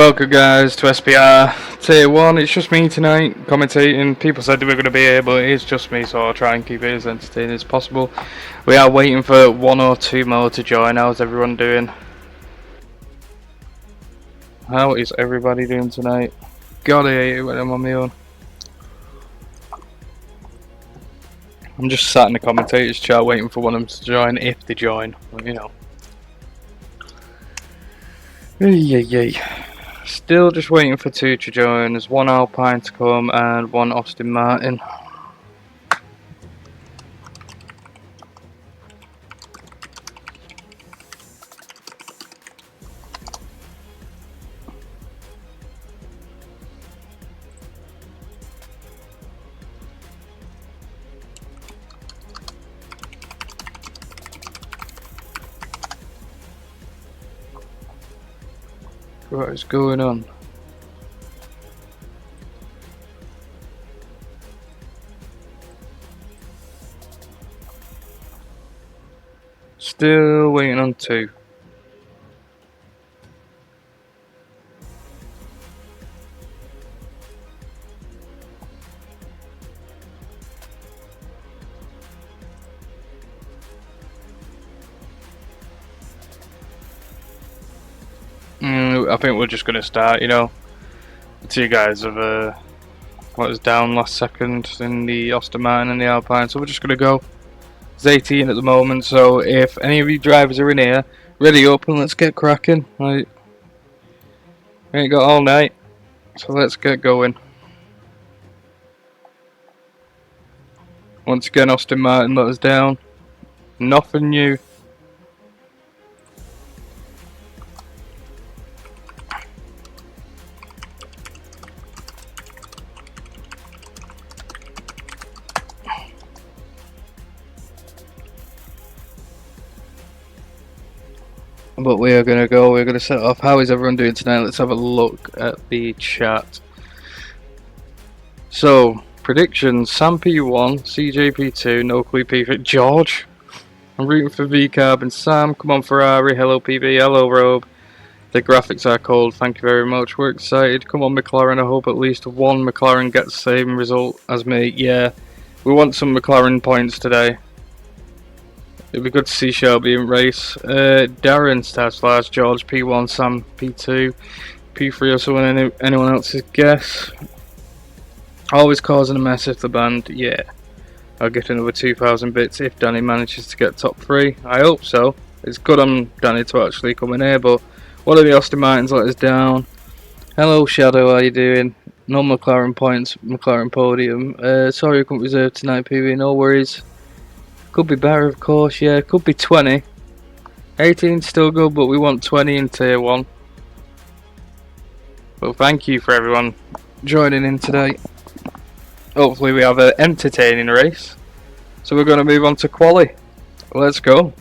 Welcome guys to SPR Tier 1. It's just me tonight commentating. People said they were going to be here, but it's just me, so I'll try and keep it as entertaining as possible. We are waiting for one or two more to join. How's everyone doing? How is everybody doing tonight? God, I hate it when I'm on my own. I'm just sat in the commentators chat waiting for one of them to join, if they join, but, you know. Yay. Still just waiting for two to join. There's one Alpine to come and one Aston Martin. What is going on? Still waiting on two. I think we're just going to start, you know. The two guys have what was down last second in the Aston Martin and the Alpine, so we're just going to go. It's 18 at the moment, so if any of you drivers are in here, ready up and let's get cracking. Right. We ain't got all night, so let's get going. Once again, Aston Martin let us down. Nothing new. But we are going to go, we're going to set off. How is everyone doing tonight? Let's have a look at the chat. So, predictions, Sam P1, CJ P2, No Clue P3, George. I'm rooting for VCarb and Sam. Come on Ferrari, hello PB, hello Robe. The graphics are cold, thank you very much. We're excited. Come on McLaren, I hope at least one McLaren gets the same result as me. Yeah, we want some McLaren points today. It'd be good to see Shelby in race. Darren starts last, George P1, Sam P2, P3 or someone, anyone else's guess. Always causing a mess if the band, yeah. I'll get another 2,000 bits if Danny manages to get top 3. I hope so. It's good on Danny to actually come in here, but one of the Aston Martins let us down. Hello Shadow, how you doing? No McLaren points, McLaren podium. Sorry I couldn't reserve tonight PB, no worries. Could be better, of course, yeah, could be 20. 18 still good, but we want 20 in Tier 1. Well, thank you for everyone joining in today. Hopefully we have an entertaining race. So we're going to move on to quali. Let's go.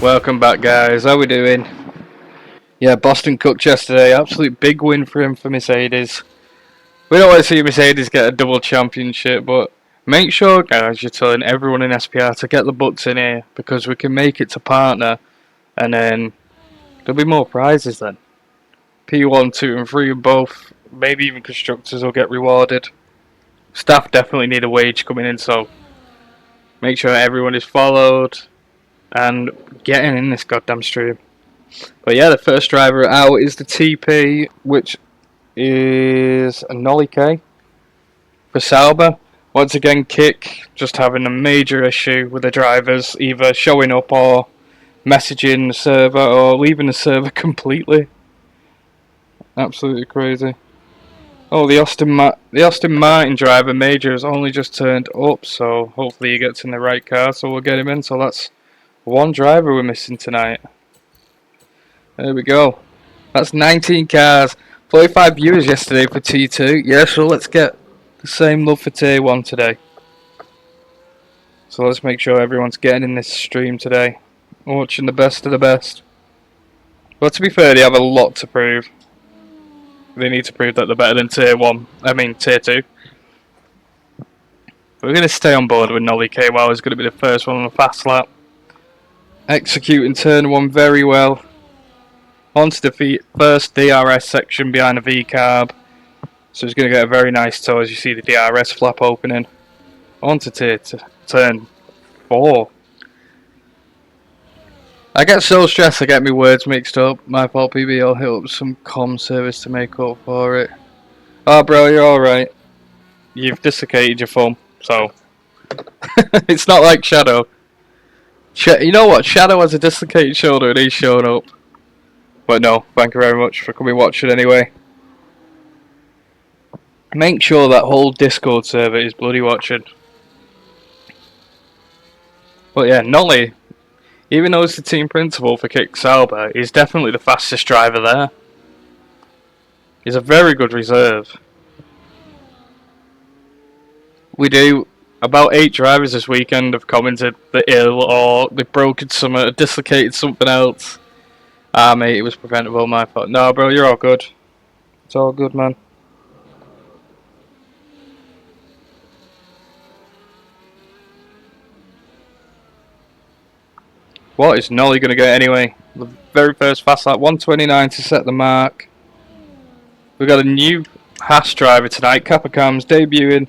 Welcome back guys, how we doing? Yeah, Boston Cook yesterday, absolute big win for him for Mercedes. We don't want to see Mercedes get a double championship, but make sure, guys, you're telling everyone in SPR to get the butts in here because we can make it to partner, and then there'll be more prizes then. P1, 2, and 3 and both. Maybe even constructors will get rewarded. Staff definitely need a wage coming in, so make sure everyone is followed and getting in this goddamn stream. But yeah, the first driver out is the TP, which is a Nolly K for Sauber. Once again, Kick just having a major issue with the drivers either showing up or messaging the server or leaving the server completely. Absolutely crazy. Oh, the Austin Martin driver Major has only just turned up, so hopefully he gets in the right car, so we'll get him in. So that's one driver we're missing tonight. There we go. That's 19 cars. 45 viewers yesterday for T2. Yeah, so let's get the same love for Tier 1 today. So let's make sure everyone's getting in this stream today. Watching the best of the best. But to be fair, they have a lot to prove. They need to prove that they're better than Tier 1. I mean, Tier 2. We're going to stay on board with Nolly K. Wow, he's going to be the first one on the fast lap. Executing turn 1 very well. Onto the first DRS section behind the V-carb. So he's going to get a very nice toe as you see the DRS flap opening. Onto turn 4. I get so stressed I get my words mixed up. My fault, PB. I'll hit up some comm service to make up for it. Oh, bro, you're alright. You've dislocated your thumb, so... it's not like Shadow. You know what? Shadow has a dislocated shoulder and he's showing up. But no, thank you very much for coming watching anyway. Make sure that whole Discord server is bloody watching. But yeah, Nolly, even though he's the team principal for Kick Sauber, he's definitely the fastest driver there. He's a very good reserve. We do about 8 drivers this weekend have commented they're ill or they've broken something or dislocated something else. Ah, mate, it was preventable, my fault. No, bro, you're all good. It's all good, man. What is Nolly going to get anyway? The very first fast lap, 129 to set the mark. We've got a new Haas driver tonight, Capacam's debuting.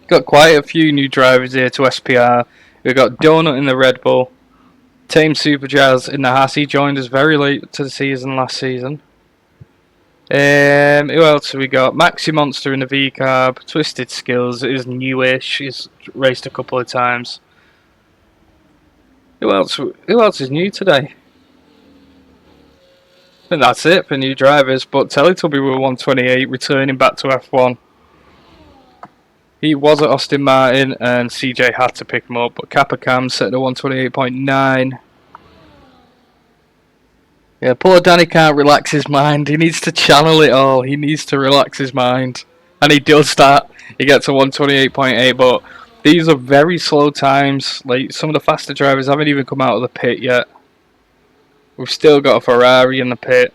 Got quite a few new drivers here to SPR. We've got Donut in the Red Bull. Team Superjazz in the Haas. He joined us very late to the season last season. Who else have we got? Maxi Monster in the V-carb. Twisted Skills is newish. He's raced a couple of times. Who else is new today? I think that's it for new drivers. But Teletubby with 128 returning back to F1. He was at Austin Martin and CJ had to pick him up, but Capacam set to 128.9. Yeah, poor Danny can't relax his mind. He needs to channel it all. He needs to relax his mind. And he does that. He gets to 128.8, but these are very slow times. Like, some of the faster drivers haven't even come out of the pit yet. We've still got a Ferrari in the pit.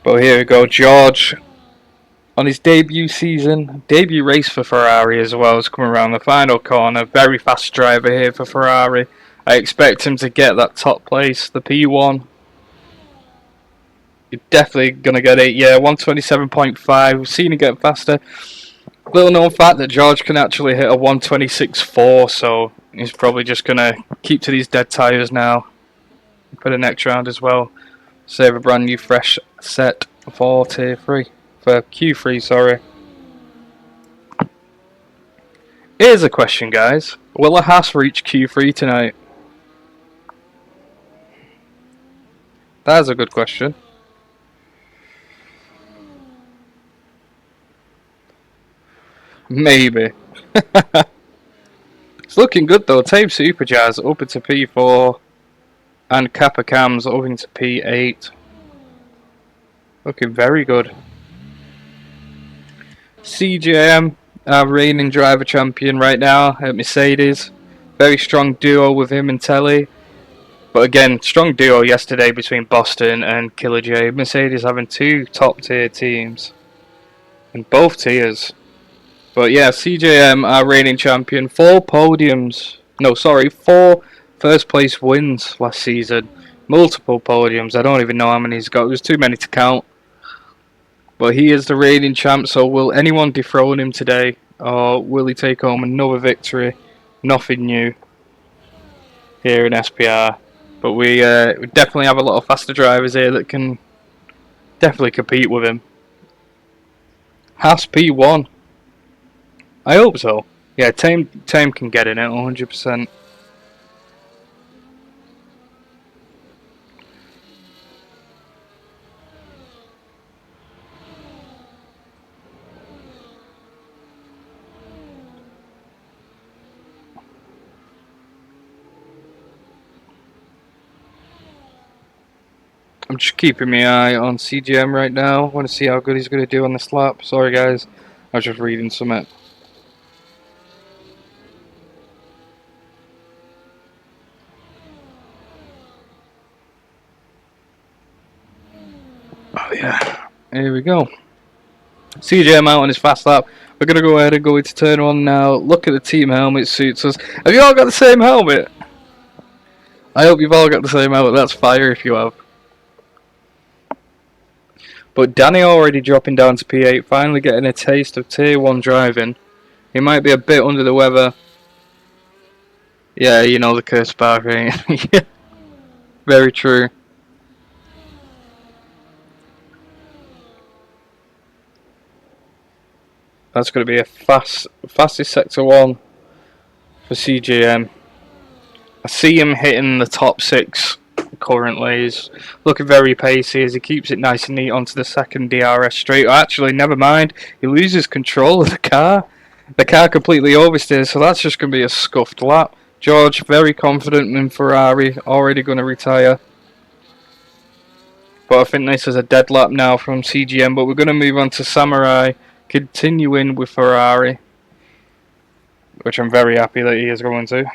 But here we go, George. On his debut season, debut race for Ferrari as well, is coming around the final corner. Very fast driver here for Ferrari. I expect him to get that top place, the P1. You're definitely going to get it, yeah, 127.5. We've seen him get faster. Little known fact that George can actually hit a 126.4, so he's probably just going to keep to these dead tyres now for the next round as well. Save a brand new fresh set for Tier 3. For Q3, sorry. Here's a question, guys. Will a Haas reach Q3 tonight? That's a good question. Maybe. It's looking good though. Team Superjazz up into P4 and Capacam's up into P8. Looking very good. CJM, our reigning driver champion right now at Mercedes. Very strong duo with him and Telly. But again, strong duo yesterday between Boston and Killer J. Mercedes having two top tier teams in both tiers. But yeah, CJM, our reigning champion, 4 podiums. No, sorry, 4 first place wins last season. Multiple podiums. I don't even know how many he's got. There's too many to count. But he is the reigning champ, so will anyone dethrone him today? Or will he take home another victory? Nothing new here in SPR. But we definitely have a lot of faster drivers here that can definitely compete with him. Haas P1. I hope so. Yeah, Tame can get in it 100%. I'm just keeping my eye on CGM right now. I want to see how good he's going to do on this lap. Sorry guys, I was just reading something. Oh yeah, here we go. CGM out on his fast lap. We're going to go ahead and go into turn 1 now. Look at the team helmet, suits us. Have you all got the same helmet? I hope you've all got the same helmet. That's fire if you have. But Danny already dropping down to P8, finally getting a taste of Tier 1 driving. He might be a bit under the weather. Yeah, you know the curse bar, right? Yeah, very true. That's going to be a fastest sector 1 for CGM. I see him hitting the top 6 currently. He's looking very pacey as he keeps it nice and neat onto the second DRS straight. Actually, never mind. He loses control of the car. The car completely oversteers, so that's just going to be a scuffed lap. George, very confident in Ferrari, already going to retire. But I think this is a dead lap now from CGM, but we're going to move on to Samurai, continuing with Ferrari, which I'm very happy that he is going to.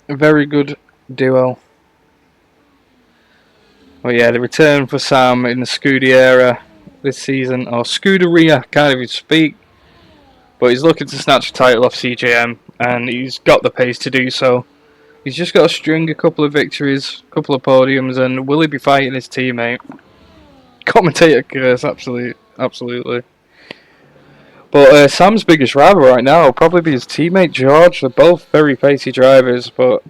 A very good duo. Well, yeah, the return for Sam in the Scuderia this season, or Scuderia, can't even speak. But he's looking to snatch a title off CJM, and he's got the pace to do so. He's just got to string a couple of victories, a couple of podiums, and will he be fighting his teammate? Commentator curse, absolutely. But Sam's biggest rival right now will probably be his teammate George. They're both very pacey drivers, but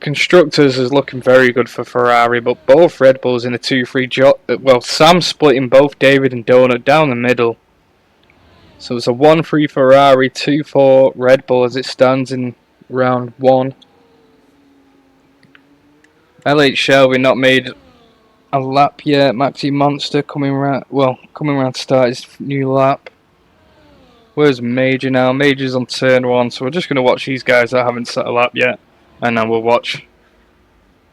Constructors is looking very good for Ferrari, but both Red Bulls in the 2-3. Well, Sam's splitting both David and Donut down the middle. So it's a 1-3 Ferrari, 2-4 Red Bull as it stands in round 1. L8 Shelby not made a lap yet. Maxi Monster coming round to start his new lap. Where's Major now? Major's on turn 1, so we're just going to watch these guys that haven't set a lap yet. And then we'll watch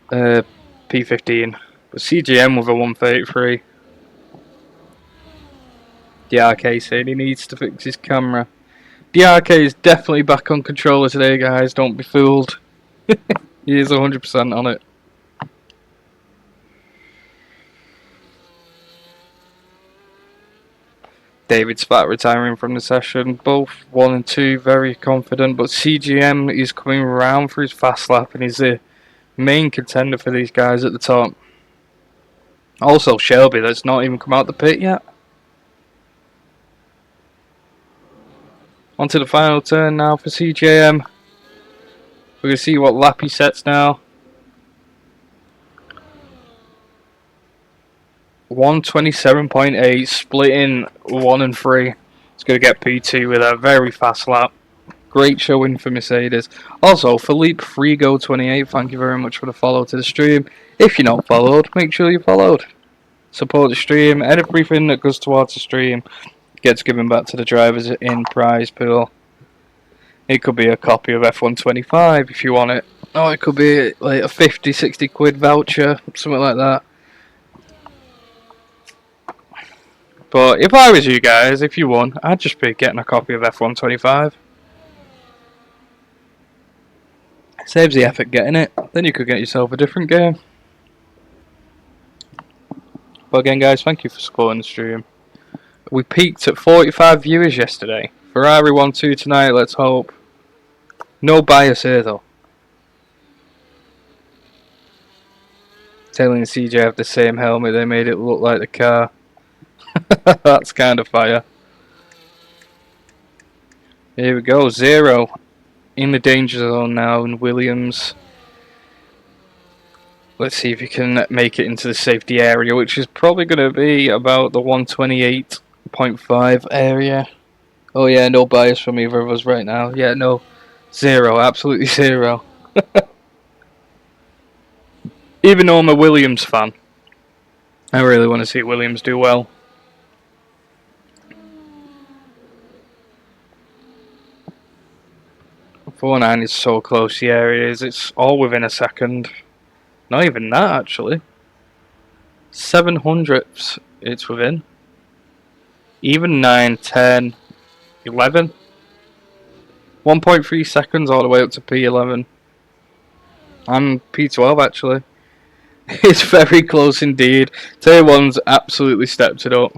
P15. But CGM with a 133. DRK saying he needs to fix his camera. DRK is definitely back on controller today, guys. Don't be fooled. He is 100% on it. David Spat retiring from the session. Both 1 and 2 very confident, but CGM is coming around for his fast lap and he's the main contender for these guys at the top. Also Shelby, that's not even come out the pit yet. On to the final turn now for CJM. We're going to see what lap he sets now. 127.8, splitting 1 and 3. It's going to get P2 with a very fast lap. Great showing for Mercedes. Also, Philippe Frigo28, thank you very much for the follow to the stream. If you're not followed, make sure you followed. Support the stream, and everything that goes towards the stream gets given back to the drivers in prize pool. It could be a copy of F125 if you want it. Or it could be like a 50, 60 quid voucher, something like that. But if I was you guys, if you won, I'd just be getting a copy of F125. Saves the effort getting it. Then you could get yourself a different game. But again, guys, thank you for supporting the stream. We peaked at 45 viewers yesterday. Ferrari 1-2 tonight, let's hope. No bias here, though. Taylor and CJ have the same helmet, they made it look like the car. That's kind of fire. Here we go, 0 in the danger zone now, and Williams. Let's see if he can make it into the safety area, which is probably going to be about the 128.5 area. Oh yeah, no bias from either of us right now. Yeah, no, 0, absolutely 0. Even though I'm a Williams fan, I really want to see Williams do well. 4.9 is so close, yeah it is. It's all within a second. Not even that, actually. 700ths it's within. Even 9, 10, 11. 1.3 seconds all the way up to P11. And P12, actually. It's very close indeed. Tier 1's absolutely stepped it up.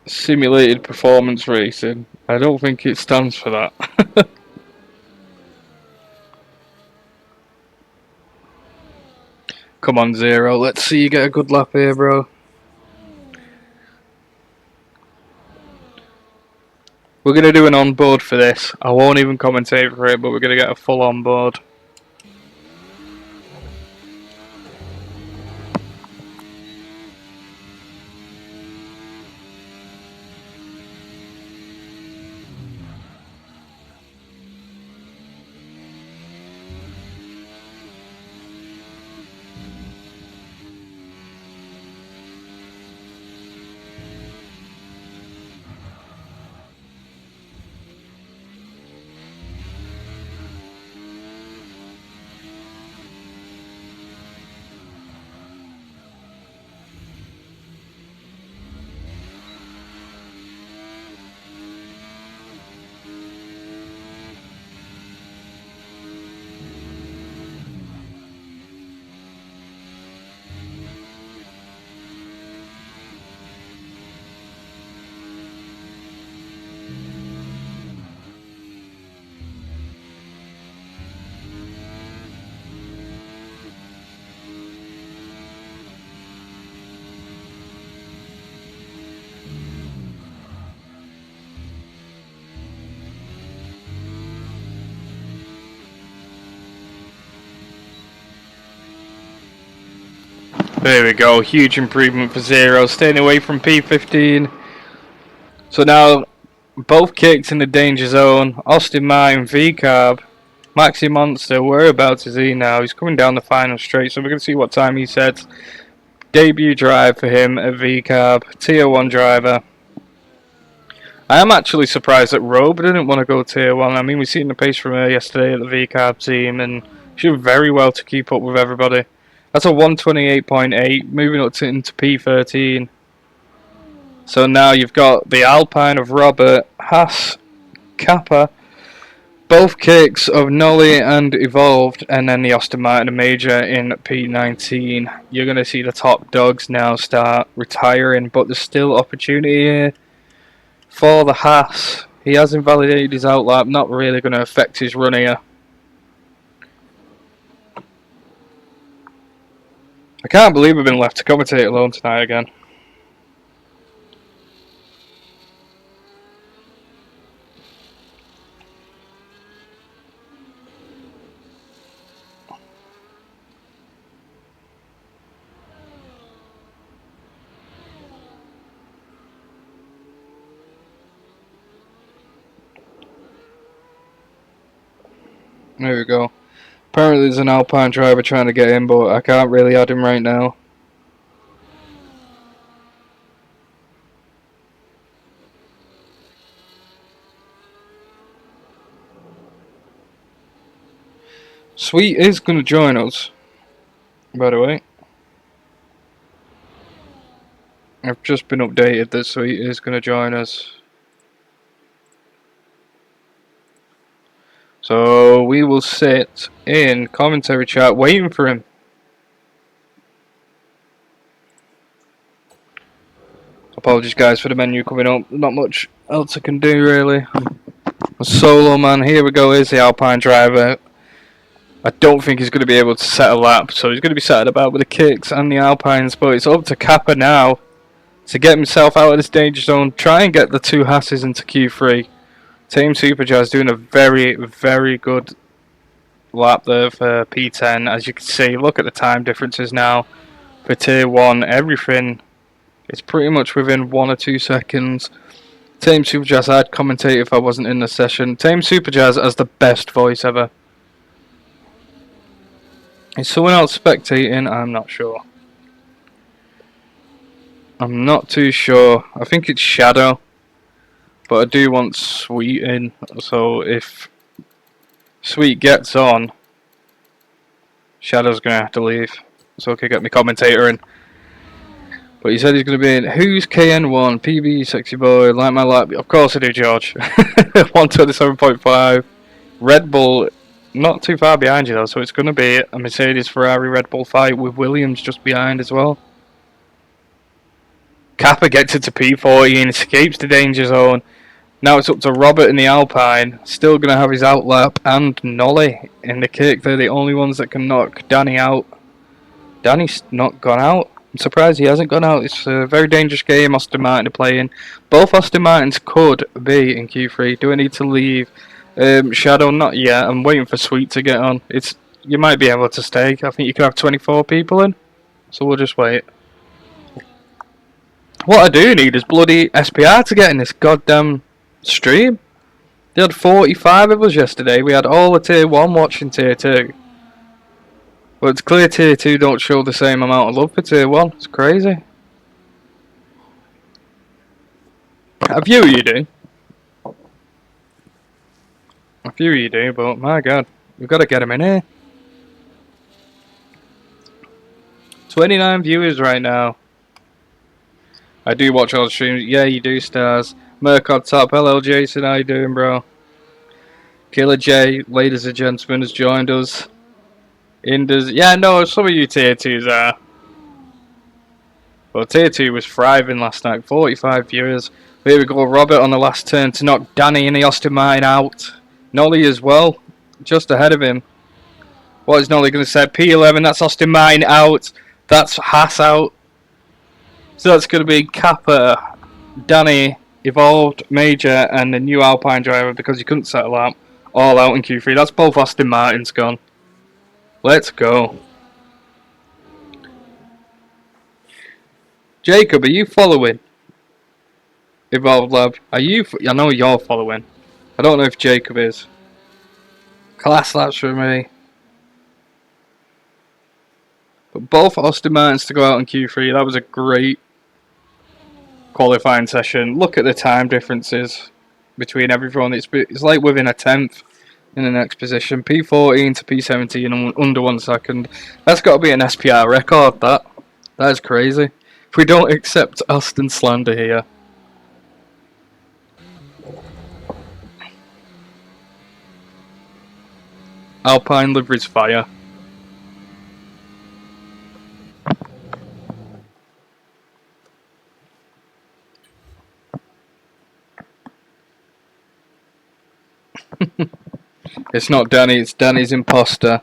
Simulated performance racing. I don't think it stands for that. Come on, 0. Let's see you get a good lap here, bro. We're going to do an onboard for this. I won't even commentate for it, but we're going to get a full onboard. There we go, huge improvement for 0, staying away from P15. So now, both kicks in the danger zone. Austin Martin, VCARB, Maxi Monster, whereabouts is he now? He's coming down the final straight, so we're going to see what time he sets. Debut drive for him at VCARB, Tier 1 driver. I am actually surprised that Robe didn't want to go Tier 1. I mean, we've seen the pace from her yesterday at the VCARB team, and she did very well to keep up with everybody. That's a 128.8, moving up into P13. So now you've got the Alpine of Robert, Haas, Kappa, both kicks of Nolly and Evolved, and then the Aston Martin Major in P19. You're going to see the top dogs now start retiring, but there's still opportunity here for the Haas. He has invalidated his outlap, not really going to affect his run here. I can't believe we've been left to commentate alone tonight again. There we go. Apparently there's an Alpine driver trying to get in, but I can't really add him right now. Sweet is going to join us, by the way. I've just been updated that Sweet is going to join us. So we will sit in commentary chat waiting for him. Apologies guys for the menu coming up. Not much else I can do really. A solo man. Here we go. Here's the Alpine driver. I don't think he's going to be able to set a lap. So he's going to be sat about with the kicks and the Alpines. But it's up to Kappa now to get himself out of this danger zone. Try and get the two Hasses into Q3. Team Superjazz doing a very, very good lap there for P10. As you can see, look at the time differences now. For Tier 1, everything is pretty much within 1 or 2 seconds. Team Superjazz, I'd commentate if I wasn't in the session. Team Superjazz has the best voice ever. Is someone else spectating? I'm not sure. I'm not too sure. I think it's Shadow. But I do want Sweet in. So if Sweet gets on, Shadow's going to have to leave. So I can get my commentator in. But he said he's going to be in. Who's KN1? PB, Sexy Boy, Like My Lap. Of course I do, George. 127.5. Red Bull, not too far behind you though. So it's going to be a Mercedes Ferrari Red Bull fight with Williams just behind as well. Kappa gets it to P40 and escapes the danger zone. Now it's up to Robert in the Alpine. Still going to have his outlap and Nolly in the kick. They're the only ones that can knock Danny out. Danny's not gone out. I'm surprised he hasn't gone out. It's a very dangerous game Aston Martin are playing. Both Aston Martins could be in Q3. Do I need to leave? Shadow, not yet. I'm waiting for Sweet to get on. You might be able to stay. I think you can have 24 people in. So we'll just wait. What I do need is bloody SPR to get in this goddamn stream. They had 45 of us yesterday. We had all the Tier 1 watching Tier 2. But it's clear Tier 2 don't show the same amount of love for Tier 1. It's crazy. A few you do. A few you do, but my god. We've got to get them in here. 29 viewers right now. I do watch all the streams. Yeah, you do, Stars. Mercod Top. Hello, Jason. How you doing, bro? Killer J, ladies and gentlemen, has joined us. Indus. Yeah, no, some of you Tier 2s are. Well, Tier 2 was thriving last night. 45 viewers. Here we go. Robert on the last turn to knock Danny in the Aston Martin out. Nolly as well. Just ahead of him. What is Nolly going to say? P11. That's Aston Martin out. That's Haas out. So that's going to be Kappa, Danny, Evolved, Major, and the new Alpine driver because he couldn't settle out. All out in Q3. That's both Aston Martins gone. Let's go. Jacob, are you following? Evolved Lab. Are you? I know you're following. I don't know if Jacob is. Class laps for me. But both Aston Martins to go out in Q3. That was a great qualifying session. Look at the time differences between everyone. It's like within a tenth in the next position. P14 to P17 in under 1 second. That's got to be an SPR record. That is crazy. If we don't accept Aston slander here. Alpine livery's fire. It's not Danny, it's Danny's imposter.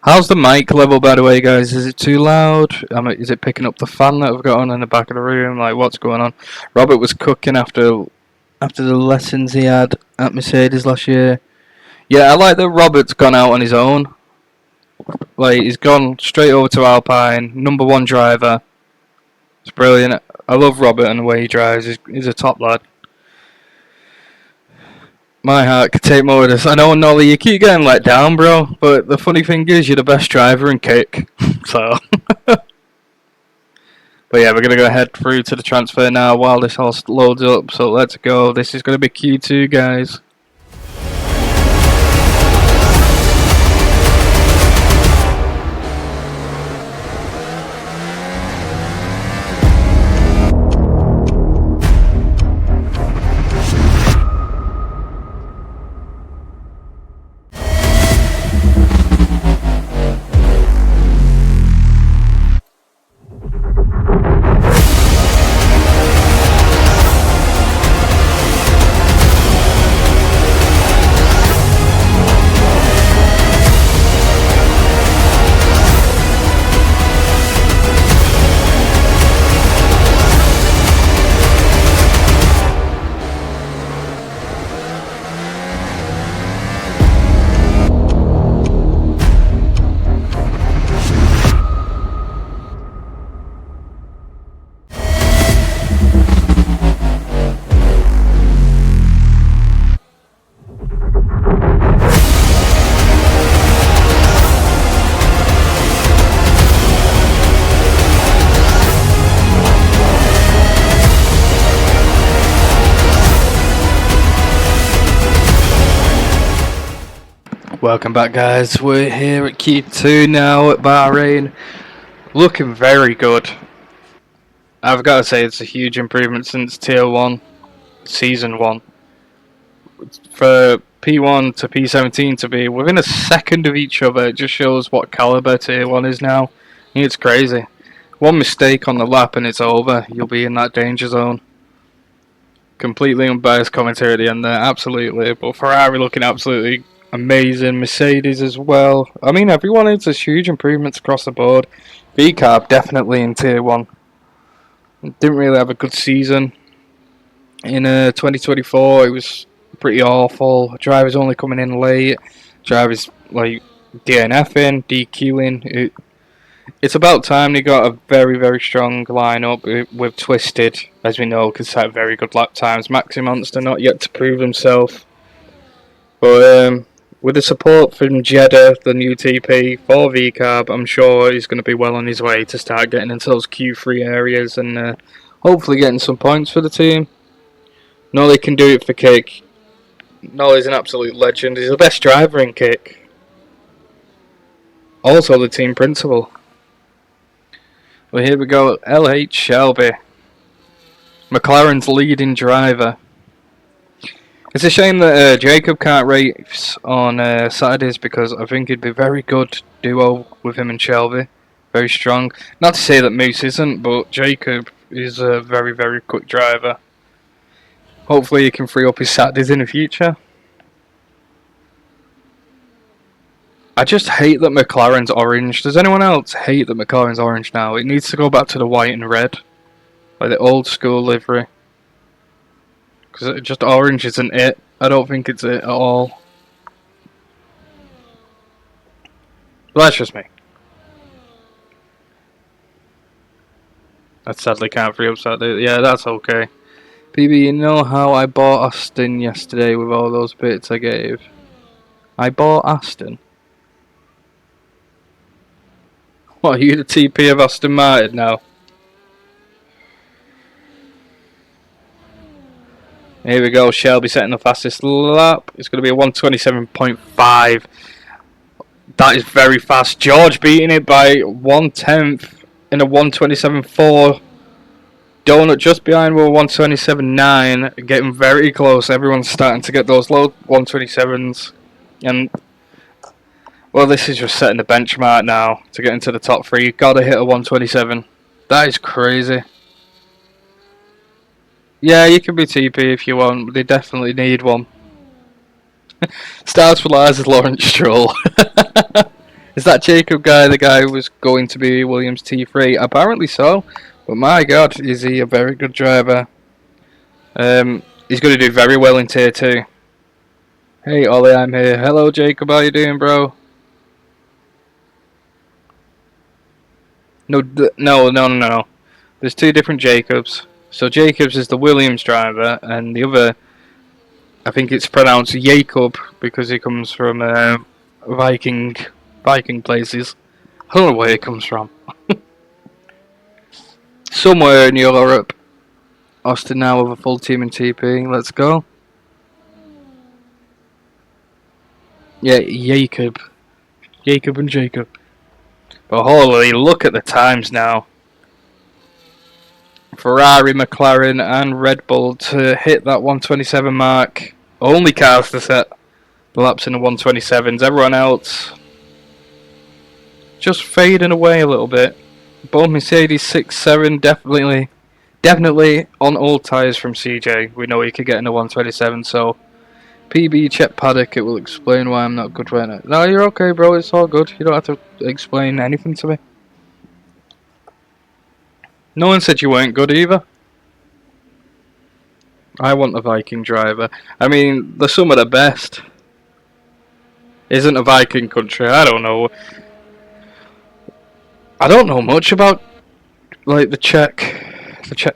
How's the mic level, by the way, guys? Is it too loud? Is it picking up the fan that I've got on in the back of the room? Like, what's going on? Robert was cooking after the lessons he had at Mercedes last year. Yeah, I like that Robert's gone out on his own. Like, he's gone straight over to Alpine, #1 driver. It's brilliant. I love Robert and the way he drives. He's a top lad. My heart could take more of this. I know, Nolly, you keep getting let down, bro. But the funny thing is, you're the best driver in kick. So. But yeah, we're going to go head through to the transfer now while this all loads up. So let's go. This is going to be Q2, guys. Welcome back, guys. We're here at Q2 now at Bahrain. Looking very good. I've got to say, it's a huge improvement since Tier 1, Season 1. For P1 to P17 to be within a second of each other, it just shows what caliber Tier 1 is now. It's crazy. One mistake on the lap and it's over. You'll be in that danger zone. Completely unbiased commentary at the end there, absolutely. But Ferrari looking absolutely amazing. Mercedes as well. I mean, everyone is just huge improvements across the board. VCARB definitely in Tier 1. Didn't really have a good season. In 2024, it was pretty awful. Drivers only coming in late. Drivers like DNFing, DQing. It's about time they got a very, very strong lineup with Twisted, as we know, can set very good lap times. Maxi Monster not yet to prove himself. But with the support from Jeddah, the new TP, for VCARB, I'm sure he's going to be well on his way to start getting into those Q3 areas and hopefully getting some points for the team. Nolly can do it for Kick. Nolly's an absolute legend. He's the best driver in Kick. Also the team principal. Well, here we go. LH Shelby, McLaren's leading driver. It's a shame that Jacob can't race on Saturdays because I think it'd be a very good duo with him and Shelby. Very strong. Not to say that Moose isn't, but Jacob is a very, very quick driver. Hopefully he can free up his Saturdays in the future. I just hate that McLaren's orange. Does anyone else hate that McLaren's orange now? It needs to go back to the white and red. Like the old school livery. Because just orange isn't it. I don't think it's it at all. But that's just me. I sadly can't free up Saturday. Yeah, that's okay. PB, you know how I bought Aston yesterday with all those bits I gave? I bought Aston. What, are you the TP of Aston Martin now? Here we go, Shelby setting the fastest lap. It's going to be a 127.5. That is very fast. George beating it by 1/10 in a 127.4. Donut just behind with a 127.9. Getting very close. Everyone's starting to get those low 127s. And, well, this is just setting the benchmark now to get into the top 3. You've got to hit a 127. That is crazy. Yeah, you can be TP if you want, but they definitely need one. Stars for Lars is Lawrence Stroll. Is that Jacob guy the guy who was going to be Williams T3? Apparently so, but my god, is he a very good driver. He's going to do very well in Tier 2. Hey Ollie, I'm here. Hello Jacob, how you doing, bro? No. There's two different Jacobs. So Jacobs is the Williams driver, and the other, I think it's pronounced Jacob because he comes from Viking places. I don't know where he comes from. Somewhere in Europe. Austin now with a full team in TP. Let's go. Yeah, Jacob. Jacob and Jacob. But holy, look at the times now. Ferrari, McLaren and Red Bull to hit that 127 mark. Only cars to set the laps in the 127s. Everyone else just fading away a little bit. Both Mercedes 6-7 definitely on old tyres from CJ. We know he could get in the 127, so PB check paddock, it will explain why I'm not good right now. No, you're okay, bro, it's all good. You don't have to explain anything to me. No one said you weren't good either. I want a Viking driver. I mean, they're some of the best. Isn't a Viking country? I don't know. I don't know much about like the Czech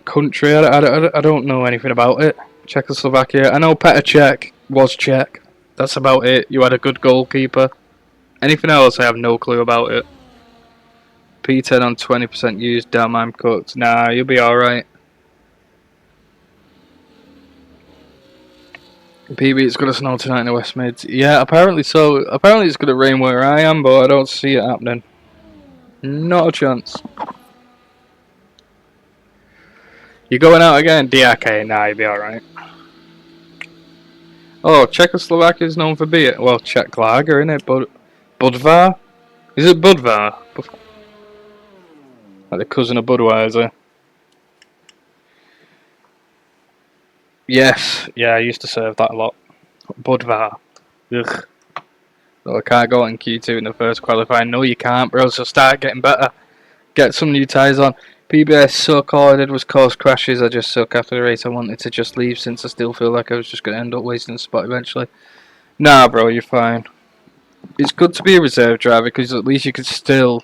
country. I don't know anything about it. Czechoslovakia. I know Petr Cech was Czech. That's about it. You had a good goalkeeper. Anything else, I have no clue about it. P10 on 20% used. Damn, I'm cooked. Nah, you'll be alright. PB, it's going to snow tonight in the West Mids. Yeah, apparently so. Apparently it's going to rain where I am, but I don't see it happening. Not a chance. You going out again? DRK? Nah, you'll be alright. Oh, Czechoslovakia is known for beer. Well, Czech lager, innit? Budvar? Is it Budvar? Like the cousin of Budweiser. Yes, yeah, I used to serve that a lot. Budvar. Ugh. So I can't go in Q2 in the first qualifying. No, you can't, bro. So start getting better. Get some new tyres on. PBS suck. All I did was cause crashes. I just suck after the race. I wanted to just leave since I still feel like I was just going to end up wasting the spot eventually. Nah, bro, you're fine. It's good to be a reserve driver because at least you can still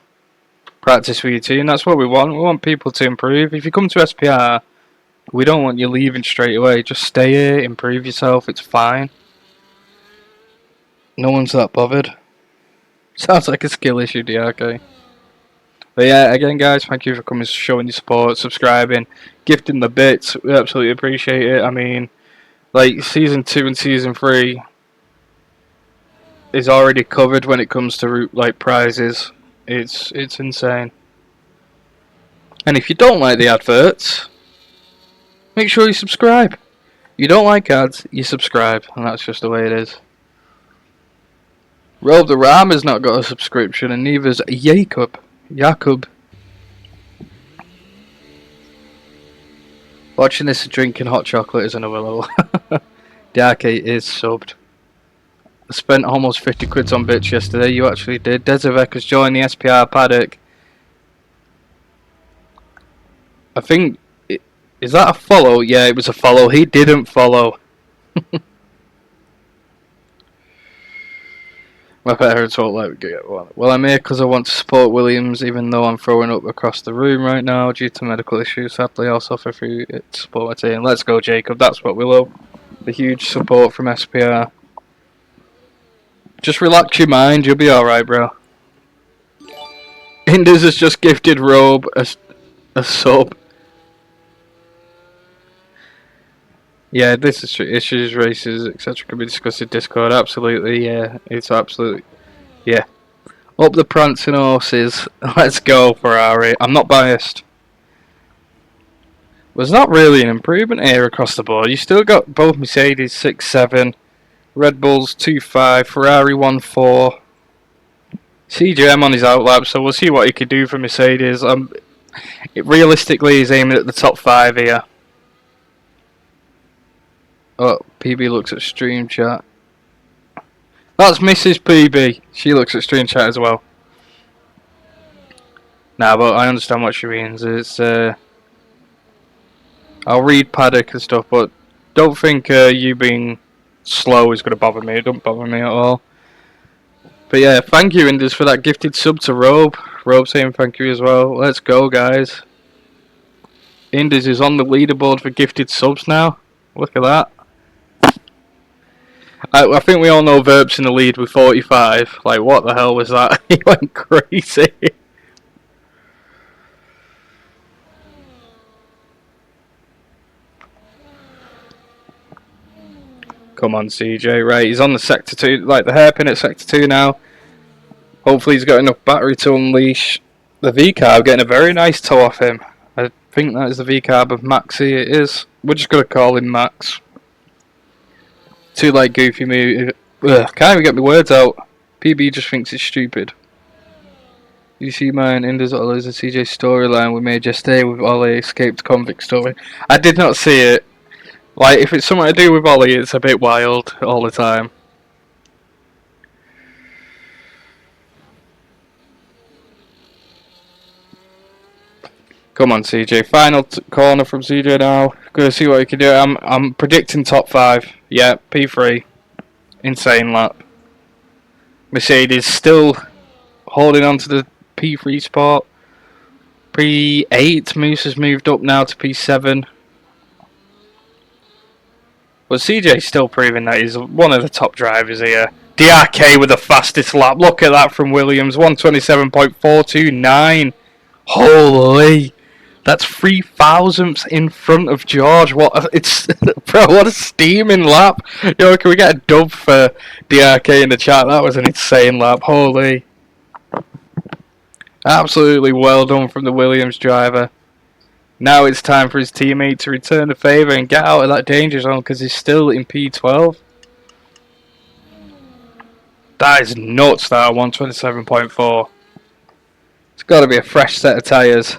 practice with your team. That's what we want. We want people to improve. If you come to SPR, we don't want you leaving straight away. Just stay here, improve yourself. It's fine. No one's that bothered. Sounds like a skill issue, DRK. But yeah, again, guys, thank you for coming, showing your support, subscribing, gifting the bits. We absolutely appreciate it. I mean, like, Season 2 and Season 3 is already covered when it comes to, like, prizes. It's insane. And if you don't like the adverts, make sure you subscribe. You don't like ads, you subscribe. And that's just the way it is. Rob the Ram has not got a subscription, and neither's Jacob. Watching this and drinking hot chocolate is another level. Darky is subbed. I spent almost 50 quid on bits yesterday. You actually did. Desivek has joined the SPR paddock. I think... Is that a follow? Yeah, it was a follow. He didn't follow. My parents won't let me get one. Well, I'm here because I want to support Williams, even though I'm throwing up across the room right now due to medical issues. Sadly, I'll suffer through it to support my team. Let's go, Jacob. That's what we love. The huge support from SPR. Just relax your mind. You'll be alright, bro. Indus has just gifted Robe a sub. Yeah, this is true. Issues, races, etc. can be discussed in Discord. Absolutely, yeah. It's absolutely... Yeah. Up the prancing horses. Let's go, Ferrari. I'm not biased. There's not really an improvement here across the board. You still got both Mercedes 6-7, Red Bulls 2-5, Ferrari 1-4. CJM on his outlap, so we'll see what he can do for Mercedes. Realistically, he's aiming at the top 5 here. Oh, PB looks at stream chat. That's Mrs. PB. She looks at stream chat as well. Nah, but I understand what she means. It's I'll read paddock and stuff, but don't think you being slow is going to bother me. It don't bother me at all. But yeah, thank you, Indus, for that gifted sub to Robe. Robe saying thank you as well. Let's go, guys. Indus is on the leaderboard for gifted subs now. Look at that. I think we all know Verb's in the lead with 45. Like, what the hell was that? He went crazy. Come on, CJ. Right, he's on the Sector 2, like the hairpin at Sector 2 now. Hopefully he's got enough battery to unleash the V-carb, getting a very nice toe off him. I think that is the V-carb of Maxi. It is. We're just going to call him Max. Too like goofy move. Can't even get my words out. PB just thinks it's stupid. You see mine, Indus Ollie's and CJ storyline we made yesterday with Ollie escaped convict story. I did not see it. Like, if it's something to do with Ollie, it's a bit wild all the time. Come on, CJ. Final corner from CJ now. Gonna see what he can do. I'm predicting top 5. Yeah, P3. Insane lap. Mercedes still holding on to the P3 spot. P8. Moose has moved up now to P7. But CJ's still proving that he's one of the top drivers here. DRK with the fastest lap. Look at that from Williams. 127.429. Holy. That's 3 thousandths in front of George. It's bro, what a steaming lap. Yo, can we get a dub for DRK in the chat? That was an insane lap. Holy. Absolutely well done from the Williams driver. Now it's time for his teammate to return the favour and get out of that danger zone because he's still in P12. That is nuts, that 127.4. It's got to be a fresh set of tyres.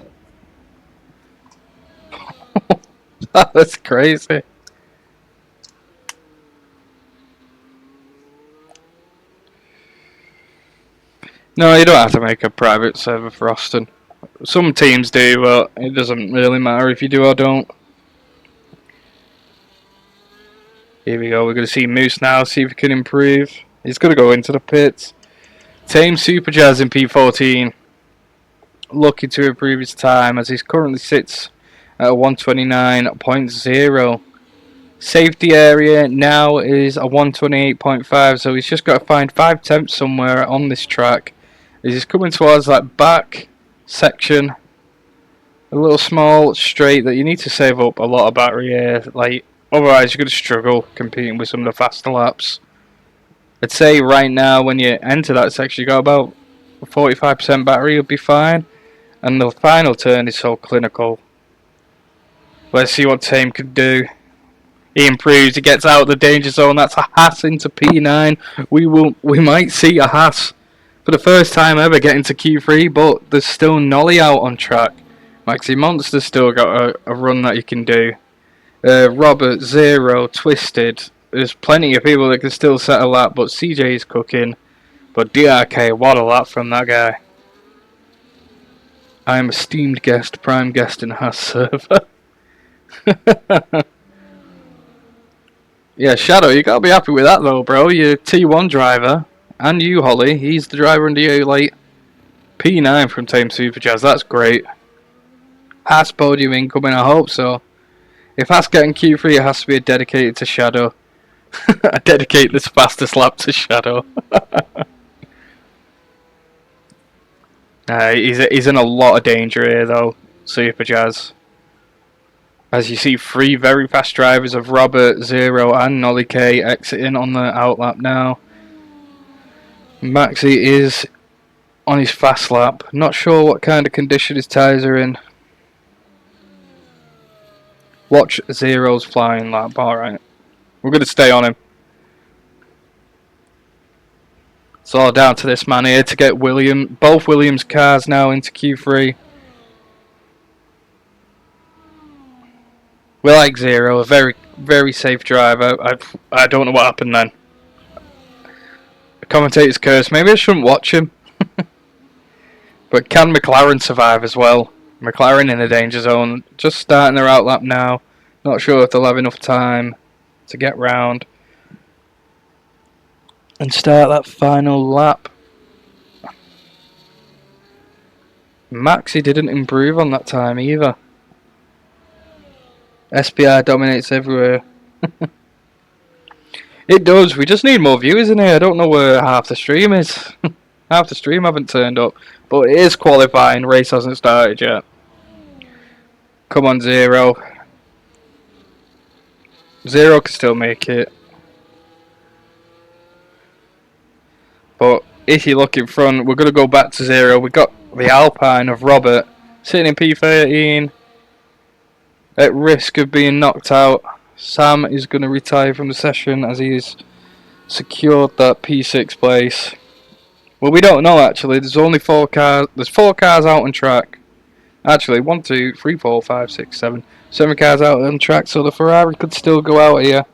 That's crazy. No, you don't have to make a private server for Austin. Some teams do, but it doesn't really matter if you do or don't. Here we go, we're going to see Moose now, see if he can improve. He's going to go into the pits. Tame Superjazz in P14. Looking to improve his time as he currently sits at a 129.0. Safety area now is a 128.5, so he's just got to find 5 tenths somewhere on this track. As he's coming towards that back section, a little small straight that you need to save up a lot of battery here, like otherwise you're going to struggle competing with some of the faster laps. I'd say right now when you enter that section you got about 45% battery, you'll be fine, and the final turn is so clinical. Let's see what Tame can do. He improves, he gets out of the danger zone. That's a Haas into P9. We might see a Haas for the first time ever get into Q3, but there's still Nolly out on track. Maxi Monster's still got a run that you can do. Robert, Zero, Twisted. There's plenty of people that can still set a lap, but CJ is cooking. But DRK, what a lap from that guy. I am esteemed guest, prime guest in Haas server. Yeah, Shadow, you gotta be happy with that though, bro. You're T1 driver, and you, Holly. He's the driver under you, like P9 from Tame Superjazz. That's great. Haas podium incoming, I hope so. If Haas getting Q3, it has to be a dedicated to Shadow. I dedicate this fastest lap to Shadow. He's in a lot of danger here though, Superjazz. As you see, 3 very fast drivers of Robert, Zero and Nolly K exiting on the outlap now. Maxi is on his fast lap. Not sure what kind of condition his tyres are in. Watch Zero's flying lap. Alright. We're going to stay on him. It's all down to this man here to get both Williams cars now into Q3. We like Zero, a very, very safe driver. I don't know what happened then. The commentator's curse. Maybe I shouldn't watch him. But can McLaren survive as well? McLaren in the danger zone. Just starting their outlap now. Not sure if they'll have enough time to get round and start that final lap. Maxi didn't improve on that time either. SPI dominates everywhere. It does. We just need more viewers in here. I don't know where half the stream is. Half the stream haven't turned up. But it is qualifying. Race hasn't started yet. Come on, Zero. Zero can still make it. But if you look in front, we're going to go back to Zero. We've got the Alpine of Robert sitting in P13. At risk of being knocked out. Sam is going to retire from the session as he has secured that P6 place. Well, we don't know actually. There's only 4 cars. There's 4 cars out on track. Actually, 1, 2, 3, 4, 5, 6, 7. 7 cars out on track, so the Ferrari could still go out here.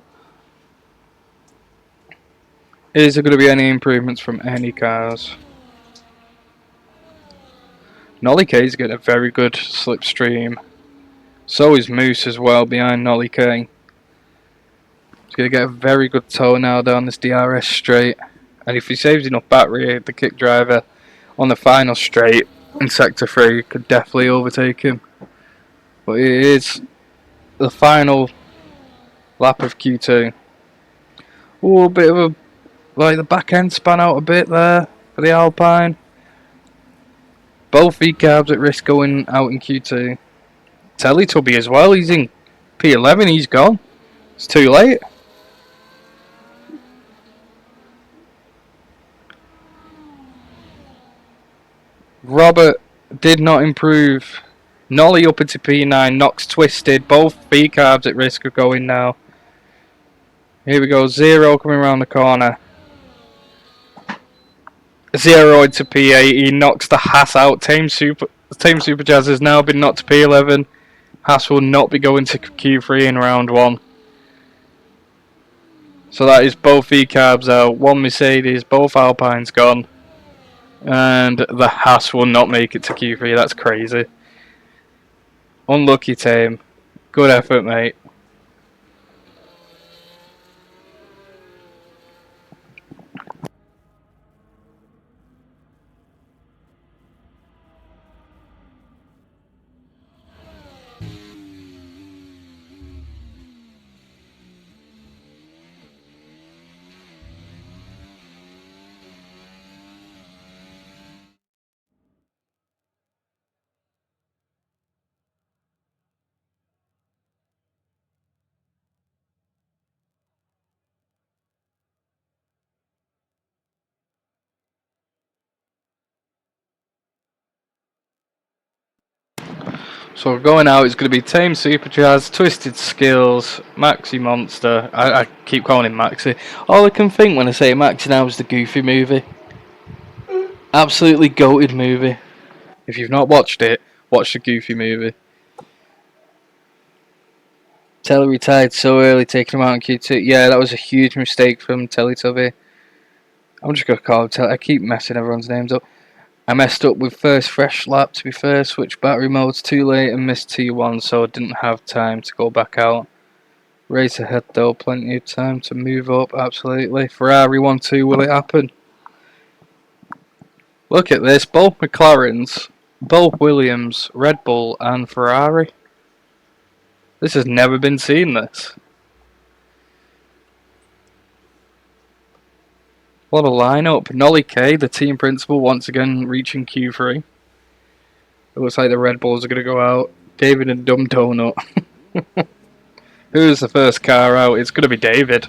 Is there going to be any improvements from any cars? Nolly K is getting a very good slipstream. So is Moose as well behind Nolly K. He's going to get a very good toe now down this DRS straight. And if he saves enough battery, the kick driver on the final straight in Sector 3 could definitely overtake him. But it is the final lap of Q2. Oh, a bit of a... like the back end span out a bit there for the Alpine. Both V-carbs at risk going out in Q2. Teletubby as well. He's in P11. He's gone. It's too late. Robert did not improve. Nolly up into P9. Nox twisted. Both V-carbs at risk of going now. Here we go. Zero coming around the corner. Zero into P8. He knocks the Haas out. Tame Super Jazz has now been knocked to P11. Haas will not be going to Q3 in round 1. So that is both V-carbs out. One Mercedes. Both Alpines gone. And the Haas will not make it to Q3. That's crazy. Unlucky Tame. Good effort, mate. So going out is going to be Tame Super Jazz, Twisted Skills, Maxi Monster. I keep calling him Maxi. All I can think when I say Maxi now is the Goofy movie. Absolutely goated movie. If you've not watched it, watch the Goofy movie. Telly retired so early, taking him out in Q2. Yeah, that was a huge mistake from Teletubby. I'm just going to call him Telly. I keep messing everyone's names up. I messed up with first fresh lap, to be fair. Switched battery modes too late and missed T1, so I didn't have time to go back out. Race ahead though, plenty of time to move up, absolutely. Ferrari 1-2, will it happen? Look at this, both McLarens, both Williams, Red Bull and Ferrari. This has never been seen, this. What a lineup. Nolly K, the team principal, once again reaching Q3. It looks like the Red Bulls are going to go out. David and Dumb Donut. Who's the first car out? It's going to be David.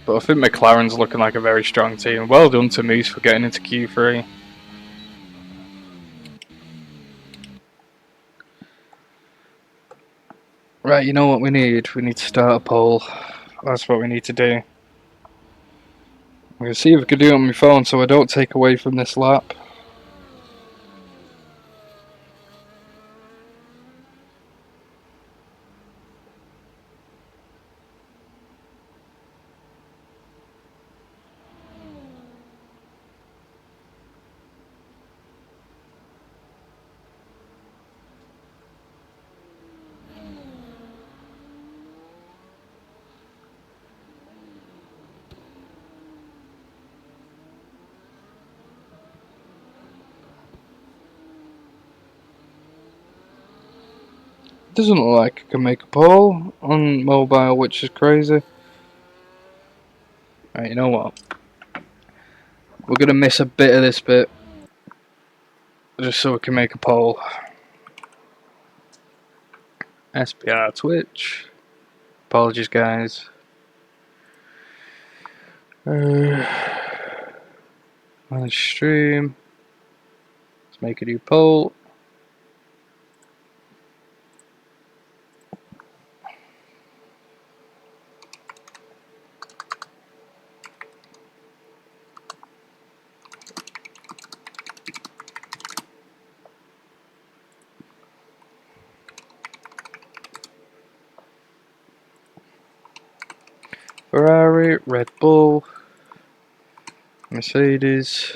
But I think McLaren's looking like a very strong team. Well done to Moose for getting into Q3. Right, you know what we need? We need to start a poll. That's what we need to do. I'm going to see if I can do it on my phone so I don't take away from this lap. Doesn't look like I can make a poll on mobile, which is crazy. Right, you know what? We're going to miss a bit of this bit, just so we can make a poll. SPR Twitch. Apologies, guys. Manage stream. Let's make a new poll. Ferrari, Red Bull, Mercedes.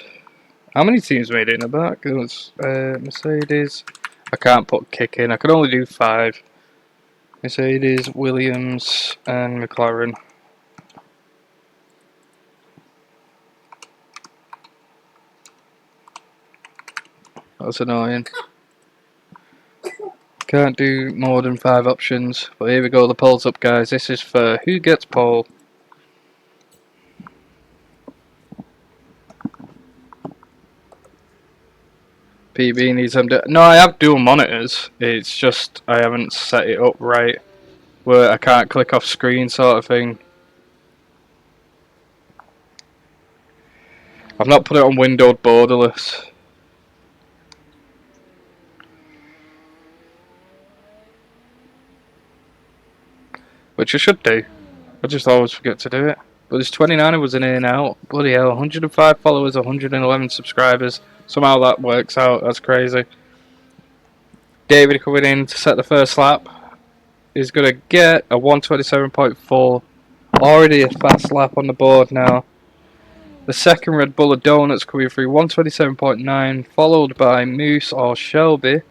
How many teams made it in the back? It was Mercedes. I can't put kick in. I can only do 5. Mercedes, Williams, and McLaren. That's annoying. Can't do more than 5 options. But here we go, the poll's up, guys. This is for who gets pole. PB needs them. No, I have dual monitors. It's just I haven't set it up right, where I can't click off screen, sort of thing. I've not put it on windowed borderless. Which I should do. I just always forget to do it. But this 29er was in and out. Bloody hell, 105 followers, 111 subscribers. Somehow that works out. That's crazy. David coming in to set the first lap. He's going to get a 127.4. Already a fast lap on the board now. The second Red Bull of Donuts coming through 127.9, followed by Moose or Shelby.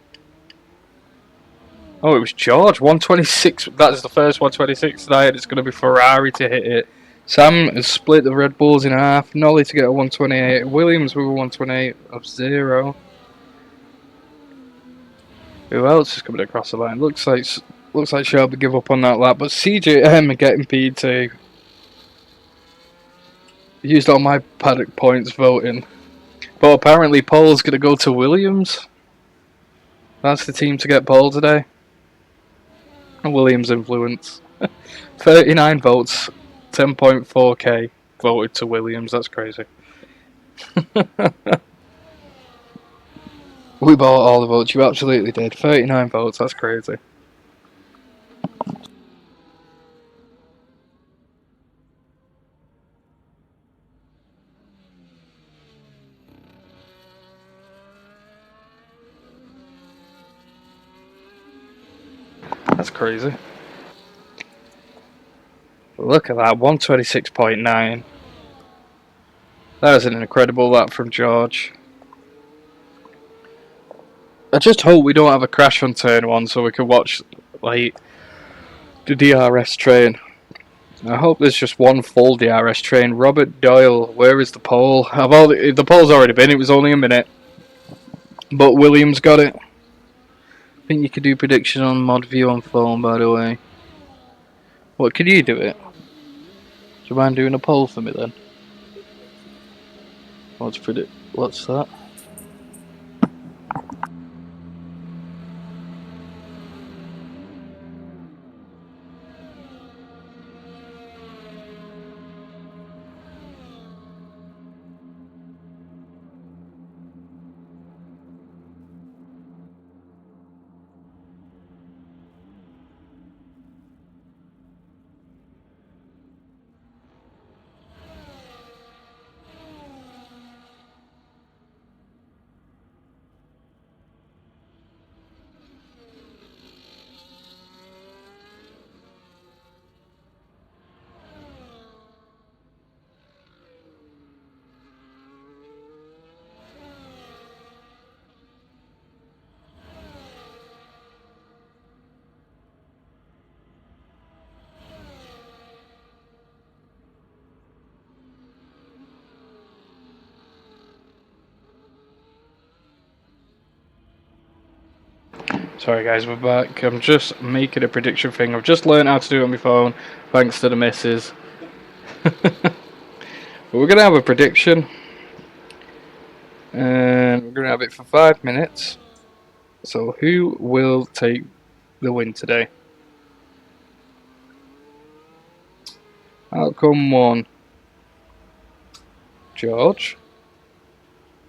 Oh, it was George, 126. That's the first 126 tonight. It's going to be Ferrari to hit it. Sam has split the Red Bulls in half. Nolly to get a 128. Williams with a 128 of 0. Who else is coming across the line? Looks like Shelby give up on that lap, but CJM are getting P2. Used all my paddock points voting. But apparently Paul's going to go to Williams. That's the team to get Paul today. Williams influence. 39 votes, 10.4k voted to Williams. That's crazy. We bought all the votes. You absolutely did. 39 votes. That's crazy. That's crazy. Look at that, 126.9. That was an incredible lap from George. I just hope we don't have a crash on turn 1 so we can watch like the DRS train. I hope there's just one full DRS train. Robert Doyle, where is the pole? The pole's already been, it was only a minute. But Williams got it. I think you could do prediction on mod view on phone, by the way. What, could you do it? Do you mind doing a poll for me then? What's that? Sorry guys, we're back. I'm just making a prediction thing. I've just learned how to do it on my phone, thanks to the missus. But we're going to have a prediction. And we're going to have it for 5 minutes. So who will take the win today? Outcome 1, George.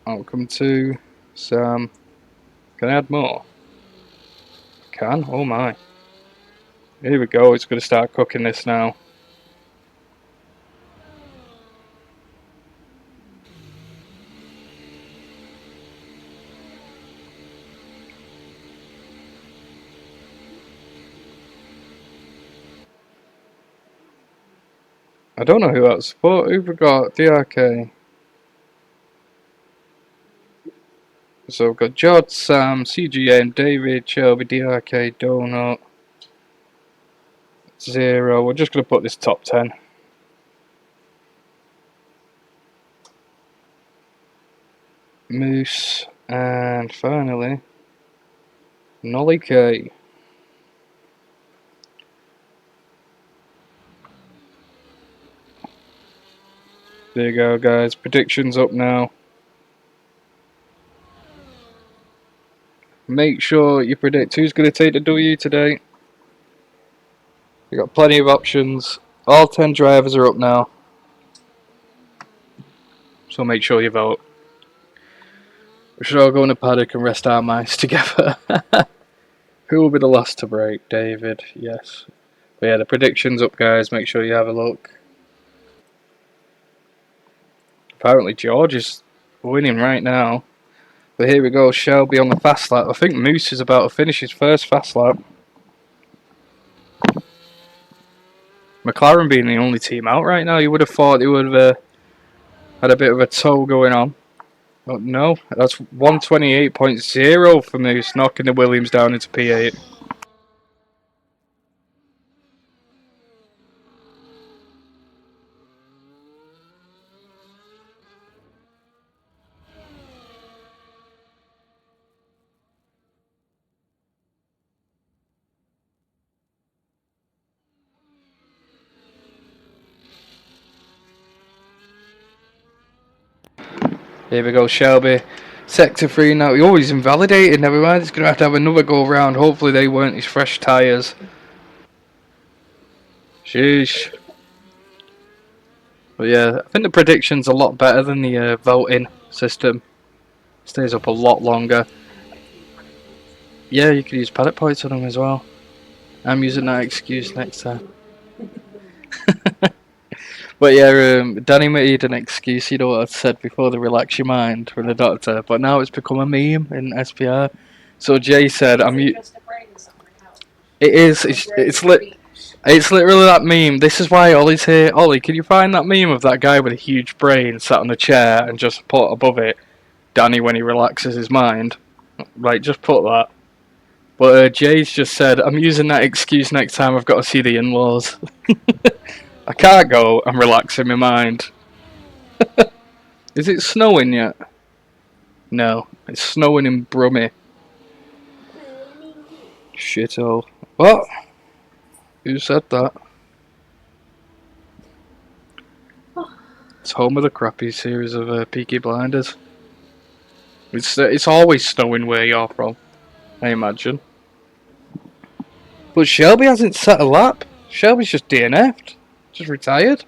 Outcome 2, Sam. Can I add more? Can? Oh my. Here we go, it's going to start cooking this now. I don't know who else. Who've we got? DRK. So we've got George, Sam, CGN, David, Shelby, DRK, Donut, 0. We're just going to put this top 10. Moose, and finally, Nolly K. There you go, guys. Predictions up now. make sure you predict who's going to take the W today. You've got plenty of options. All 10 drivers are up now. So make sure you vote. We should all go in the paddock and rest our minds together. Who will be the last to break? David, yes. But yeah, the predictions up, guys. Make sure you have a look. Apparently George is winning right now. But here we go, Shelby on the fast lap. I think Moose is about to finish his first fast lap. McLaren being the only team out right now, you would have thought they would have had a bit of a tow going on. But no, that's 128.0 for Moose, knocking the Williams down into P8. Here we go, Shelby. Sector 3 now. He always invalidated, never mind. He's going to have another go round. Hopefully they weren't his fresh tyres. Sheesh. But yeah, I think the prediction's a lot better than the voting system. Stays up a lot longer. Yeah, you could use paddock points on them as well. I'm using that excuse next time. But yeah, Danny made an excuse, you know what I said before, to relax your mind from the doctor. But now it's become a meme in SPR. So Jay said, It is. It's literally that meme. This is why Ollie's here. Ollie, can you find that meme of that guy with a huge brain sat on a chair and just put above it, Danny when he relaxes his mind? Like, just put that. But Jay's just said, I'm using that excuse next time I've got to see the in-laws. I can't go, I'm relaxing my mind. Is it snowing yet? No, it's snowing in Brummie. Shithole. What? Who said that? It's home of the crappy series of Peaky Blinders. It's always snowing where you're from, I imagine. But Shelby hasn't set a lap. Shelby's just DNF'd. Just retired.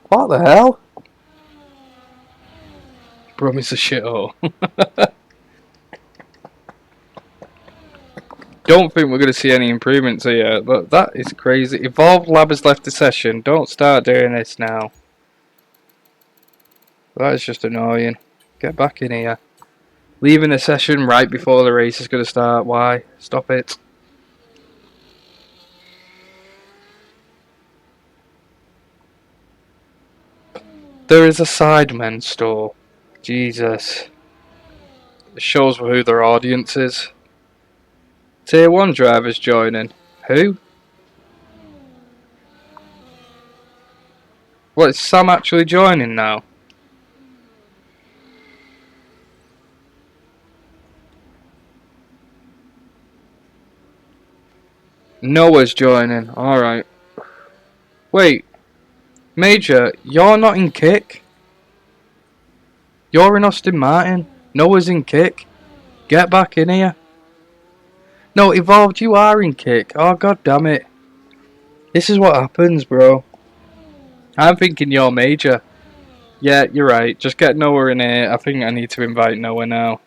What the hell? Brummie's a shithole. Don't think we're going to see any improvements here, but that is crazy. Evolved Lab has left the session. Don't start doing this now. That is just annoying. Get back in here. Leaving the session right before the race is going to start. Why? Stop it. There is a Sidemen store. Jesus. It shows who their audience is. Tier 1 drivers joining. Who? What, is Sam actually joining now? Noah's joining. Alright. Wait. Major, you're not in kick. You're in Austin Martin. Noah's in kick. Get back in here. No, Evolved, you are in kick. Oh, god damn it. This is what happens, bro. I'm thinking you're Major. Yeah, you're right. Just get Noah in here. I think I need to invite Noah now.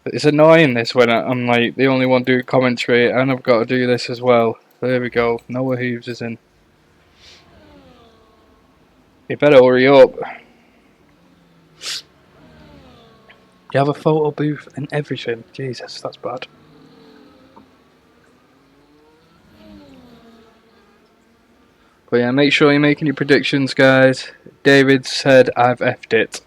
But it's annoying this when I'm like the only one doing commentary and I've got to do this as well. There we go. Noah Hooves is in. You better hurry up. You have a photo booth and everything. Jesus, that's bad. But yeah, make sure you're making your predictions, guys. David said I've effed it.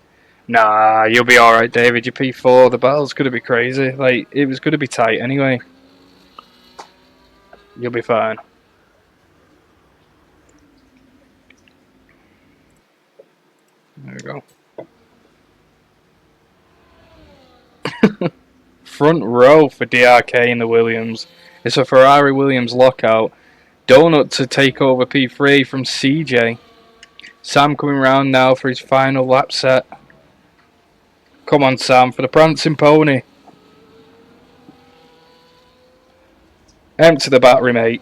Nah, you'll be alright, David. Your P4, the battle's gonna be crazy. Like, it was gonna be tight anyway. You'll be fine. There we go. Front row for DRK in the Williams. It's a Ferrari Williams lockout. Donut to take over P3 from CJ. Sam coming round now for his final lap set. Come on, Sam, for the prancing pony. Empty the battery, mate.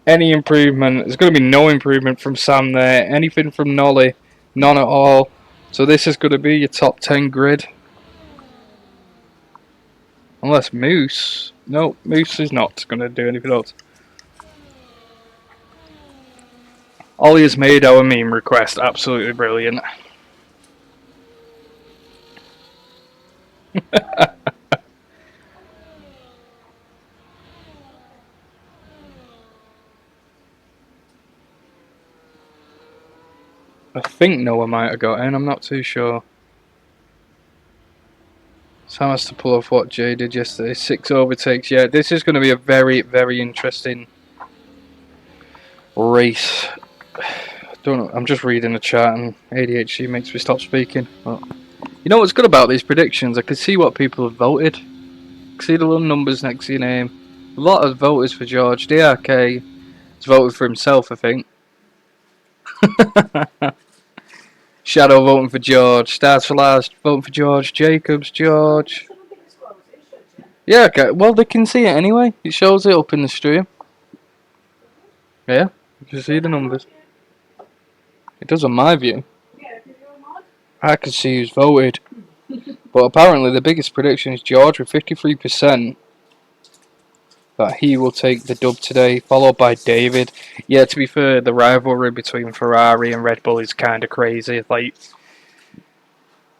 Any improvement? There's going to be no improvement from Sam there. Anything from Nolly? None at all. So this is going to be your top 10 grid. Unless Moose. No, Moose is not going to do anything else. Ollie has made our meme request absolutely brilliant. I think Noah might have got in, I'm not too sure. Sam has to pull off what Jay did yesterday. 6 overtakes. Yeah, this is going to be a very, very interesting race. Don't know, I'm just reading the chat and ADHD makes me stop speaking. But you know what's good about these predictions? I can see what people have voted. I can see the little numbers next to your name. A lot of voters for George. DRK has voted for himself, I think. Shadow voting for George. Stars for last voting for George. Jacobs, George. Yeah, okay. Well, they can see it anyway. It shows it up in the stream. Yeah, you can see the numbers. It does on my view. I can see who's voted. But apparently the biggest prediction is George with 53%. That he will take the dub today, followed by David. Yeah, to be fair, the rivalry between Ferrari and Red Bull is kind of crazy. Like,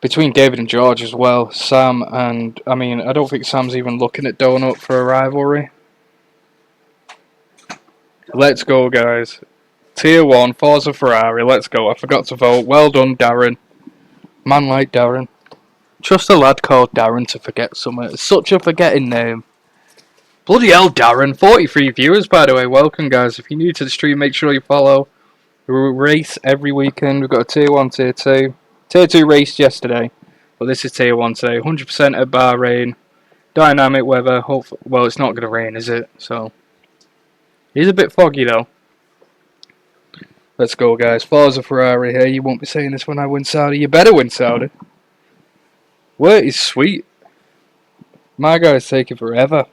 between David and George as well. Sam and, I mean, I don't think Sam's even looking at Donut for a rivalry. Let's go, guys. Tier 1, Forza Ferrari, let's go. I forgot to vote. Well done, Darren. Man like Darren. Trust a lad called Darren to forget something. It's such a forgetting name. Bloody hell, Darren. 43 viewers, by the way. Welcome, guys. If you're new to the stream, make sure you follow. We race every weekend. We've got a Tier 1, Tier 2. Tier 2 raced yesterday, but this is Tier 1 today. 100% at Bahrain. Dynamic weather. Hopefully, well, it's not going to rain, is it? So, it's a bit foggy, though. Let's go, guys. Forza Ferrari here. You won't be saying this when I win Saudi. You better win Saudi. Where is sweet? My guy's taking forever.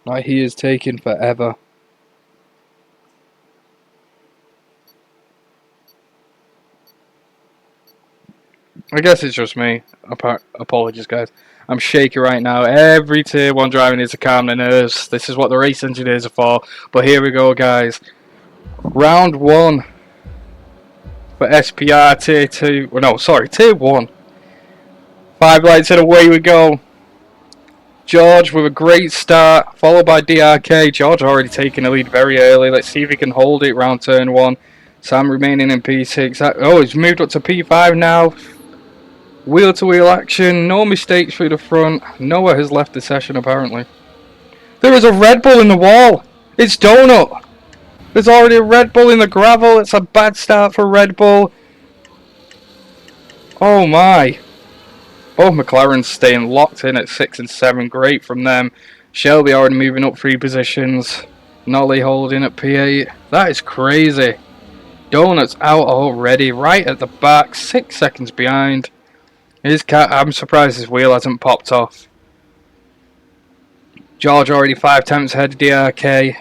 Like, he is taking forever. I guess it's just me. Apologies, guys. I'm shaky right now. Every Tier 1 driver needs to calm their nerves. This is what the race engineers are for. But here we go, guys. Round 1 for SPR Tier 2. Well, no, sorry, Tier 1. 5 lights and away we go. George with a great start, followed by DRK. George already taking the lead very early. Let's see if he can hold it round turn 1. Sam remaining in P6. Oh, he's moved up to P5 now. Wheel-to-wheel action. No mistakes through the front. Noah has left the session, apparently. There is a Red Bull in the wall. It's Donut. There's already a Red Bull in the gravel. It's a bad start for Red Bull. Oh, my. Both McLarens staying locked in at 6 and 7. Great from them. Shelby already moving up 3 positions. Nolly holding at P8. That is crazy. Donut's out already. Right at the back. 6 seconds behind. I'm surprised his wheel hasn't popped off. George already 5 tenths ahead of DRK.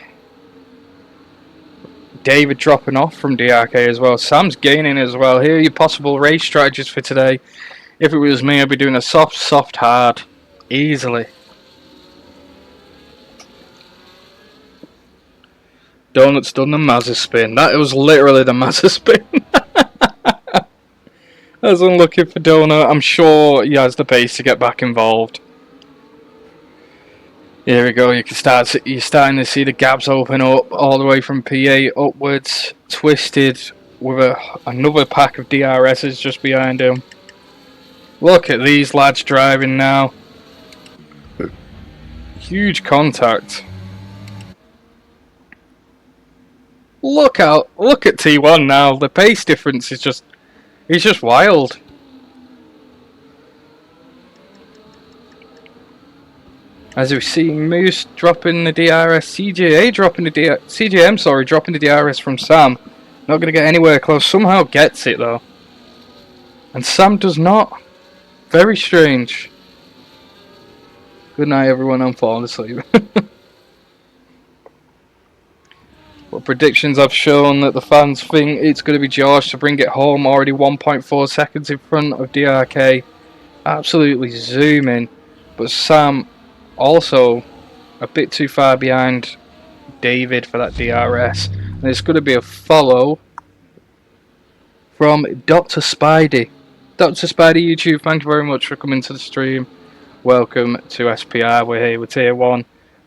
David dropping off from DRK as well. Sam's gaining as well. Here are your possible race strategies for today. If it was me, I'd be doing a soft, hard. Easily. Donut's done the Mazda spin. That was literally the Mazda spin. I was unlucky for Donut. I'm sure he has the pace to get back involved. Here we go. You're starting to see the gaps open up all the way from P8 upwards. Twisted with another pack of DRSs just behind him. Look at these lads driving now. Huge contact. Look at T1 now. The pace difference is just wild. As we see Moose dropping the DRS, CJM dropping the DRS from Sam. Not going to get anywhere close. Somehow gets it though. And Sam does not. Very strange. Good night, everyone. I'm falling asleep. But predictions have shown that the fans think it's going to be George to bring it home. Already 1.4 seconds in front of DRK. Absolutely zooming. But Sam also a bit too far behind David for that DRS. And it's going to be a follow from Dr. Spidey. Dr. Spidey YouTube, thank you very much for coming to the stream. Welcome to SPR. We're here with Tier 1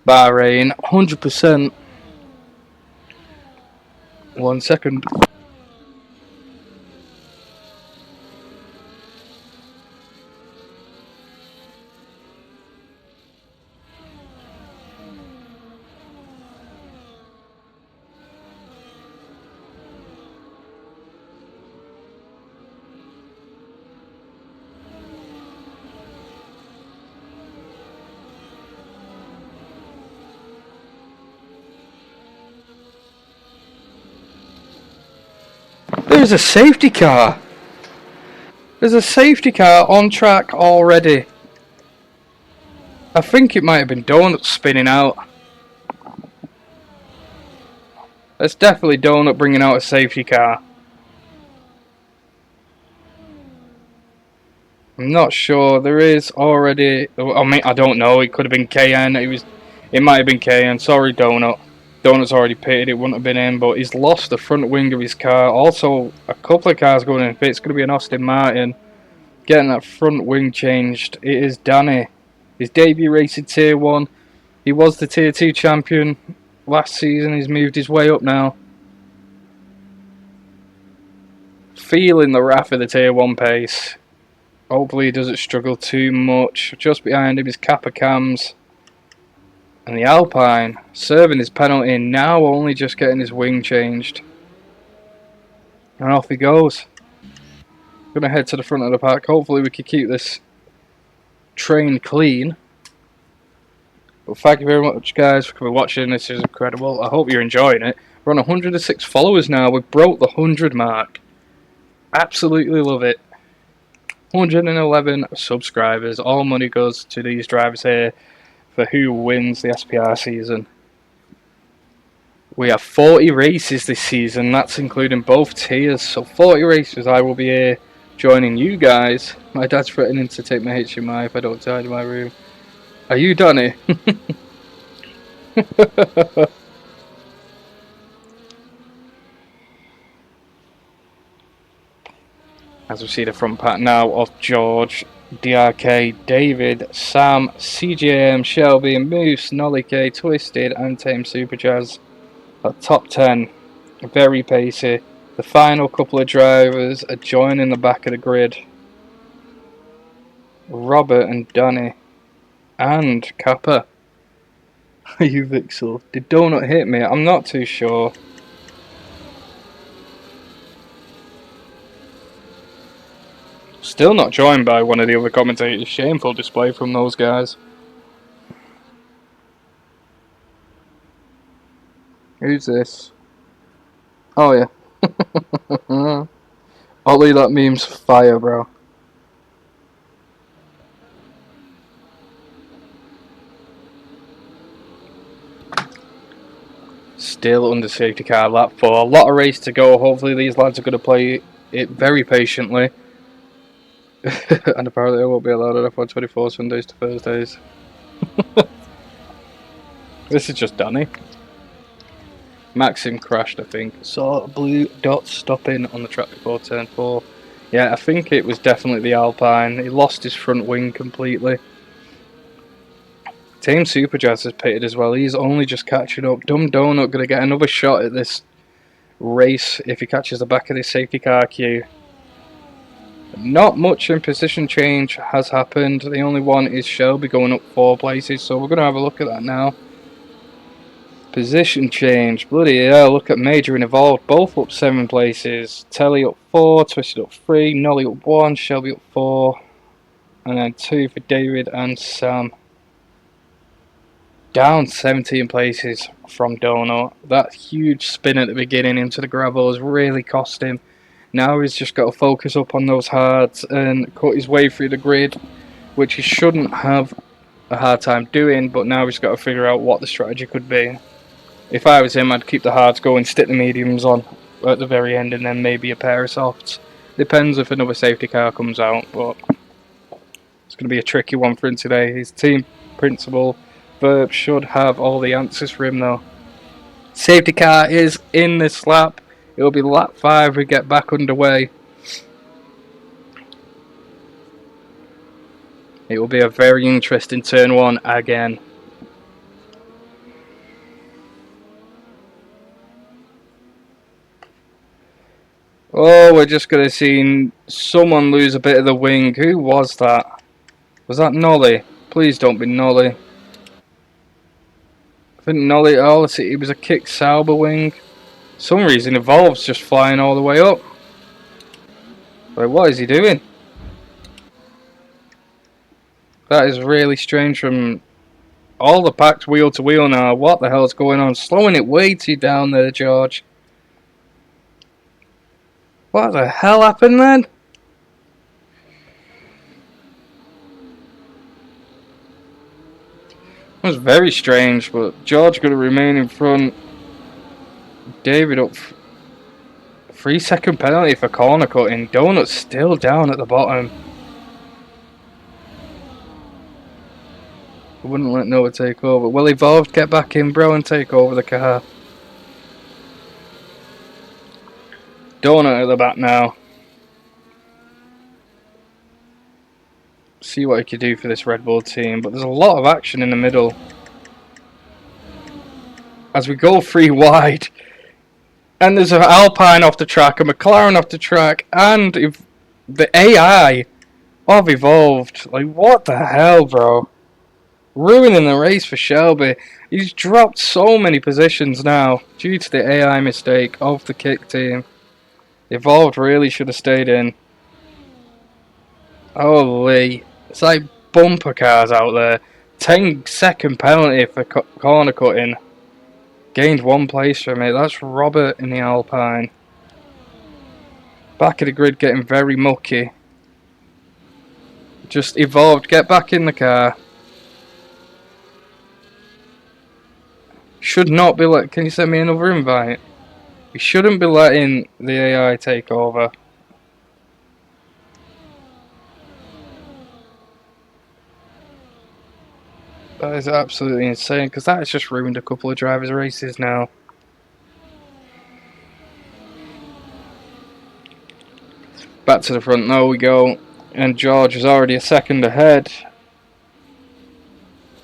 Bahrain. 100%. 1 second. There's a safety car. There's a safety car on track already. I think it might have been Donut spinning out. That's definitely Donut bringing out a safety car. I'm not sure. There is already. I mean, I don't know. It could have been KN. It might have been KN. Sorry, Donut. Donut's already pitted. It wouldn't have been in, but he's lost the front wing of his car. Also, a couple of cars going in pit. It's going to be an Aston Martin getting that front wing changed. It is Danny. His debut race in Tier 1. He was the Tier 2 champion last season. He's moved his way up now. Feeling the wrath of the Tier 1 pace. Hopefully he doesn't struggle too much. Just behind him is Kappa Cams. And the Alpine serving his penalty, now only just getting his wing changed. And off he goes. Going to head to the front of the pack. Hopefully we can keep this train clean. But thank you very much, guys, for coming watching. This is incredible. I hope you're enjoying it. We're on 106 followers now. We broke the 100 mark. Absolutely love it. 111 subscribers. All money goes to these drivers here for who wins the SPR season. We have 40 races this season. That's including both tiers. So 40 races. I will be here joining you guys. My dad's threatening to take my HMI if I don't tidy my room. Are you Donny? As we see the front pack now of George, DRK, David, Sam, CJM, Shelby, Moose, Nolly K, Twisted, and Tame Superjazz. That top 10, very pacey. The final couple of drivers are joining the back of the grid. Robert and Danny. And Kappa. Are you Vixel? Did Donut hit me? I'm not too sure. Still not joined by one of the other commentators. Shameful display from those guys. Who's this? Oh yeah. Ollie, that meme's fire, bro. Still under safety car lap 4. A lot of race to go. Hopefully these lads are going to play it very patiently. And apparently I won't be allowed at F124 Sundays to Thursdays. This is just Danny. Maxim crashed, I think. Saw a blue dot stopping on the track before turn 4. Yeah, I think it was definitely the Alpine. He lost his front wing completely. Team Superjazz has pitted as well. He's only just catching up. Dumb Donut going to get another shot at this race if he catches the back of this safety car queue. Not much in position change has happened. The only one is Shelby going up 4 places. So we're going to have a look at that now. Position change. Bloody hell, look at Major and Evolved. Both up 7 places. Telly up 4, Twisted up 3, Nolly up 1, Shelby up 4. And then 2 for David and Sam. Down 17 places from Donut. That huge spin at the beginning into the gravel has really cost him. Now he's just got to focus up on those hards and cut his way through the grid, which he shouldn't have a hard time doing, but now he's got to figure out what the strategy could be. If I was him, I'd keep the hards going, stick the mediums on at the very end, and then maybe a pair of softs. Depends if another safety car comes out, but it's going to be a tricky one for him today. His team principal, Verb, should have all the answers for him though. Safety car is in this lap. It'll be lap 5 we get back underway. It will be a very interesting turn 1 again. Oh, we're just going to see someone lose a bit of the wing. Who was that? Was that Nolly? Please don't be Nolly. I think Nolly, oh, it was a kick Sauber wing. For some reason, Evolve's just flying all the way up. Like, what is he doing? That is really strange from all the packs wheel to wheel now. What the hell is going on? Slowing it way too down there, George. What the hell happened then? That was very strange, but George got to remain in front. David up 3-second penalty for corner cutting. Donut's still down at the bottom. I wouldn't let Noah take over. Will Evolved get back in, bro, and take over the car? Donut at the back now. See what he can do for this Red Bull team, but there's a lot of action in the middle. As we go 3 wide, and there's an Alpine off the track, a McLaren off the track, and if the AI of Evolved. Like, what the hell, bro? Ruining the race for Shelby. He's dropped so many positions now due to the AI mistake of the kick team. Evolved really should have stayed in. Holy. It's like bumper cars out there. 10-second penalty for corner cutting. Gained 1 place from it. That's Robert in the Alpine. Back of the grid getting very mucky. Just Evolved. Get back in the car. Should not be let. Can you send me another invite? We shouldn't be letting the AI take over. That is absolutely insane, because that has just ruined a couple of drivers' races now. Back to the front, there we go. And George is already a second ahead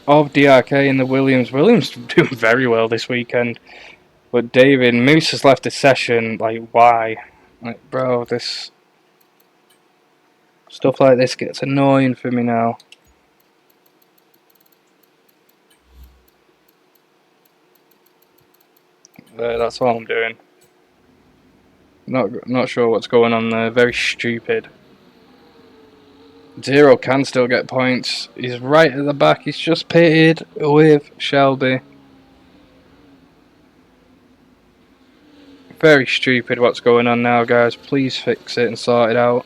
of DRK in the Williams. Williams doing very well this weekend. But David, Moose has left the session. Like, why? Like, bro, this stuff like this gets annoying for me now. That's all I'm doing. Not sure what's going on there. Very stupid. Zero can still get points. He's right at the back. He's just pitted with Shelby. Very stupid what's going on now, guys. Please fix it and sort it out.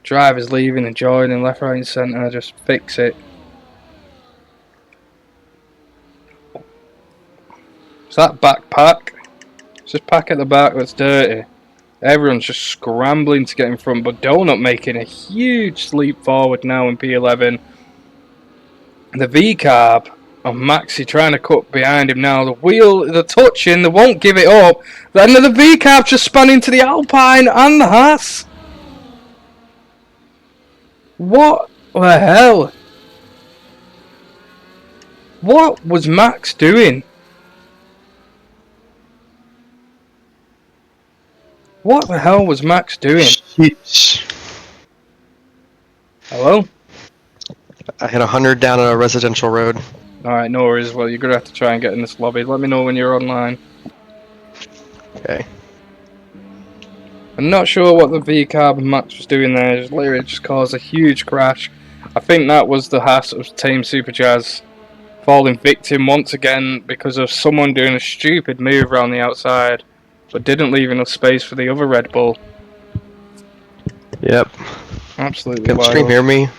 Drivers leaving and joining left, right and centre. Just fix it. Is that backpack? It's just pack at the back that's dirty. Everyone's just scrambling to get in front, but Donut making a huge leap forward now in P11. The V-carb of Maxi trying to cut behind him now. The wheel, the touching, they won't give it up. Then the V-carb just spun into the Alpine and the Haas. What the hell? What was Max doing? What the hell was Max doing? Jeez. Hello? I hit 100 down on a residential road. Alright, no worries. Well, you're going to have to try and get in this lobby. Let me know when you're online. Okay. I'm not sure what the V-carb Max was doing there. It literally just caused a huge crash. I think that was the Haas of Team Super Jazz falling victim once again because of someone doing a stupid move around the outside. but didn't leave enough space for the other Red Bull. Yep. Absolutely Can the wild. stream hear me?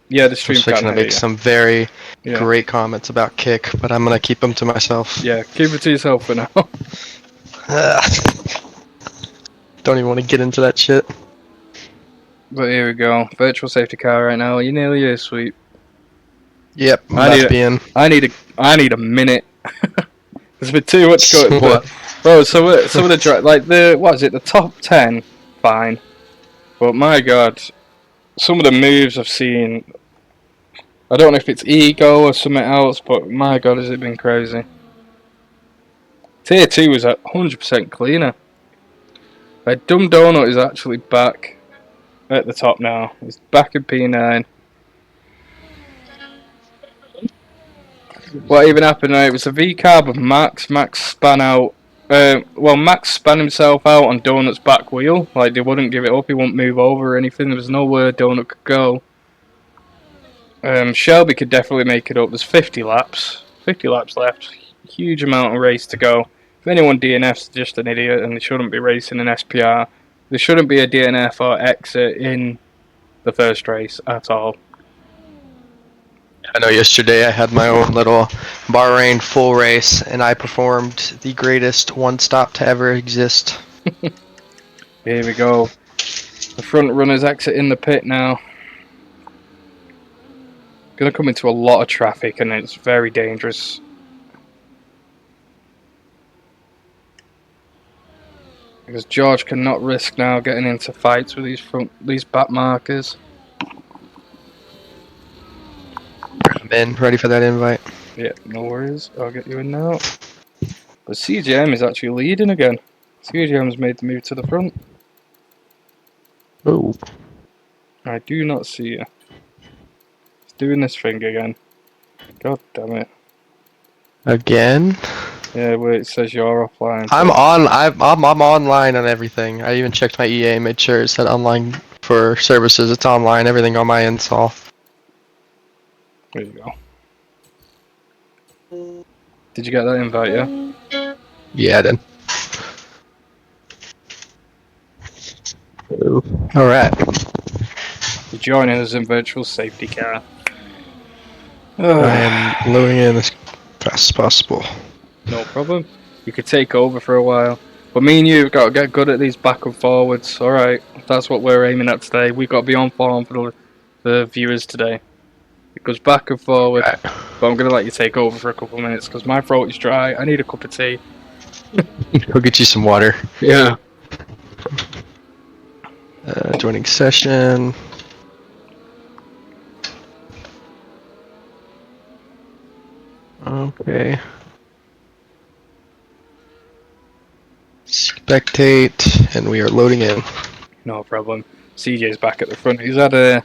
Yeah, the stream I'm can't gonna hear make you. some very Yeah. great comments about Kick, but I'm gonna keep them to myself. Yeah, keep it to yourself for now. Don't even want to get into that shit. But here we go. Virtual safety car right now. You nearly here, sweet. Yep, I'm I about need to be in. I need a minute. There's been too much going. What? Bro, some of the like the top 10, fine. But my God, some of the moves I've seen. I don't know if it's ego or something else, but my God, has it been crazy. Tier 2 is at 100% cleaner. Like, Dumb Donut is actually back at the top now. He's back in P9. What even happened? It was a V-carb of Max. Max span out. Max span himself out on Donut's back wheel. Like, they wouldn't give it up. He wouldn't move over or anything. There was nowhere Donut could go. Shelby could definitely make it up. There's 50 laps. 50 laps left. Huge amount of race to go. If anyone DNFs, just an idiot, and they shouldn't be racing an SPR. There shouldn't be a DNF or exit in the first race at all. I know yesterday I had my own little Bahrain full race, and I performed the greatest one stop to ever exist. Here we go. The front runners exit in the pit now. Gonna come into a lot of traffic, and it's very dangerous. Because George cannot risk now getting into fights with these back markers. I'm in, ready for that invite. Yeah, no worries. I'll get you in now. But CGM is actually leading again. CGM's made the move to the front. Oh. I do not see you. He's doing this thing again. God damn it. Again? Yeah, where it says you're offline. I'm online on everything. I even checked my EA, made sure it said online for services. It's online, everything on my install. There you go. Did you get that invite, yeah? Yeah, I did. Alright. You're joining us in virtual safety car. I am loading in as fast as possible. No problem. You could take over for a while. But me and you have got to get good at these back and forwards. Alright, that's what we're aiming at today. We've got to be on form for the viewers today. It goes back and forward. Right. But I'm going to let you take over for a couple of minutes because my throat is dry. I need a cup of tea. Go get you some water. Yeah. Joining session. Okay. Spectate, and we are loading in. No problem. CJ's back at the front. He's had a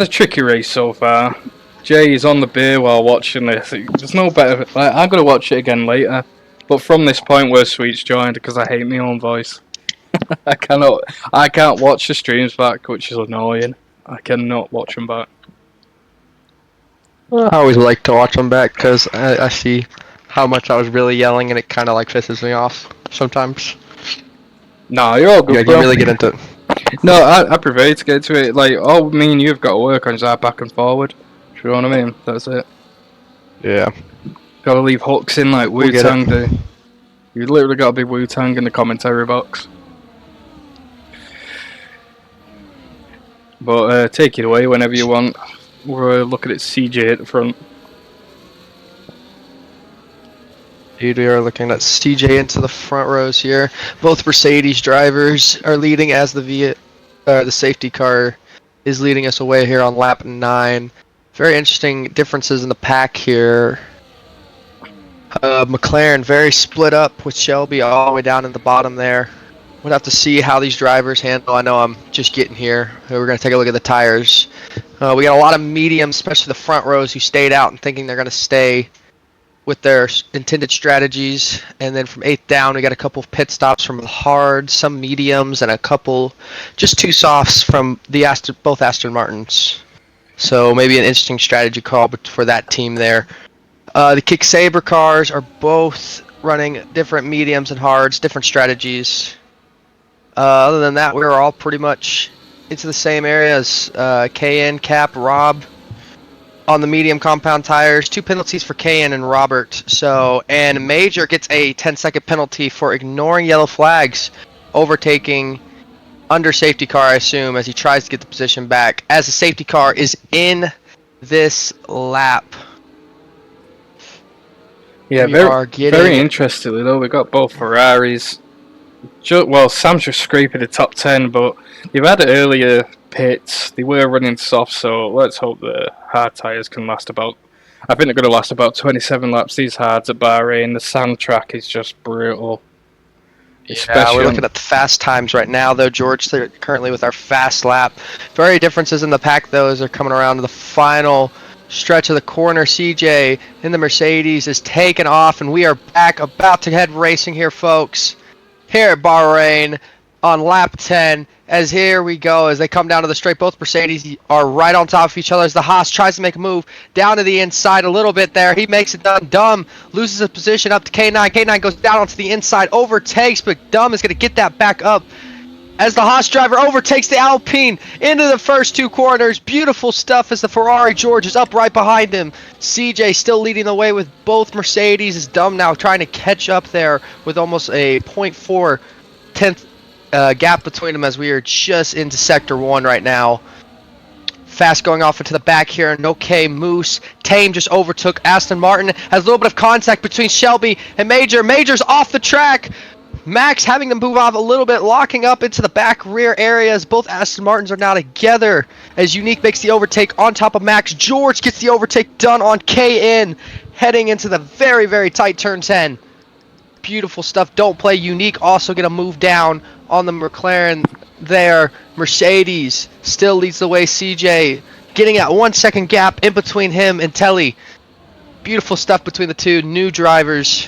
tricky race so far. Jay is on the beer while watching this. There's no better. Like, I'm gonna watch it again later. But from this point where Sweet's joined, because I hate my own voice, I can't watch the streams back, which is annoying. I cannot watch them back. I always like to watch them back because I see how much I was really yelling, and it kind of like pisses me off sometimes. Nah, you're all good. Yeah, bro. you really get into it. No, I prefer to get to it. Like, all me and you've got to work on is our back and forward. Do you know what I mean? That's it. Yeah. Gotta leave hooks in like We'll get Wu-Tang do. You literally gotta be Wu-Tang in the commentary box. But take it away whenever you want. We're looking at CJ at the front. We are looking at CJ into the front rows here. Both Mercedes drivers are leading as the safety car is leading us away here on lap 9. Very interesting differences in the pack here. McLaren very split up with Shelby all the way down in the bottom there. We'll have to see how these drivers handle. I know I'm just getting here. We're going to take a look at the tires. We got a lot of mediums, especially the front rows, who stayed out and thinking they're going to stay with their intended strategies. And then from 8th down, we got a couple of pit stops from the hard, some mediums, and a couple, just 2 softs from the both Aston Martins. So maybe an interesting strategy call for that team there. The Kick Saber cars are both running different mediums and hards, different strategies. Other than that, we were all pretty much into the same areas. KN, Cap, Rob on the medium compound tires. 2 penalties for KN and Robert. And Major gets a 10-second penalty for ignoring yellow flags, overtaking under safety car, I assume, as he tries to get the position back, as the safety car is in this lap. Yeah, very interestingly though, we got both Ferraris. Well, Sam's just scraping the top 10, but they've had earlier pits. They were running soft, so let's hope the hard tyres can last about... I think they're going to last about 27 laps, these hards at Bahrain. The sand track is just brutal. Yeah, we're looking at the fast times right now, though, George. They're currently with our fast lap. Very differences in the pack, though, as they're coming around to the final stretch of the corner. CJ in the Mercedes is taking off, and we are back about to head racing here, folks. Here at Bahrain on lap 10, as here we go, as they come down to the straight. Both Mercedes are right on top of each other as the Haas tries to make a move down to the inside a little bit there. He makes it done. Dumb loses his position up to K9. K9 goes down onto the inside, overtakes, but Dumb is going to get that back up as the Haas driver overtakes the Alpine into the first 2 corners. Beautiful stuff as the Ferrari George is up right behind him. CJ still leading the way with both Mercedes. Is Dumb now trying to catch up there with almost a 0.4 tenth gap between them, as we are just into sector 1 right now. Fast going off into the back here. Okay, Moose. Tame just overtook Aston Martin. Has a little bit of contact between Shelby and Major. Major's off the track. Max having to move off a little bit, locking up into the back rear areas. Both Aston Martins are now together as Unique makes the overtake on top of Max. George gets the overtake done on KN, heading into the very, very tight turn 10. Beautiful stuff. Don't play. Unique also going to move down on the McLaren there. Mercedes still leads the way. CJ getting that 1 second gap in between him and Telly. Beautiful stuff between the two new drivers.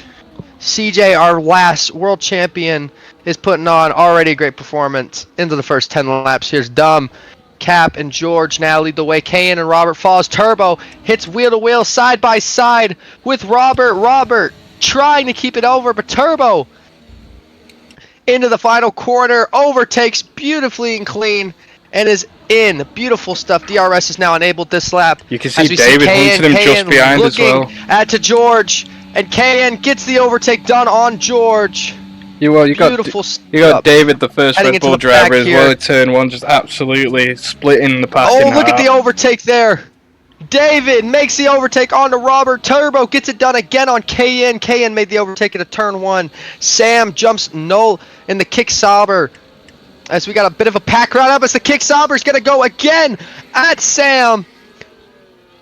CJ, our last world champion, is putting on already a great performance into the first 10 laps. Here's Dumb, Cap, and George now lead the way. KN and Robert follows. Turbo hits wheel to wheel, side by side with Robert. Robert trying to keep it over, but Turbo into the final corner, overtakes beautifully and clean, and is in. Beautiful stuff. DRS is now enabled this lap. You can see David hunting him just behind as well. Add to George, and KN gets the overtake done on George. You got David, the first Red Bull driver as well at turn 1, just absolutely splitting the pack in half. Oh, look at the overtake there. David makes the overtake onto Robert. Turbo gets it done again on KN. KN made the overtake at turn 1. Sam jumps null in the Kick Sauber, as we got a bit of a pack round up as the Kick Sauber is going to go again at Sam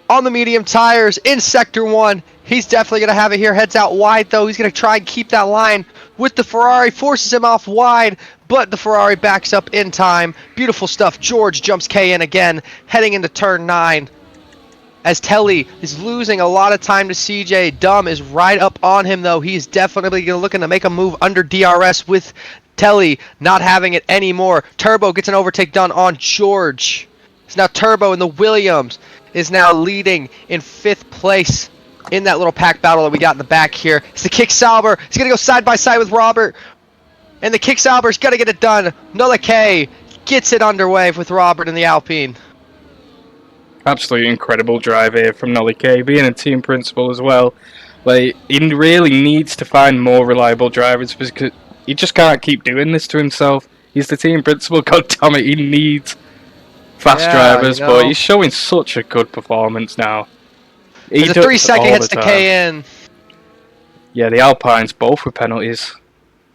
on the medium tires in sector 1. He's definitely going to have it here. Heads out wide, though. He's going to try and keep that line with the Ferrari. Forces him off wide, but the Ferrari backs up in time. Beautiful stuff. George jumps KN again, heading into turn 9. As Telly is losing a lot of time to CJ. Dumb is right up on him, though. He's definitely looking to make a move under DRS with Telly not having it anymore. Turbo gets an overtake done on George. It's now Turbo, and the Williams is now leading in 5th place in that little pack battle that we got in the back here. It's the Kick Sauber. He's going to go side by side with Robert. And the Kick Sauber's got to get it done. Nola K gets it underway with Robert in the Alpine. Absolutely incredible drive here from Nolly K, being a team principal as well. Like, he really needs to find more reliable drivers because he just can't keep doing this to himself. He's the team principal, god damn it, he needs fast drivers, but he's showing such a good performance now. There's a 3-second hits to KN. Yeah, the Alpines both with penalties.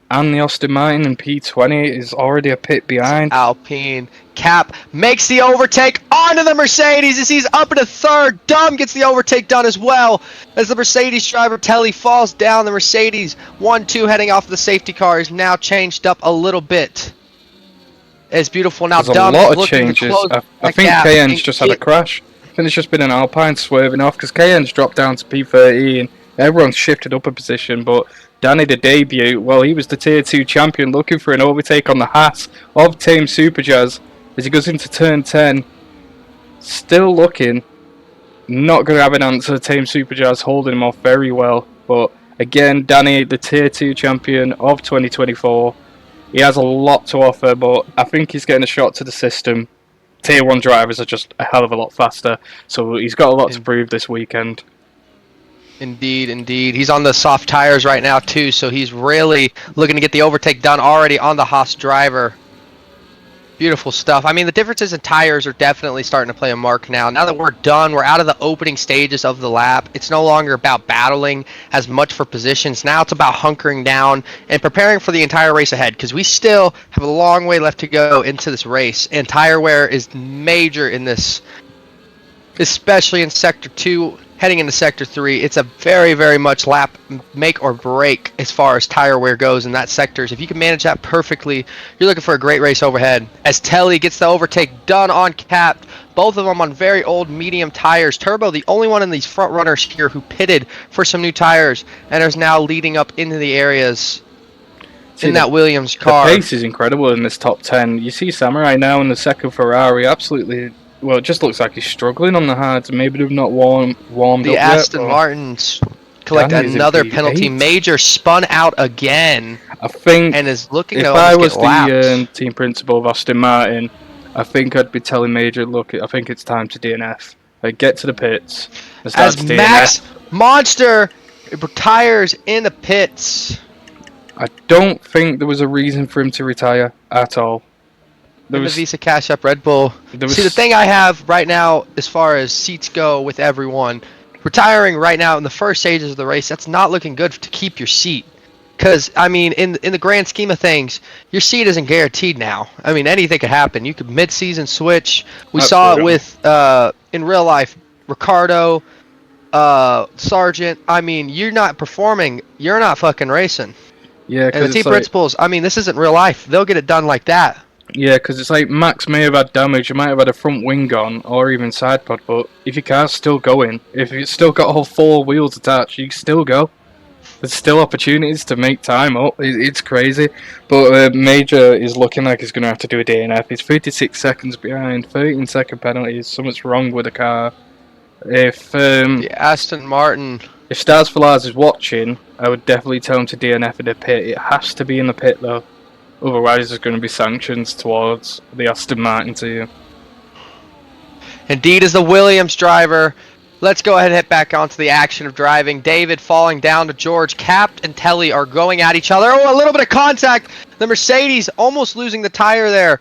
And the Aston Martin and P20 is already a pit behind. Alpine. Cap makes the overtake onto the Mercedes as he's up into 3rd. Dumb gets the overtake done as well as the Mercedes driver Telly falls down. The Mercedes 1-2 heading off the safety car is now changed up a little bit. It's beautiful now. There's Dumb a lot of changes. I think KN's just had a crash. I think it's just been an Alpine swerving off because KN's dropped down to P13. Everyone's shifted up a position, but Danny, the debut, well, he was the Tier 2 champion looking for an overtake on the Haas of Team Superjazz as he goes into turn 10. Still looking, not going to have an answer. Team Superjazz holding him off very well, but Again, Danny, the Tier 2 champion of 2024. He has a lot to offer, but I think he's getting a shot to the system. Tier 1 drivers are just a hell of a lot faster, so he's got a lot to prove this weekend. Indeed, indeed. He's on the soft tires right now, too, so he's really looking to get the overtake done already on the Haas driver. Beautiful stuff. I mean, the differences in tires are definitely starting to play a mark now. Now that we're done, we're out of the opening stages of the lap. It's no longer about battling as much for positions. Now it's about hunkering down and preparing for the entire race ahead, because we still have a long way left to go into this race, and tire wear is major in this, especially in Sector 2. Heading into Sector 3, it's a very, very much lap make or break as far as tire wear goes in that sectors. If you can manage that perfectly, you're looking for a great race overhead. As Telly gets the overtake done on capped, both of them on very old medium tires. Turbo, the only one in these front runners here who pitted for some new tires and is now leading up into the areas in that Williams car. The pace is incredible in this top 10. You see Samurai now in the second Ferrari, absolutely. Well, it just looks like he's struggling on the hards. Maybe they've not warmed up The Aston Martins collect another penalty. Major spun out again. I think, and is looking. If I was the team principal of Aston Martin, I think I'd be telling Major, look, I think it's time to DNF. Get to the pits. As Max Monster retires in the pits. I don't think there was a reason for him to retire at all. The Visa Cash Up Red Bull. See, the thing I have right now as far as seats go with everyone, retiring right now in the first stages of the race, that's not looking good to keep your seat. Because, I mean, in the grand scheme of things, your seat isn't guaranteed now. I mean, anything could happen. You could mid-season switch. We saw it with, in real life, Ricardo, Sargent. I mean, you're not performing. You're not fucking racing. Yeah, and the team principals, I mean, this isn't real life. They'll get it done like that. Yeah, because it's like Max may have had damage, you might have had a front wing on, or even side pod, but if your car's still going, if it's still got all four wheels attached, you can still go. There's still opportunities to make time up. It's crazy. But Major is looking like he's going to have to do a DNF. He's 56 seconds behind, 13-second penalties. Something's wrong with the car. If the Aston Martin... If Stars for Lars is watching, I would definitely tell him to DNF in the pit. It has to be in the pit, though. Otherwise, there's going to be sanctions towards the Aston Martin team. Indeed, as the Williams driver. Let's go ahead and head back onto the action of driving. David falling down to George. Capt and Telly are going at each other. Oh, a little bit of contact. The Mercedes almost losing the tire there.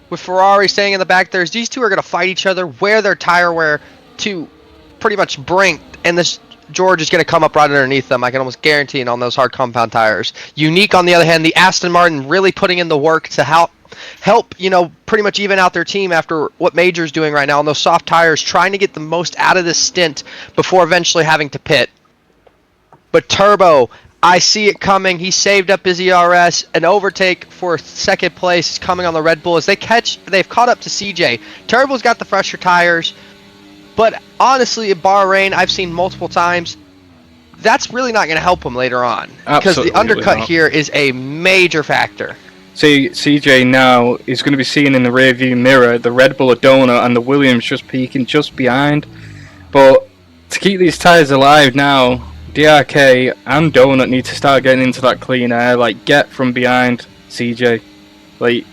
With Ferrari staying in the back there. These two are going to fight each other, wear their tire wear to pretty much brink. And this George is going to come up right underneath them. I can almost guarantee it on those hard compound tires. Unique, on the other hand, the Aston Martin really putting in the work to help, you know, pretty much even out their team after what Major's doing right now on those soft tires, trying to get the most out of this stint before eventually having to pit. But Turbo, I see it coming. He saved up his ERS. An overtake for second place is coming on the Red Bull as they've caught up to CJ. Turbo's got the fresher tires. But honestly, at Bahrain, I've seen multiple times, that's really not going to help him later on. Because the undercut here is a major factor. See, CJ now is going to be seeing in the rearview mirror the Red Bull Donut and the Williams just peeking just behind. But to keep these tyres alive now, DRK and Donut need to start getting into that clean air. Like, get from behind CJ. Like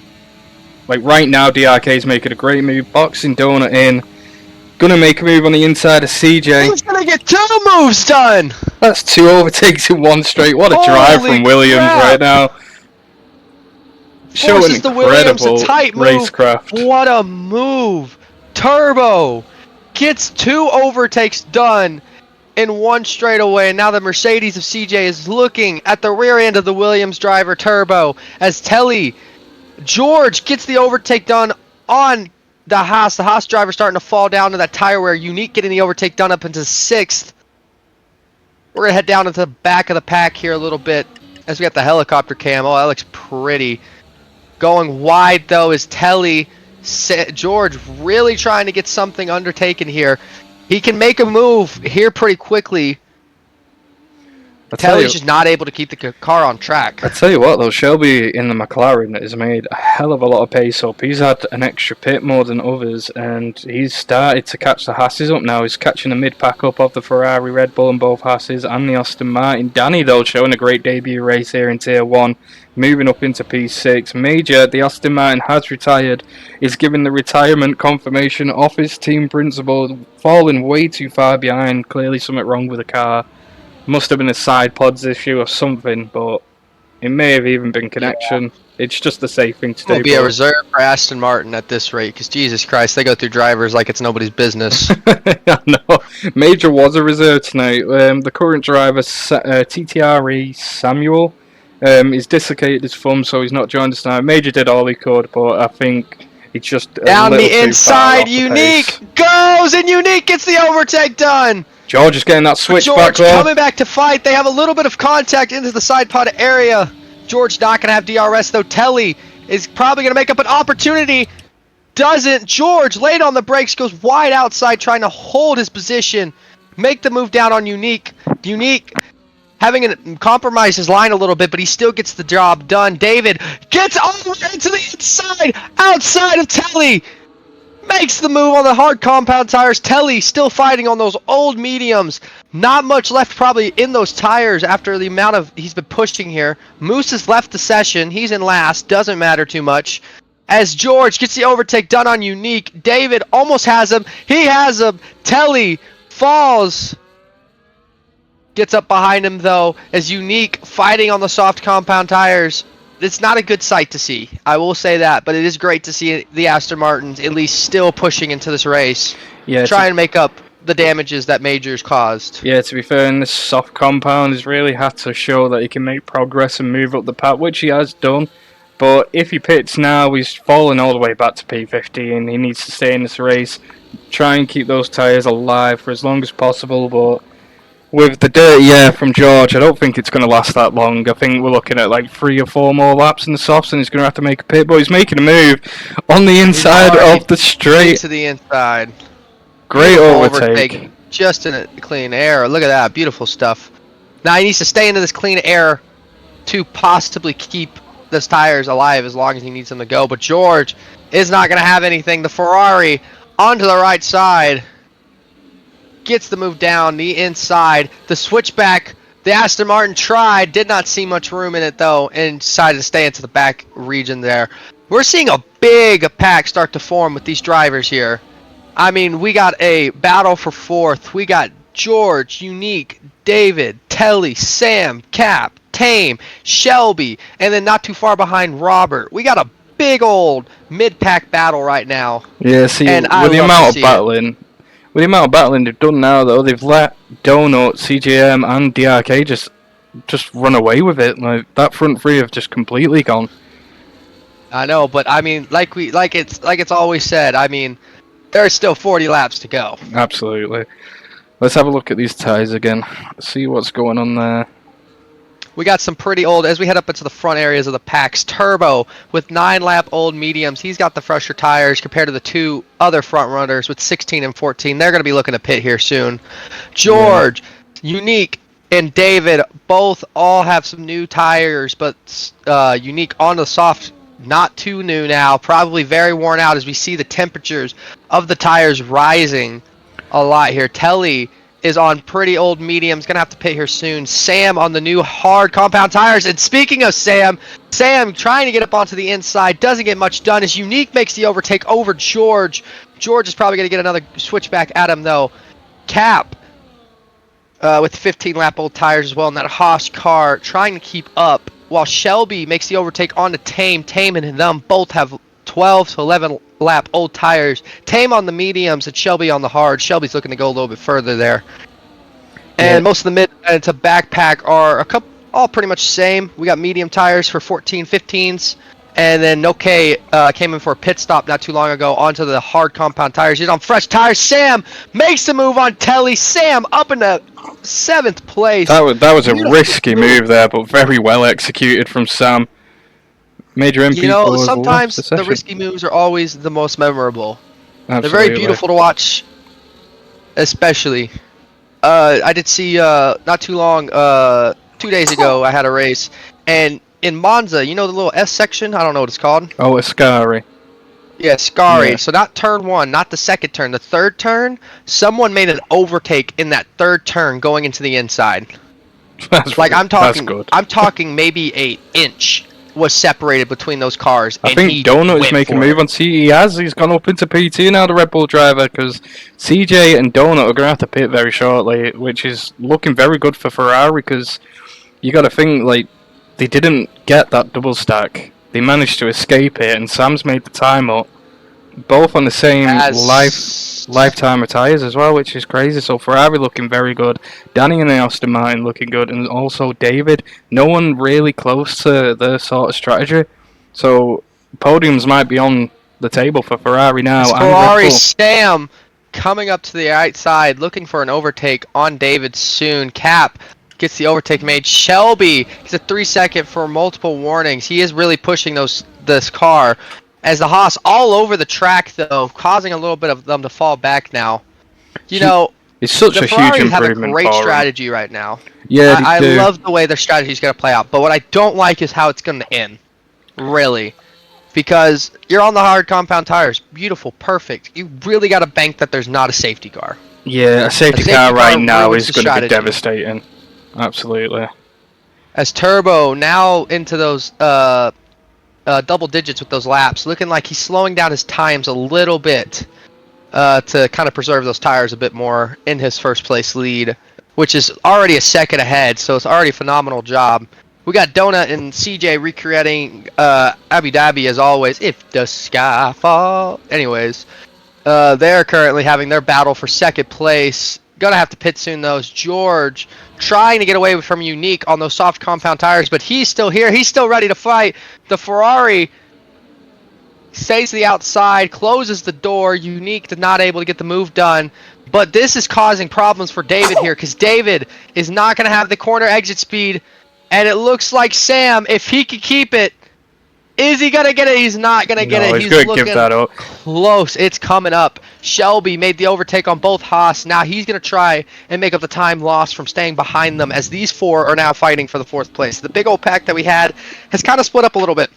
right now, DRK is making a great move, boxing Donut in. Gonna make a move on the inside of CJ. He's gonna get two moves done! That's two overtakes in one straight. What a drive from Williams right now. Showing incredible racecraft. What a move! Turbo gets two overtakes done in one straightaway, and now the Mercedes of CJ is looking at the rear end of the Williams driver Turbo as Telly George gets the overtake done on the Haas driver starting to fall down to that tire wear. Unique getting the overtake done up into 6th. We're going to head down into the back of the pack here a little bit as we got the helicopter cam. Oh, that looks pretty. Going wide, though, is Telly. George really trying to get something undertaken here. He can make a move here pretty quickly. Telly's just not able to keep the car on track. I tell you what, though, Shelby in the McLaren has made a hell of a lot of pace up. He's had an extra pit more than others, and he's started to catch the Hasses up now. He's catching the mid-pack up of the Ferrari, Red Bull, and both Hasses, and the Aston Martin. Danny, though, showing a great debut race here in Tier 1, moving up into P6. Major, the Aston Martin has retired, is given the retirement confirmation off his team principal, falling way too far behind. Clearly something wrong with the car. Must have been a side pods issue or something, but it may have even been connection. Yeah. It's just a safe thing to do. Will be a reserve for Aston Martin at this rate, because Jesus Christ, they go through drivers like it's nobody's business. I know. Major was a reserve tonight. The current driver, TTRE Samuel, is dislocated his thumb, so he's not joined us tonight. Major did all he could, but I think it's just down the inside. Unique goes, and Unique gets the overtake done. George is getting that switch George back there. Coming back to fight. They have a little bit of contact into the side pod area. George not going to have DRS, though. Telly is probably going to make up an opportunity. Doesn't. George, late on the brakes, goes wide outside, trying to hold his position. Make the move down on Unique. Unique having compromised his line a little bit, but he still gets the job done. David gets over into the inside, outside of Telly. Makes the move on the hard compound tires. Telly still fighting on those old mediums. Not much left probably in those tires after the amount of he's been pushing here. Moose has left the session. He's in last. Doesn't matter too much. As George gets the overtake done on Unique. David almost has him. He has him. Telly falls. Gets up behind him though. As Unique fighting on the soft compound tires. It's not a good sight to see. I will say that, but it is great to see the Aston Martins at least still pushing into this race. Yeah, try and make up the damages that Majors caused. Yeah, to be fair, in this soft compound, he's really had to show that he can make progress and move up the pack, which he has done. But if he pits now, he's falling all the way back to P15. He needs to stay in this race, try and keep those tyres alive for as long as possible, but with the dirty air from George, I don't think it's going to last that long. I think we're looking at like 3 or 4 more laps in the softs, and he's going to have to make a pit. But he's making a move on the inside of the straight. To the inside. Great overtake. Just in a clean air. Look at that. Beautiful stuff. Now he needs to stay into this clean air to possibly keep those tires alive as long as he needs them to go. But George is not going to have anything. The Ferrari onto the right side. Gets the move down the inside. The switchback, the Aston Martin tried, did not see much room in it though, and decided to stay into the back region there. We're seeing a big pack start to form with these drivers here. I mean, we got a battle for 4th. We got George, Unique, David, Telly, Sam, Cap, Tame, Shelby, and then not too far behind Robert. We got a big old mid-pack battle right now. Yeah, see, with the amount of battling. With the amount of battling they've done now, though, they've let Donut, CJM, and DRK just run away with it. Like that front 3 have just completely gone. I know, but I mean, like it's always said. I mean, there's still 40 laps to go. Absolutely. Let's have a look at these tyres again. See what's going on there. We got some pretty old, as we head up into the front areas of the packs, Turbo with 9-lap old mediums. He's got the fresher tires compared to the 2 other front runners with 16 and 14. They're going to be looking to pit here soon. George, Unique, and David both all have some new tires, but Unique on the soft, not too new now, probably very worn out as we see the temperatures of the tires rising a lot here. Telly is on pretty old mediums, gonna have to pit here soon. Sam on the new hard compound tires. And speaking of Sam trying to get up onto the inside, doesn't get much done as Unique makes the overtake over George. George is probably gonna get another switchback at him though. Cap with 15-lap old tires as well in that Haas car, trying to keep up while Shelby makes the overtake onto Tame. Tame and them both have 12 to 11 lap old tires. Tame on the mediums and Shelby on the hard. Shelby's looking to go a little bit further there. And most of the mid and to backpack are all pretty much the same. We got medium tires for 14, 15s. And then Noke came in for a pit stop not too long ago onto the hard compound tires. He's on fresh tires. Sam makes the move on Telly. Sam up in the 7th place. That was a risky move there, but very well executed from Sam. Major MP. You know, sometimes the risky moves are always the most memorable. Absolutely. They're very beautiful to watch, especially. I did see not too long 2 days ago, I had a race, and in Monza, you know the little S section? I don't know what it's called. Oh, it's scary. Yeah, Scari. Yeah. So not turn 1, not the second turn, the third turn. Someone made an overtake in that third turn going into the inside. That's Like I'm That's talking, good. I'm talking maybe an inch was separated between those cars. I and think he Donut is went making a for move it. on CE. He has. He's gone up into PT now, the Red Bull driver, because CJ and Donut are going to have to pit very shortly, which is looking very good for Ferrari, because you got to think, like, they didn't get that double stack. They managed to escape it, and Sam's made the time up, both on the same lifetime of tyres as well, which is crazy. So Ferrari looking very good, Danny and the Aston Martin looking good, and also David. No one really close to their sort of strategy. So podiums might be on the table for Ferrari now. It's And Red Ferrari Bull. Sam coming up to the right side, looking for an overtake on David soon. Cap gets the overtake made. Shelby gets a 3-second for multiple warnings. He is really pushing this car. As the Haas all over the track, though, causing a little bit of them to fall back now. You know, It's such the a huge Ferrari have a improvement great for 'em. strategy right now. Yeah, I they do. love the way their strategy is going to play out. But what I don't like is how it's going to end. Really. Because you're on the hard compound tires. Beautiful, perfect. You really got to bank that there's not a safety car. Yeah, a safety safety car right car now ruins is the going to be strategy. devastating. Absolutely. As Turbo now into those double digits with those laps, looking like he's slowing down his times a little bit to kind of preserve those tires a bit more in his first place lead, which is already a second ahead, so it's already a phenomenal job. We got Donut and CJ recreating Abu Dhabi as always. If the sky fall. Anyways, they're currently having their battle for second place. Gonna have to pit soon though. It's George trying to get away from Unique on those soft compound tires, but he's still here. He's still ready to fight. The Ferrari stays to the outside, closes the door. Unique did not able to get the move done. But this is causing problems for David here, because David is not going to have the corner exit speed. And it looks like Sam, if he can keep it, is he going to get it? He's not going to get it. He's going to give that up. Close. It's coming up. Shelby made the overtake on both Haas. Now he's going to try and make up the time lost from staying behind them, as these four are now fighting for the fourth place. The big old pack that we had has kind of split up a little bit.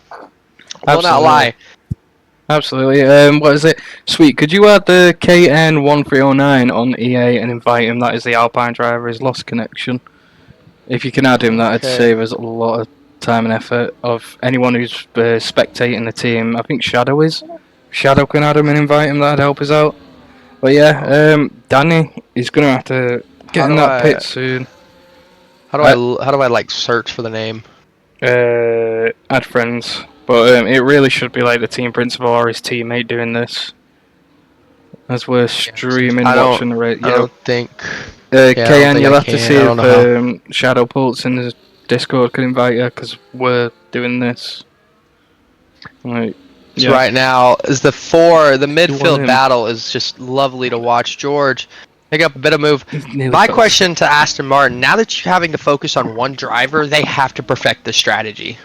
Will not lie. Absolutely. What is it? Sweet. Could you add the KN1309 on EA and invite him? That is the Alpine driver. He's lost connection. If you can add him, that'd save us a lot of time and effort of anyone who's spectating the team. I think Shadow is. Shadow can add him and invite him. That'd help us out. But yeah, Danny is gonna have to get in that pit soon. How do I like search for the name? Add friends. But it really should be like the team principal or his teammate doing this. As we're streaming, watching the race. I don't think. KN, you'll have to see if Shadow Pulse in the Discord can invite you, because we're doing this. Right. So right now is the midfield battle is just lovely to watch. George pick up a bit of move. My question to Aston Martin: now that you're having to focus on one driver, they have to perfect the strategy.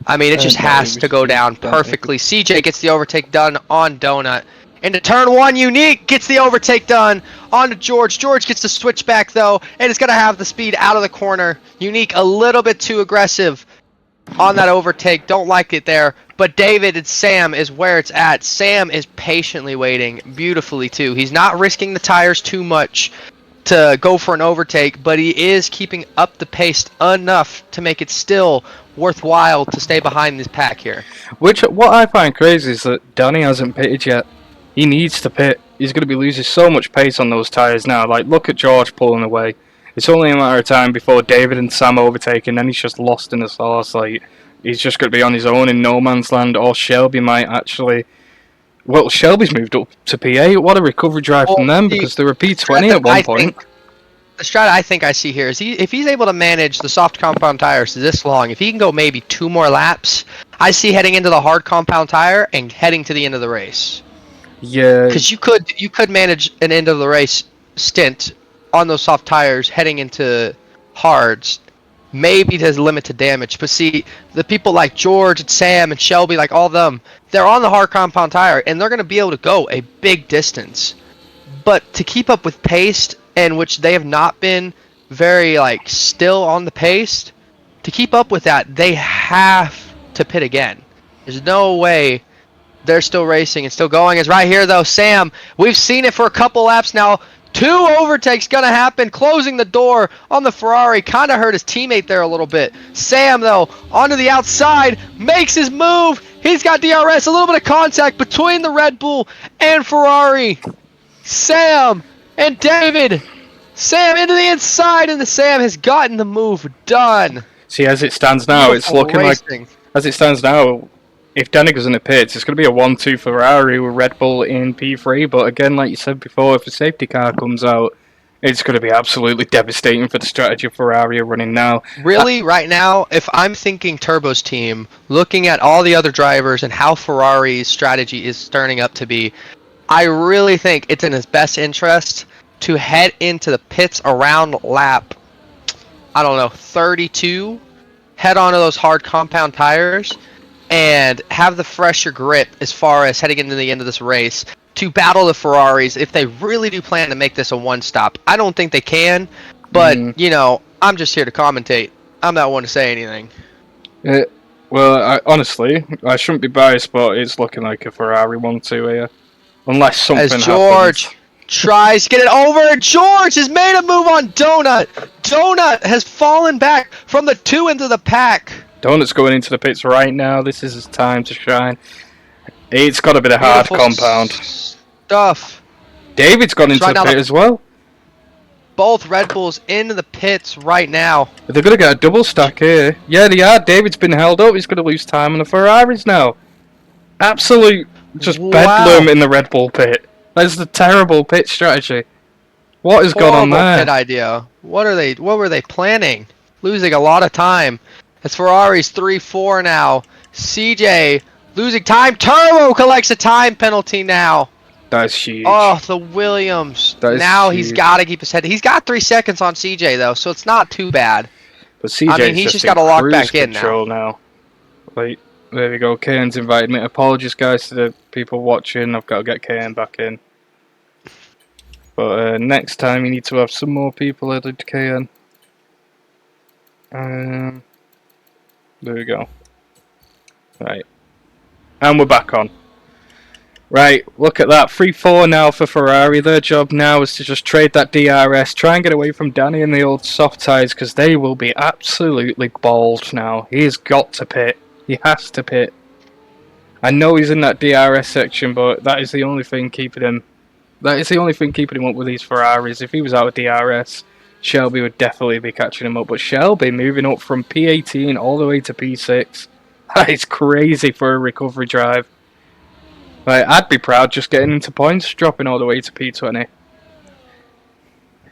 I mean, it just has to go down perfectly. CJ gets the overtake done on Donut. Into turn 1, Unique gets the overtake done onto George. George gets the switch back though, and it's going to have the speed out of the corner. Unique a little bit too aggressive on that overtake. Don't like it there. But David and Sam is where it's at. Sam is patiently waiting beautifully too. He's not risking the tires too much to go for an overtake, but he is keeping up the pace enough to make it still worthwhile to stay behind this pack here. What I find crazy is that Danny hasn't pitted yet. He needs to pit. He's going to be losing so much pace on those tyres now. Like, look at George pulling away. It's only a matter of time before David and Sam overtake, and then he's just lost in the sauce. Like, he's just going to be on his own in no man's land, or Shelby might actually... Well, Shelby's moved up to P8. What a recovery drive from them, because they were P20 at one point. The strat I think I see here is if he's able to manage the soft compound tires this long, if he can go maybe 2 more laps, I see heading into the hard compound tire and heading to the end of the race. Yeah. Because you could manage an end of the race stint on those soft tires heading into hards, maybe to limit the damage. But see, the people like George and Sam and Shelby, like all of them, they're on the hard compound tire and they're going to be able to go a big distance. But to keep up with pace, and which they have not been very like still on the pace. To keep up with that, they have to pit again. There's no way they're still racing and still going. It's right here though, Sam. We've seen it for a couple laps now. 2 overtakes gonna happen, closing the door on the Ferrari. Kind of hurt his teammate there a little bit. Sam though, onto the outside, makes his move. He's got DRS, a little bit of contact between the Red Bull and Ferrari. Sam and David. Sam into the inside, and the Sam has gotten the move done. See, as it stands now, it's looking Racing. like, as it stands now, if Danny goes in the pits, it's going to be a 1-2 Ferrari with Red Bull in P3. But again, like you said before, if a safety car comes out, it's going to be absolutely devastating for the strategy Ferrari are running now. Really, right now, if I'm thinking Turbo's team, looking at all the other drivers and how Ferrari's strategy is turning up to be, I really think it's in his best interest to head into the pits around lap, I don't know, 32, head onto those hard compound tires, and have the fresher grip as far as heading into the end of this race to battle the Ferraris if they really do plan to make this a one-stop. I don't think they can, but, you know, I'm just here to commentate. I'm not one to say anything. Well, honestly, I shouldn't be biased, but it's looking like a Ferrari 1-2 here. Unless something As George happens. tries to get it over, George has made a move on Donut. Donut has fallen back from the 2 into the pack. Donut's going into the pits right now. This is his time to shine. It's got a bit of hard Beautiful compound. Stuff. David's gone into right the now pit as well. Both Red Bulls into the pits right now. They're going to get a double stack here. Yeah, they are. David's been held up. He's going to lose time on the Ferraris now. Absolute just bedlam in the Red Bull pit. That's the terrible pit strategy. What has gone on there? Pit idea. What were they planning? Losing a lot of time. As Ferrari's 3-4 now. CJ losing time. Turbo collects a time penalty now. That's huge. Oh, the Williams. Now huge. He's got to keep his head. He's got 3 seconds on CJ though, so it's not too bad. But CJ, I mean, he's just got to lock back in now. Like, there we go. Kane's invited me. Apologies, guys, to the people watching. I've got to get Kane back in. But next time, you need to have some more people added to Kane. There we go. Right. And we're back on. Right, look at that. 3-4 now for Ferrari. Their job now is to just trade that DRS, try and get away from Danny and the old soft tyres, because they will be absolutely bald now. He's got to pit. He has to pit. I know he's in that DRS section, but that is the only thing keeping him. That is the only thing keeping him up with these Ferraris. If he was out of DRS, Shelby would definitely be catching him up. But Shelby moving up from P18 all the way to P6. That is crazy for a recovery drive. Like, I'd be proud just getting into points, dropping all the way to P20.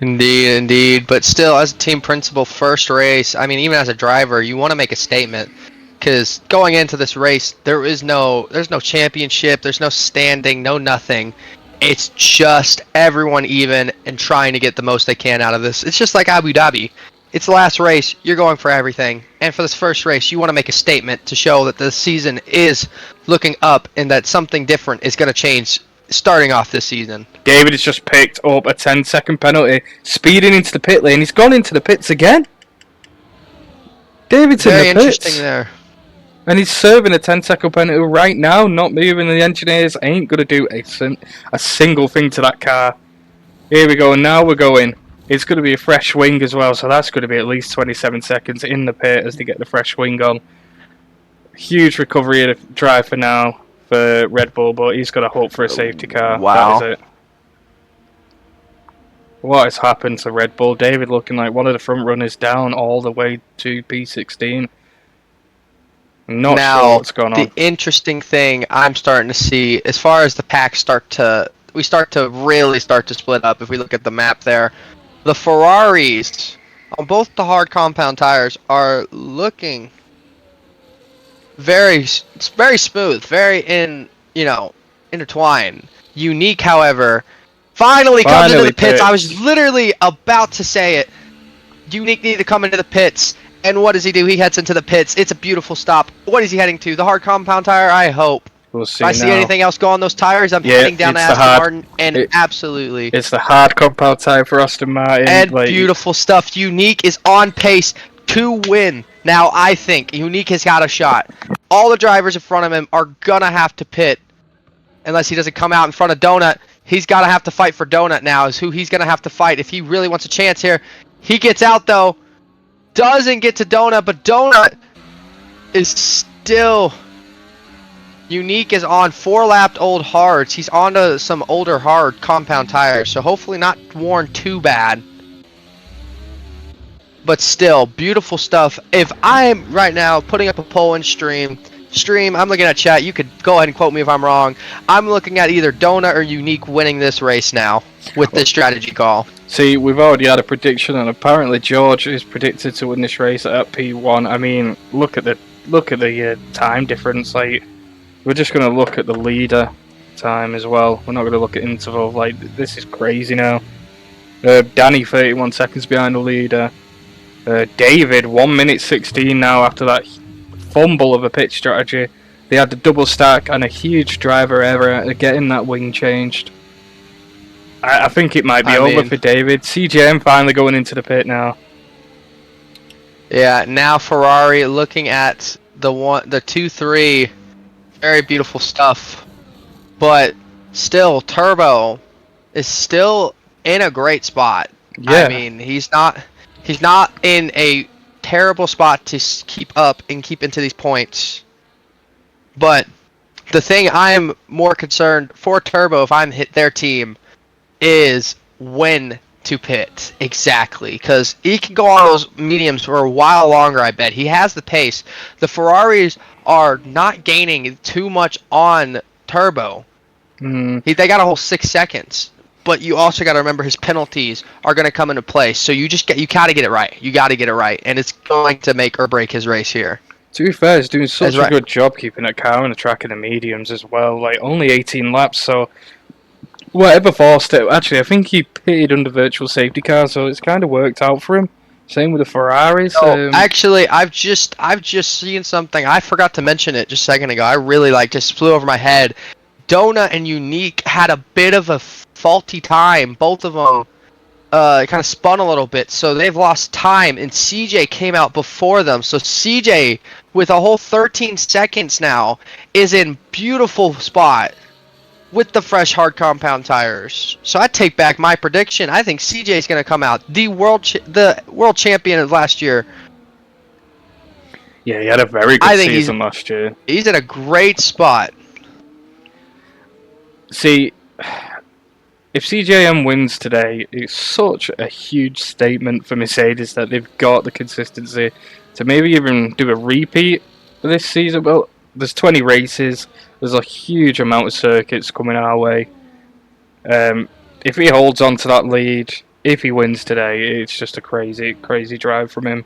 Indeed, indeed. But still, as a team principal, first race, I mean, even as a driver, you want to make a statement. Because going into this race, there's no championship, there's no standing, no nothing. It's just everyone even and trying to get the most they can out of this. It's just like Abu Dhabi. It's the last race, you're going for everything. And for this first race, you want to make a statement to show that the season is looking up and that something different is going to change starting off this season. David has just picked up a 10-second penalty, speeding into the pit lane. He's gone into the pits again. David's Very in the pits. interesting there. And he's serving a 10-second penalty right now, not moving. The engineers ain't going to do a single thing to that car. Here we go, now we're going. It's going to be a fresh wing as well, so that's going to be at least 27 seconds in the pit as they get the fresh wing on. Huge recovery drive for now for Red Bull, but he's got to hope for a safety car. Wow. That is it. What has happened to Red Bull? David looking like one of the front runners down all the way to P16. I'm not sure what's going on. The interesting thing I'm starting to see, as far as the packs start to really split up, if we look at the map there, the Ferraris on both the hard compound tires are looking very smooth, very intertwined. Unique, however, finally comes into the pits. I was literally about to say it. Unique needed to come into the pits. And what does he do? He heads into the pits. It's a beautiful stop. What is he heading to? The hard compound tire? I hope. We'll If see I see now. anything else go on those tires, I'm Yeah, heading down to it's the Aston hard- Martin, and absolutely. It's the hard compound type for Aston Martin. And like, beautiful stuff. Unique is on pace to win. Now, I think Unique has got a shot. All the drivers in front of him are going to have to pit. Unless he doesn't come out in front of Donut. He's got to have to fight for Donut now, is who he's going to have to fight if he really wants a chance here. He gets out, though. Doesn't get to Donut, but Donut is still... Unique is on 4-lapped old hards. He's onto some older hard compound tires, so hopefully not worn too bad. But still, beautiful stuff. If I'm right now putting up a poll in stream, I'm looking at chat. You could go ahead and quote me if I'm wrong. I'm looking at either Donut or Unique winning this race now with this strategy call. See, we've already had a prediction, and apparently George is predicted to win this race at P1. I mean, look at the time difference. Like, we're just gonna look at the leader time as well. We're not gonna look at interval. Like, this is crazy now. Danny 31 seconds behind the leader. David 1 minute 16 now after that fumble of a pit strategy. They had the double stack and a huge driver error getting that wing changed. I think it might be over for David. CJM finally going into the pit now. Yeah, now Ferrari looking at the 2-3. Very beautiful stuff. But still, Turbo is still in a great spot. Yeah. I mean, he's not in a terrible spot to keep up and keep into these points. But the thing I'm more concerned for Turbo, if I'm their team, is when to pit exactly, because he can go on those mediums for a while longer. I bet he has the pace. The Ferraris are not gaining too much on Turbo. They got a whole 6 seconds. But you also got to remember his penalties are going to come into play. So you got to get it right. You got to get it right, and it's going to make or break his race here. To be fair, he's doing such a good job keeping that car on the track in the mediums as well. Like, only 18 laps, so whatever forced it. Actually, I think he pitted under virtual safety car, so it's kind of worked out for him. Same with the Ferraris. Actually, I've just seen something. I forgot to mention it just a second ago. I really just flew over my head. Donut and Unique had a bit of a faulty time. Both of them kind of spun a little bit, so they've lost time, and CJ came out before them. So CJ, with a whole 13 seconds now, is in beautiful spot with the fresh hard compound tires. So I take back my prediction. I think CJ is going to come out the world champion of last year. Yeah, he had a very good season last year. He's in a great spot. See, if CJM wins today, it's such a huge statement for Mercedes that they've got the consistency to maybe even do a repeat this season. Well, there's 20 races. There's a huge amount of circuits coming our way. If he holds on to that lead, if he wins today, it's just a crazy, crazy drive from him.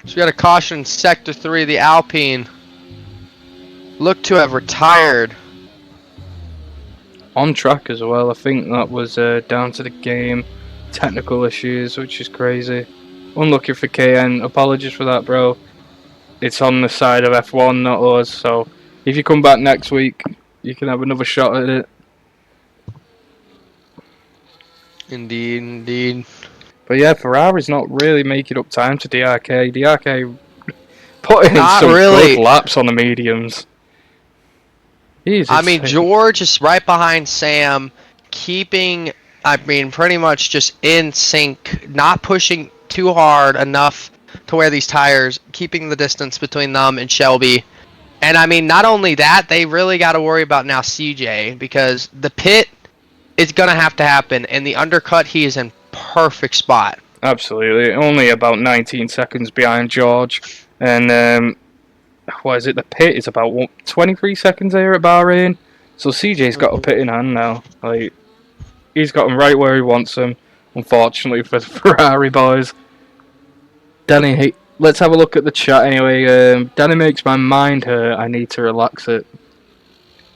So we got a caution in Sector 3, the Alpine. Look to have retired. On track as well. I think that was down to the game. Technical issues, which is crazy. Unlucky for KN. Apologies for that, bro. It's on the side of F1, not us. So if you come back next week, you can have another shot at it. Indeed, indeed. But yeah, Ferrari's not really making up time to DRK. DRK putting in some good laps on the mediums. I mean, George is right behind Sam, keeping, pretty much just in sync, not pushing too hard enough to wear these tires, keeping the distance between them and Shelby. And not only that, they really got to worry about now CJ, because the pit is going to have to happen, and the undercut, he is in perfect spot. Absolutely. Only about 19 seconds behind George. And what is it? The pit is about 23 seconds there at Bahrain. So CJ's got a pit in hand now. Like, he's got him right where he wants him. Unfortunately for the Ferrari boys. Danny, let's have a look at the chat anyway. Danny makes my mind hurt. I need to relax it.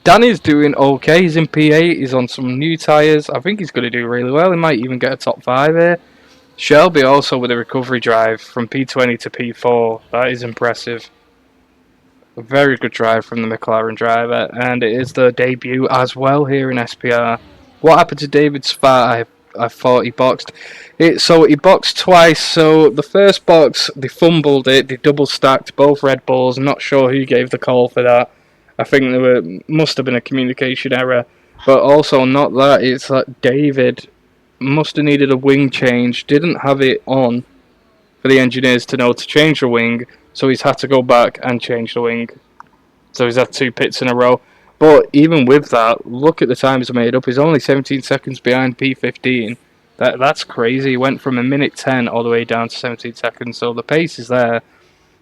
Danny's doing okay. He's in P8. He's on some new tyres. I think he's going to do really well. He might even get a top 5 here. Shelby also with a recovery drive from P20 to P4. That is impressive. A very good drive from the McLaren driver, and it is the debut as well here in SPR. What happened to David Spa? I thought he boxed. So he boxed twice. So the first box, they fumbled it. They double stacked both Red Bulls. I'm not sure who gave the call for that. I think must have been a communication error. But also not that. It's that David must have needed a wing change. Didn't have it on for the engineers to know to change the wing. So he's had to go back and change the wing. So he's had 2 pits in a row. But even with that, look at the times made up. He's only 17 seconds behind P15. That's crazy. He went from a minute 10 all the way down to 17 seconds. So the pace is there.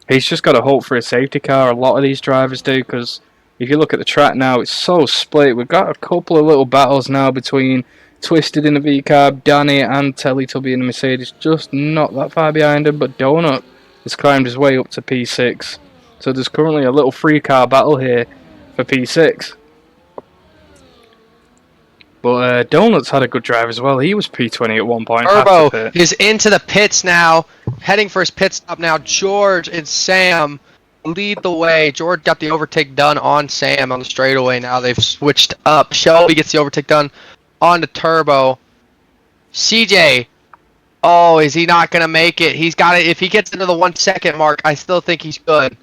He's just got to hope for a safety car. A lot of these drivers do, because if you look at the track now, it's so split. We've got a couple of little battles now between Twisted in the V-Carb, Danny and Teletubby in the Mercedes. Just not that far behind him, but Donut has climbed his way up to P6. So there's currently a little 3-car battle here for P6. But Donut's had a good drive as well. He was P20 at one point. Turbo is into the pits now, heading for his pit stop now. George and Sam lead the way. George got the overtake done on Sam on the straightaway. Now they've switched up. Shelby gets the overtake done on the Turbo. CJ, oh, is he not going to make it? He's got it. If he gets into the 1 second mark, I still think he's good.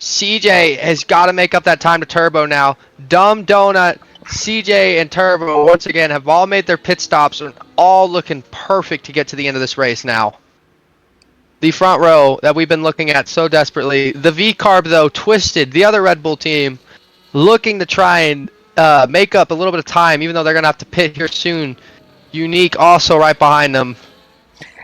CJ has got to make up that time to Turbo now. Dumb Donut, CJ, and Turbo once again have all made their pit stops and all looking perfect to get to the end of this race now. The front row that we've been looking at so desperately. The V-Carb, though, Twisted, the other Red Bull team, looking to try and make up a little bit of time, even though they're going to have to pit here soon. Unique also right behind them.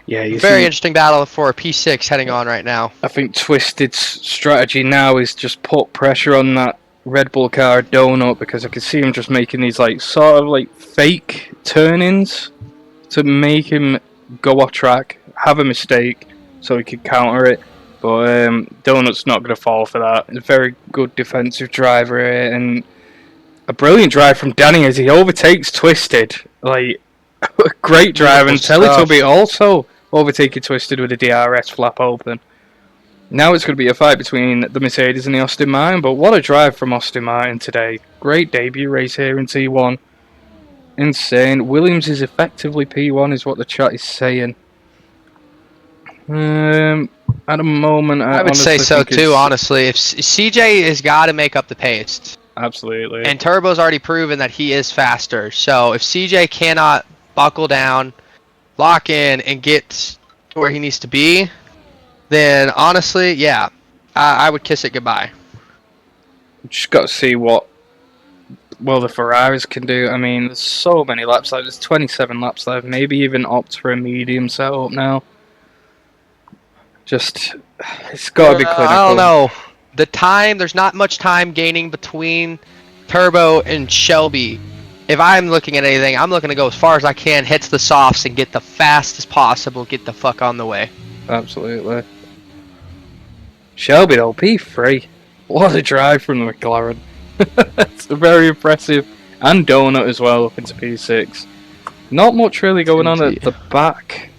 Yeah, very interesting battle for P6 heading on right now. I think Twisted's strategy now is just put pressure on that Red Bull car Donut, because I can see him just making these sort of fake turn-ins to make him go off track, have a mistake, so he can counter it. But Donut's not going to fall for that. He's a very good defensive driver here, and a brilliant drive from Danny as he overtakes Twisted. Great drive, and Teletubby also overtaking Twisted with a DRS flap open. Now it's going to be a fight between the Mercedes and the Aston Martin, but what a drive from Aston Martin today. Great debut race here in T1. Insane. Williams is effectively P1 is what the chat is saying. At the moment, I would say so too, honestly. If CJ has got to make up the pace. Absolutely. And Turbo's already proven that he is faster. So if CJ cannot buckle down, lock in, and get to where he needs to be, then honestly, yeah, I would kiss it goodbye. Just got to see what the Ferraris can do. I mean, there's so many laps left. There's 27 laps left. Maybe even opt for a medium setup now. Just, it's got to be clinical. I don't know. The time, there's not much time gaining between Turbo and Shelby. If I'm looking at anything, I'm looking to go as far as I can, hit the softs, and get the fastest possible, get the fuck on the way. Absolutely. Shelby though, P3. What a drive from the McLaren. It's very impressive. And Donut as well up into P6. Not much really going on at the back.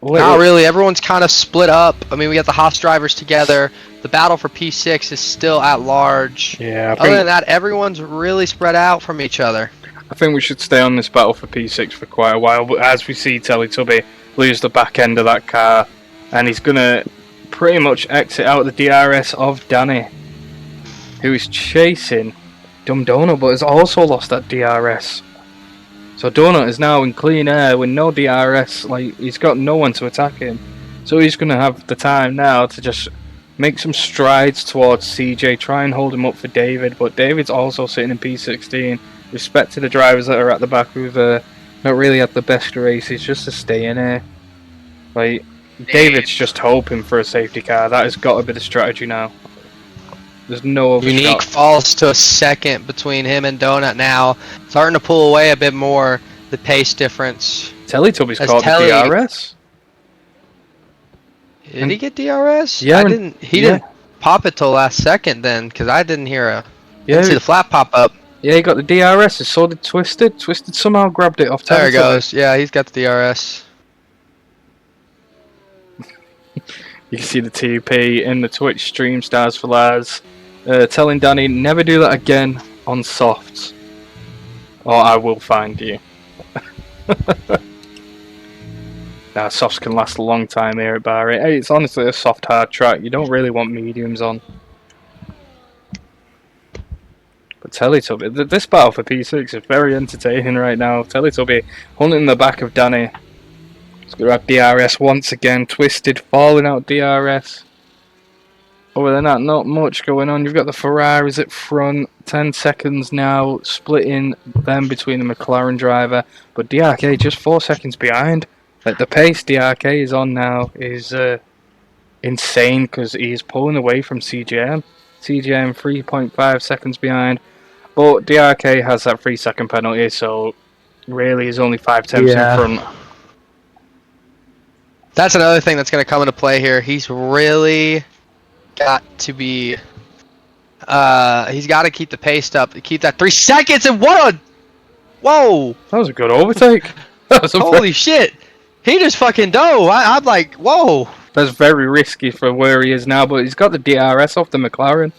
Not really. Everyone's kind of split up. I mean, we got the Haas drivers together. The battle for P6 is still at large. Yeah. Other than that, everyone's really spread out from each other. I think we should stay on this battle for P6 for quite a while. But as we see Teletubby lose the back end of that car, and he's going to pretty much exit out the DRS of Danny, who is chasing Dumb Donut, but has also lost that DRS. So Donut is now in clean air with no DRS, he's got no one to attack him. So he's going to have the time now to just make some strides towards CJ, try and hold him up for David, but David's also sitting in P16. Respect to the drivers that are at the back who've not really had the best races, just to stay in here. David's just hoping for a safety car. That has got to be the strategy now. There's no overshot. Unique falls to a second between him and Donut now. Starting to pull away a bit more, the pace difference. Teletubby's caught the DRS. Did he get DRS? Yeah. He didn't pop it till last second then, because I didn't hear didn't see the flap pop up. Yeah, he got the DRS, and so did Twisted. Twisted somehow grabbed it off Teletubby. There he goes. Yeah, he's got the DRS. You can see the TP in the Twitch stream, Stars for Lars, telling Danny, never do that again on softs, or I will find you. Now, softs can last a long time here at Bahrain. Hey, it's honestly a soft, hard track. You don't really want mediums on. But Teletubby, this battle for P6 is very entertaining right now. Teletubby hunting in the back of Danny. He's going to have DRS once again. Twisted, falling out DRS. Other than that, not much going on. You've got the Ferraris at front. 10 seconds now, splitting them between the McLaren driver. But DRK just 4 seconds behind. Like, the pace DRK is on now is insane because he's pulling away from CGM. CGM 3.5 seconds behind. But DRK has that 3 second penalty, so really he's only 5 tenths in front. That's another thing that's going to come into play here. He's really got to be... he's got to keep the pace up. Keep that 3 seconds, and what a... Whoa! That was a good overtake. Holy shit! He just fucking dove. I'm like, whoa! That's very risky for where he is now, but he's got the DRS off the McLaren.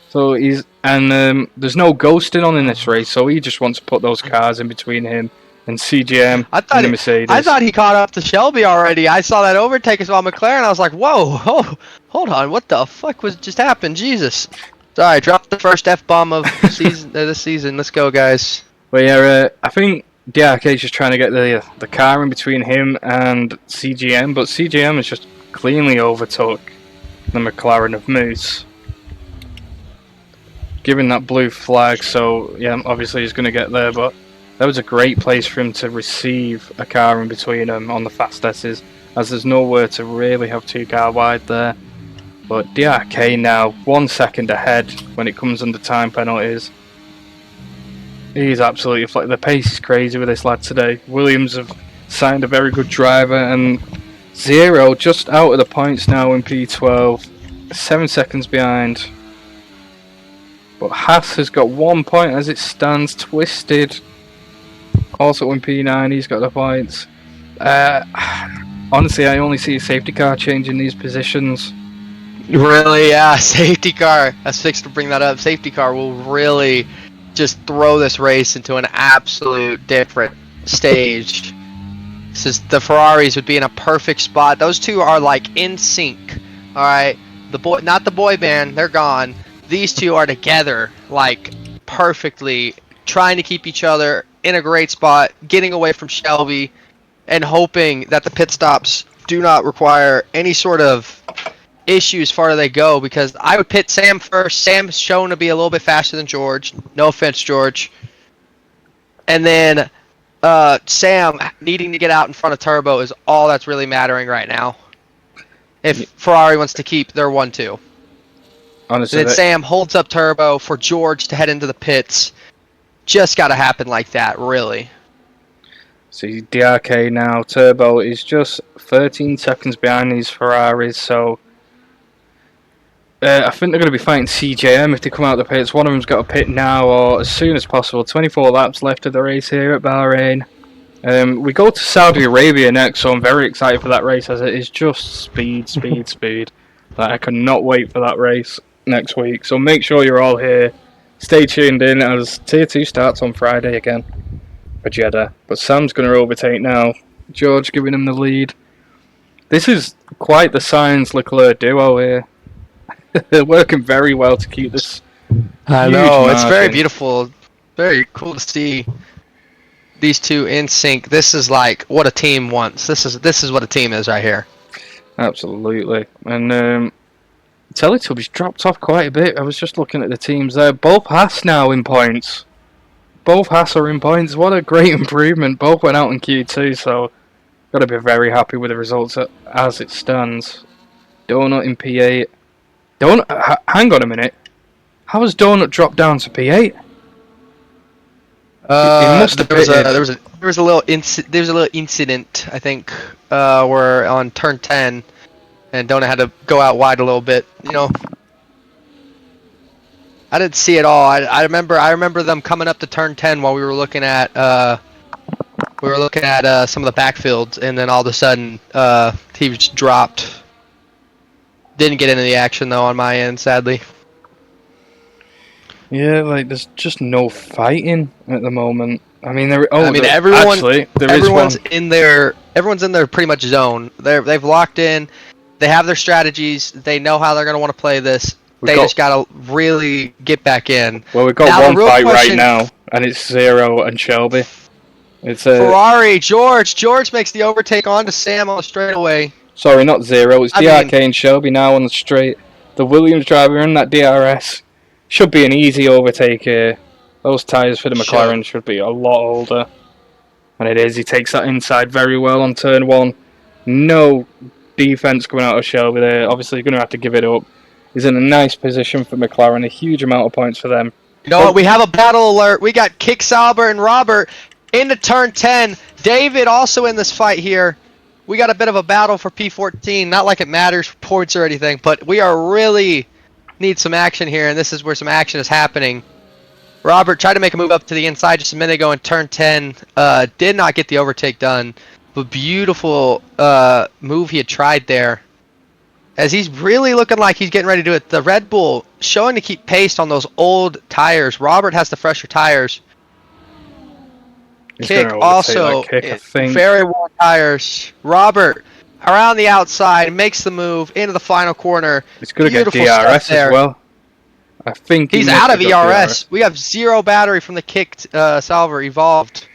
So he's... And there's no ghosting on in this race, so he just wants to put those cars in between him and CGM and the Mercedes. I thought he caught up to Shelby already. I saw that overtake as well, McLaren. I was like, whoa, oh, hold on, what the fuck was just happened? Jesus. Sorry, dropped the first F-bomb of season, this season. Let's go, guys. Well, yeah, I think DRK's just trying to get the car in between him and CGM, but CGM has just cleanly overtook the McLaren of Moose. Giving that blue flag, so yeah, obviously he's going to get there, but that was a great place for him to receive a car in between them on the fast S's, as there's nowhere to really have 2 car wide there. But DRK now 1 second ahead when it comes under time penalties. He's absolutely the pace is crazy with this lad today. Williams have signed a very good driver, and Zero just out of the points now in P12, 7 seconds behind. But Haas has got 1 point as it stands. Twisted also in P9, he's got the points. Honestly, I only see a safety car changing these positions. Really, yeah, safety car. That's fixed to bring that up. Safety car will really just throw this race into an absolute different stage. This is, the Ferraris would be in a perfect spot. Those two are like in sync. All right, the boy, not the boy band, they're gone. These two are together like perfectly, trying to keep each other in a great spot, getting away from Shelby, and hoping that the pit stops do not require any sort of issues far as they go, because I would pit Sam first. Sam's shown to be a little bit faster than George. No offense, George. And then Sam needing to get out in front of Turbo is all that's really mattering right now. If Ferrari wants to keep their 1-2. Honestly, and then Sam holds up Turbo for George to head into the pits. Just got to happen like that, really. See, DRK now, Turbo is just 13 seconds behind these Ferraris, so I think they're going to be fighting CJM if they come out of the pits. One of them's got a pit now or as soon as possible. 24 laps left of the race here at Bahrain. We go to Saudi Arabia next, so I'm very excited for that race, as it is just speed. Like, I cannot wait for that race next week. So make sure you're all here. Stay tuned in as Tier 2 starts on Friday again for Jeddah. But Sam's going to overtake now. George giving him the lead. This is quite the Sainz-Leclerc duo here. They're working very well to keep this. I know, it's very beautiful. Very cool to see these two in sync. This is like what a team wants. This is what a team is right here. Absolutely. And Teletubbies dropped off quite a bit. I was just looking at the teams there. Both Haas now in points. Both Haas are in points. What a great improvement. Both went out in Q2, so got to be very happy with the results as it stands. Donut in P8. Hang on a minute. How has Donut dropped down to P8? There was a little incident, I think, where on turn 10, and Donut had to go out wide a little bit. You know, I didn't see it all. I remember them coming up to turn 10 while we were looking at some of the backfields, and then all of a sudden he just dropped. Didn't get into the action though on my end, sadly. Yeah, like there's just no fighting at the moment. I mean, everyone's in their pretty much zone. They've locked in. They have their strategies. They know how they're gonna want to play this. They just gotta really get back in. Well, we've got now, one fight right now, and it's Zero and Shelby. It's Ferrari. George makes the overtake onto Sam on the straightaway. Sorry, not Zero. It's DRK and Shelby now on the straight. The Williams driver in that DRS should be an easy overtake here. Those tyres for the McLaren should be a lot older. And it is. He takes that inside very well on turn 1. No defence coming out of Shelby there. Obviously, you're going to have to give it up. He's in a nice position for McLaren. A huge amount of points for them. You know what? We have a battle alert. We got Kick Sauber and Robert into turn 10. David also in this fight here. We got a bit of a battle for P14. Not like it matters for points or anything, but we are really need some action here, and this is where some action is happening. Robert tried to make a move up to the inside just a minute ago in turn 10. Did not get the overtake done. But beautiful move he had tried there. As he's really looking like he's getting ready to do it. The Red Bull showing to keep pace on those old tires. Robert has the fresher tires. Kick also very worn tires. Robert around the outside makes the move into the final corner. He's going to get DRS as well. I think he's out of ERS. We have 0 battery from the kicked Salver evolved.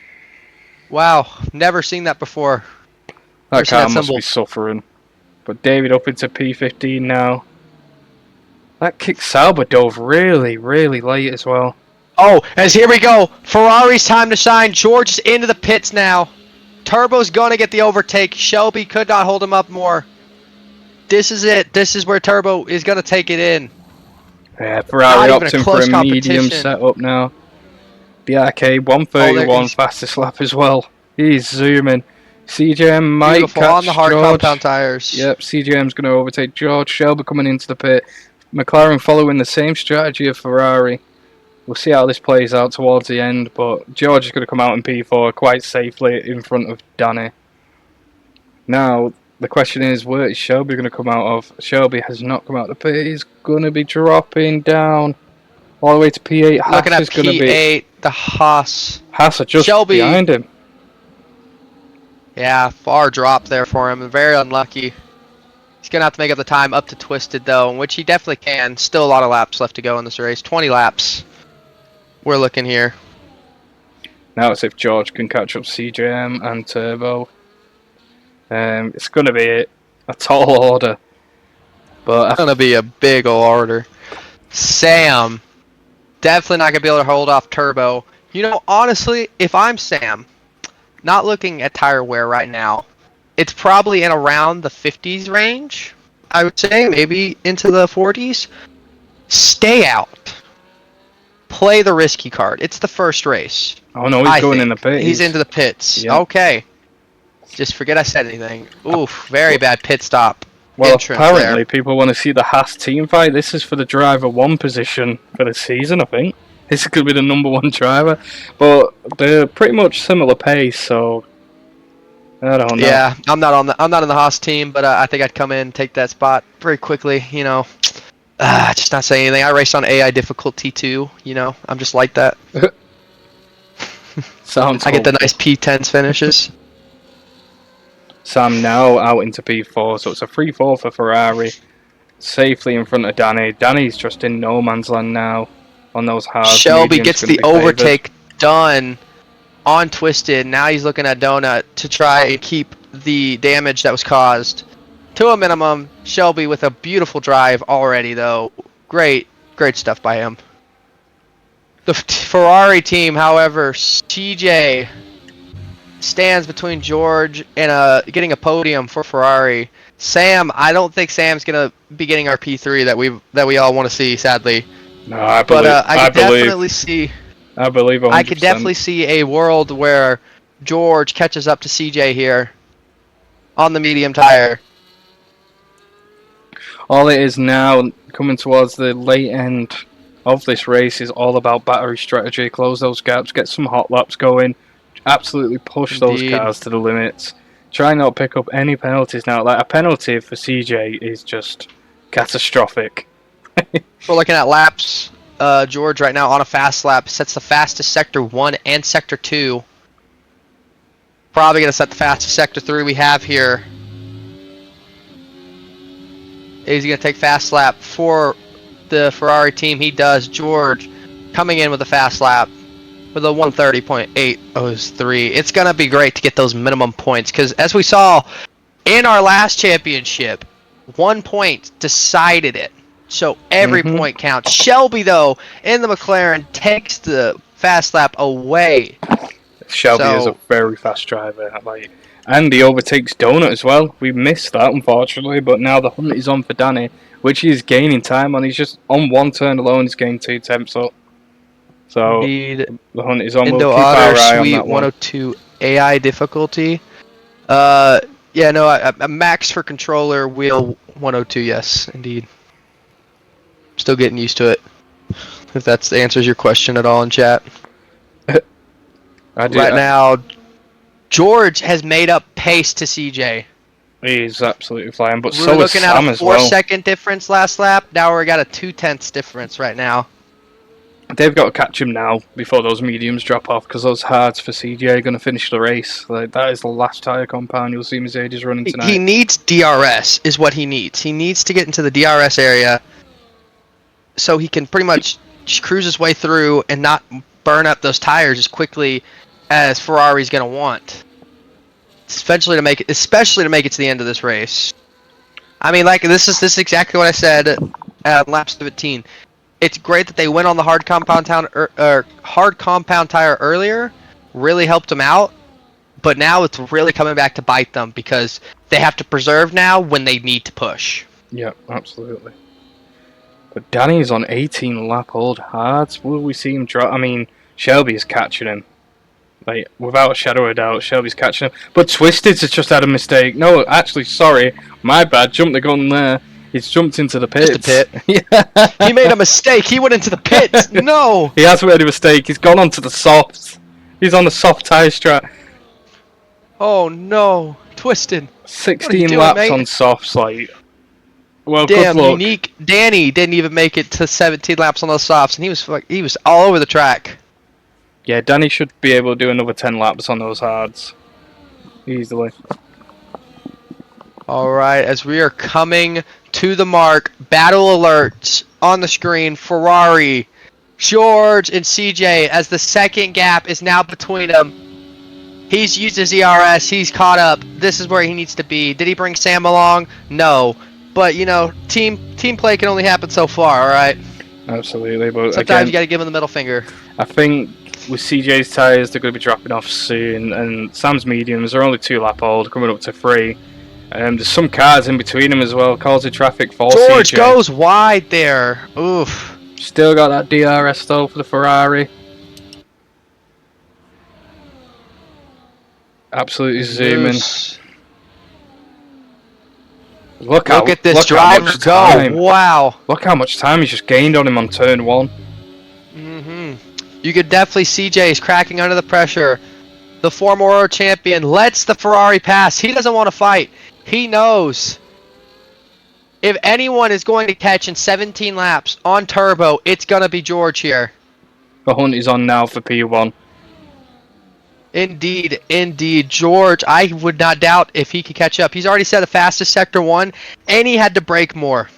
Wow, never seen that before. That car must be suffering. But David up into P15 now. That kicked Sauber dove really, really late as well. Oh, as here we go. Ferrari's time to shine. George is into the pits now. Turbo's going to get the overtake. Shelby could not hold him up more. This is it. This is where Turbo is going to take it in. Yeah, Ferrari opting for a medium setup now. BRK 131 fastest lap as well. He's zooming. CJM might catch on the hard George. Compound tires. Yep, CJM's going to overtake George. Shelby coming into the pit. McLaren following the same strategy of Ferrari. We'll see how this plays out towards the end, but George is going to come out in P4 quite safely in front of Danny. Now, the question is, where is Shelby going to come out of? Shelby has not come out of the pit. He's going to be dropping down all the way to P8. Looking at P8, the Haas. Haas are just behind him. Yeah, far drop there for him. Very unlucky. He's going to have to make up the time up to Twisted, though, which he definitely can. Still a lot of laps left to go in this race. 20 laps. We're looking here. Now it's if George can catch up CJM and Turbo. It's going to be a tall order. But it's going to be a big ol' order. Sam. Definitely not going to be able to hold off Turbo. You know, honestly, if I'm Sam, not looking at tire wear right now, it's probably in around the 50s range, I would say, maybe into the 40s. Stay out. Play the risky card. It's the first race. Oh no, he's going in the pits. He's into the pits. Yep. Okay. Just forget I said anything. Oof, very bad pit stop. Well, apparently people want to see the Haas team fight. This is for the driver 1 position for the season, I think. This is going to be the number 1 driver. But they're pretty much similar pace, so I don't know. Yeah, I'm not in the Haas team, but I think I'd come in and take that spot very quickly, you know. Just not saying anything. I raced on AI difficulty too, you know. I'm just like that. Sounds I get the nice P10s finishes. Sam now out into P4, so it's a 3-4 for Ferrari. Safely in front of Danny. Danny's just in no man's land now on those hard. Shelby gets the overtake done on Twisted. Now he's looking at Donut to try and keep the damage that was caused to a minimum. Shelby with a beautiful drive already, though. Great stuff by him. The Ferrari team, however, CJ stands between George and getting a podium for Ferrari. Sam, I don't think Sam's gonna be getting our P3 that we all want to see, sadly. No, I believe. But I could definitely see. I believe 100%. I could definitely see a world where George catches up to CJ here on the medium tire. All it is now, coming towards the late end of this race, is all about battery strategy. Close those gaps, get some hot laps going, absolutely push those cars to the limits. Try not to pick up any penalties now. Like, a penalty for CJ is just catastrophic. We're looking at laps. George right now on a fast lap sets the fastest sector 1 and sector 2. Probably going to set the fastest sector 3 we have here. Is he going to take fast lap for the Ferrari team? He does. George coming in with a fast lap with a 130.803. It's going to be great to get those minimum points because as we saw in our last championship, 1 point decided it. So every point counts. Shelby, though, in the McLaren, takes the fast lap away. Shelby is a very fast driver. And he overtakes Donut as well. We missed that, unfortunately, but now the hunt is on for Danny, which he is gaining time on. He's just on one turn alone, he's gained 2 temps up. So Indeed. the hunt is on. Indo We'll keep Otter our eye on Suite that one. 102 AI difficulty. Yeah, no, a max for controller wheel 102. Yes, indeed. Still getting used to it. If that answers your question at all in chat. I do, Right now, George has made up pace to CJ. He's absolutely flying, but We were so is looking at Sam a as well. 4-second difference last lap. Now we got a 2/10 difference right now. They've got to catch him now before those mediums drop off because those hards for CJ are going to finish the race. That is the last tyre compound you'll see Mercedes running tonight. He needs DRS is what he needs. He needs to get into the DRS area so he can pretty much just cruise his way through and not burn up those tires as quickly as Ferrari's going to want. Especially to make it to the end of this race. I mean, like this is exactly what I said at lap 17. It's great that they went on the hard compound tire earlier. Really helped them out, but now it's really coming back to bite them because they have to preserve now when they need to push. Yeah, absolutely. But Danny's on 18 lap old hards. Will we see him drop? I mean, Shelby is catching him. Like, without a shadow of a doubt, Shelby's catching him. But Twisted's has just had a mistake. No, actually, sorry. My bad. Jumped the gun there. He's jumped into the pits. Just a pit. Yeah. He made a mistake. He went into the pits. No. He has made a mistake. He's gone onto the softs. He's on the soft tyre strap. Oh no, Twisted. 16 doing, laps mate? on softs, like. Well, Damn, good luck. Unique. Danny didn't even make it to 17 laps on those softs, and he was all over the track. Yeah, Danny should be able to do another 10 laps on those hards. Easily. Alright, as we are coming to the mark, battle alerts on the screen. Ferrari, George, and CJ as the second gap is now between them. He's used his ERS, he's caught up. This is where he needs to be. Did he bring Sam along? No. But, you know, team play can only happen so far, alright? Absolutely, but Sometimes again, you gotta give him the middle finger. I think with CJ's tyres, they're going to be dropping off soon, and Sam's mediums are only 2 lap old, coming up to 3. There's some cars in between them as well, causing traffic for George CJ. goes wide there. Oof. Still got that DRS though for the Ferrari. Absolutely zooming. Loose. Look at this how driver much go. time. Wow. Look how much time he's just gained on him on turn 1. You could definitely see Jay's cracking under the pressure. The former world champion lets the Ferrari pass. He doesn't want to fight. He knows if anyone is going to catch in 17 laps on turbo, it's going to be George here. The hunt is on now for P1. Indeed, indeed. George, I would not doubt if he could catch up. He's already set the fastest sector 1, and he had to brake more.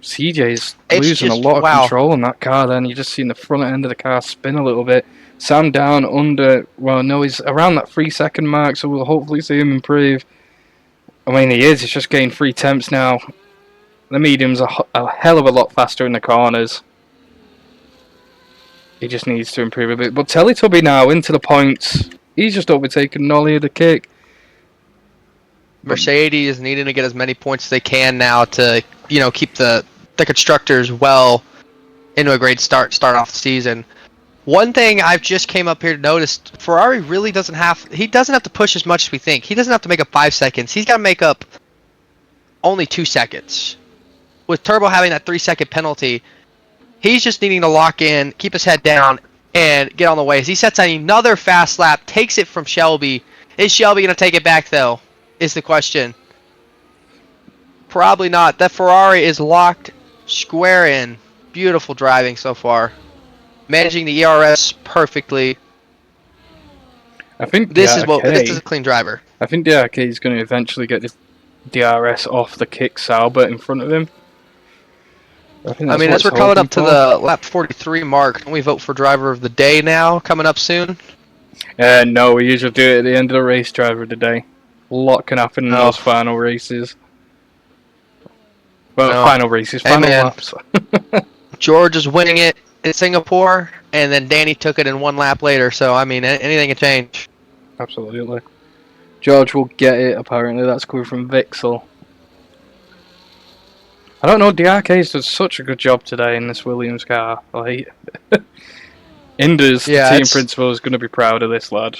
CJ's It's losing just- a lot of wow. control on that car then. You're just seeing the front end of the car spin a little bit. Sam down under, well, no, he's around that 3-second mark, so we'll hopefully see him improve. I mean, he is. He's just gained 3 temps now. The mediums are a hell of a lot faster in the corners. He just needs to improve a bit. But Teletubby now into the points. He's just overtaken Nolly of the kick. Mercedes is needing to get as many points as they can now to, you know, keep the constructors well into a great start off the season. One thing I've just came up here to notice, Ferrari really doesn't have to push as much as we think. He doesn't have to make up 5 seconds. He's got to make up only 2 seconds. With Turbo having that 3-second penalty, he's just needing to lock in, keep his head down, and get on the way. As he sets another fast lap, takes it from Shelby. Is Shelby going to take it back, though, is the question. Probably not. That Ferrari is locked square in. Beautiful driving so far. Managing the ERS perfectly. I think This is a clean driver. I think DRK is going to eventually get the DRS off the kick Sauber in front of him. I mean, as we're coming up to the lap 43 mark, don't we vote for driver of the day now? Coming up soon. No, we usually do it at the end of the race. Driver of the day. A lot can happen in those final races. Well, final races, final laps. George is winning it in Singapore, and then Danny took it in 1 lap later. So I mean, anything can change. Absolutely. George will get it. Apparently, that's coming from Vixel. I don't know. DRK's done such a good job today in this Williams car. Like, Indus, the team principal, is going to be proud of this lad.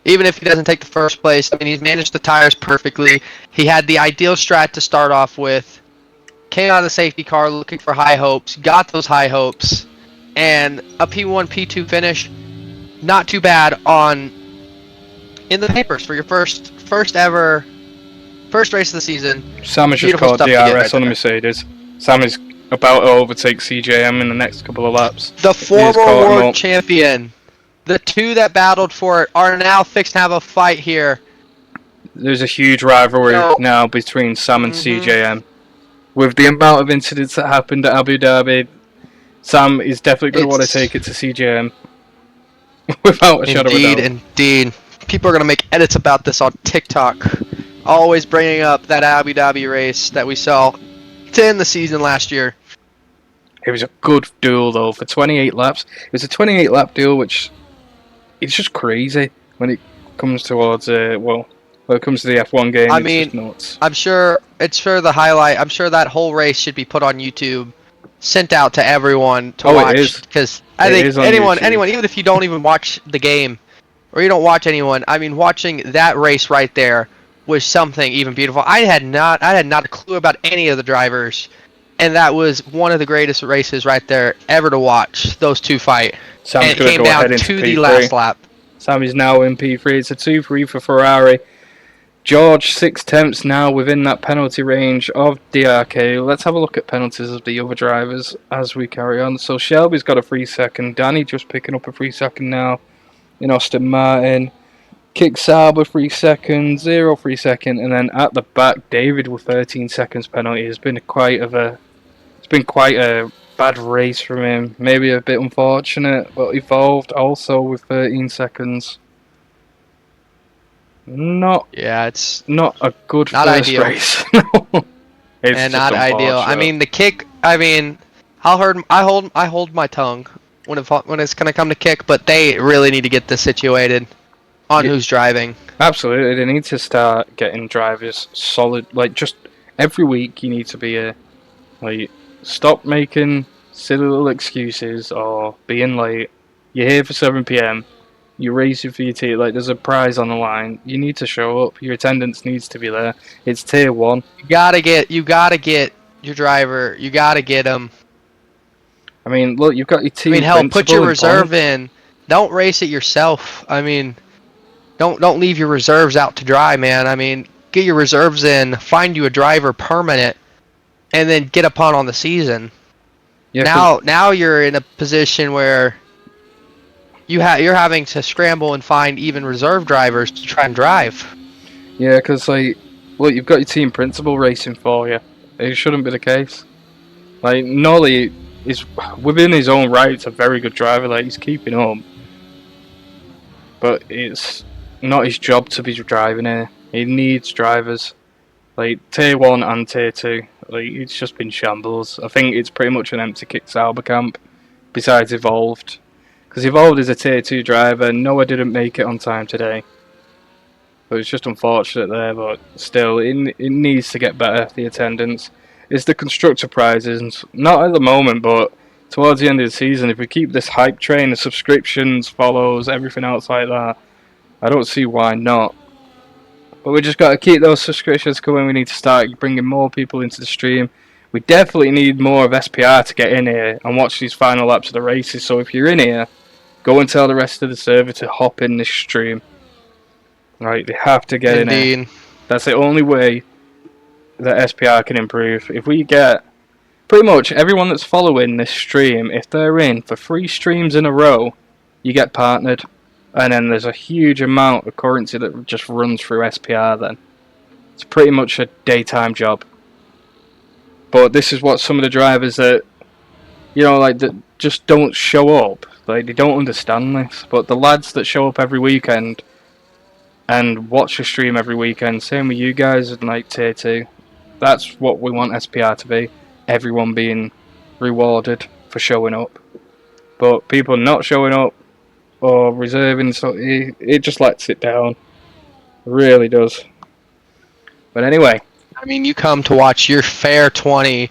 Even if he doesn't take the first place, I mean, he's managed the tires perfectly. He had the ideal strat to start off with. Came out of the safety car looking for high hopes. Got those high hopes. And a P1, P2 finish. Not too bad in the papers for your first race of the season. Sam has just caught DRS on a Mercedes. Sam is about to overtake CJM in the next couple of laps. The former world champion. The two that battled for it are now fixed to have a fight here. There's a huge rivalry now between Sam and CJM. With the amount of incidents that happened at Abu Dhabi, Sam is definitely going to want to take it to CJM. Without a shadow of a doubt. Indeed. People are going to make edits about this on TikTok. Always bringing up that Abu Dhabi race that we saw to end the season last year. It was a good duel, though, for 28 laps. It was a 28-lap duel, which... It's just crazy when it comes towards when it comes to the F1 game. I mean, just nuts. I'm sure the highlight. I'm sure that whole race should be put on YouTube, sent out to everyone to watch. Because I think anyone, even if you don't even watch the game, or you don't watch anyone, I mean, watching that race right there was something even beautiful. I had not a clue about any of the drivers, and that was one of the greatest races right there ever to watch. Those two fight. Sam's going to go ahead into the last lap. Sam is now in P3. It's a 2-3 for Ferrari. George, 6/10 now within that penalty range of DRK. Let's have a look at penalties of the other drivers as we carry on. So Shelby's got a 3-second. Danny just picking up a 3-second now in Aston Martin. Kick Sauber 3 seconds, 0 3-second, and then at the back, David with 13 seconds penalty. It's been quite a bad race from him. Maybe a bit unfortunate, but Evolved also with 13 seconds. It's not a good first race. It's not ideal. I mean, the kick. I mean, I hold my tongue when it's gonna come to kick, but they really need to get this situated on who's driving. Absolutely, they need to start getting drivers solid. Like, just every week, you need to be stop making silly little excuses or being late. You're here for 7 PM. You're racing for your team. Like, there's a prize on the line. You need to show up. Your attendance needs to be there. It's tier 1. You gotta get your driver. You gotta get him. I mean, look, you've got your team. I mean, hell, put your reserve in. Don't race it yourself. I mean, don't leave your reserves out to dry, man. I mean, get your reserves in. Find you a driver permanent, and then get upon on the season. Yeah, now you're in a position where you're having to scramble and find even reserve drivers to try and drive. Yeah, because look, you've got your team principal racing for you. It shouldn't be the case. Like, Nolly is within his own right. It's a very good driver. Like, he's keeping up, but it's not his job to be driving here. He needs drivers. Like, tier 1 and tier 2. Like, it's just been shambles. I think it's pretty much an empty kick Sauber camp, besides Evolved. Because Evolved is a tier 2 driver. Noah didn't make it on time today. But it's just unfortunate there, but still, it needs to get better, the attendance. It's the constructor prizes, not at the moment, but towards the end of the season, if we keep this hype train, the subscriptions, follows, everything else like that, I don't see why not. But we just got to keep those subscriptions coming. We need to start bringing more people into the stream. We definitely need more of SPR to get in here and watch these final laps of the races. So if you're in here, go and tell the rest of the server to hop in this stream. Right, they have to get in here. That's the only way that SPR can improve. If we get pretty much everyone that's following this stream, if they're in for 3 streams in a row, you get partnered, and then there's a huge amount of currency that just runs through SPR then. It's pretty much a daytime job. But this is what some of the drivers that, that just don't show up, like, they don't understand this. But the lads that show up every weekend and watch the stream every weekend, same with you guys in like tier 2, that's what we want SPR to be. Everyone being rewarded for showing up. But people not showing up or reserving, so it just lets it down. It really does. But anyway. I mean, you come to watch your fair 20,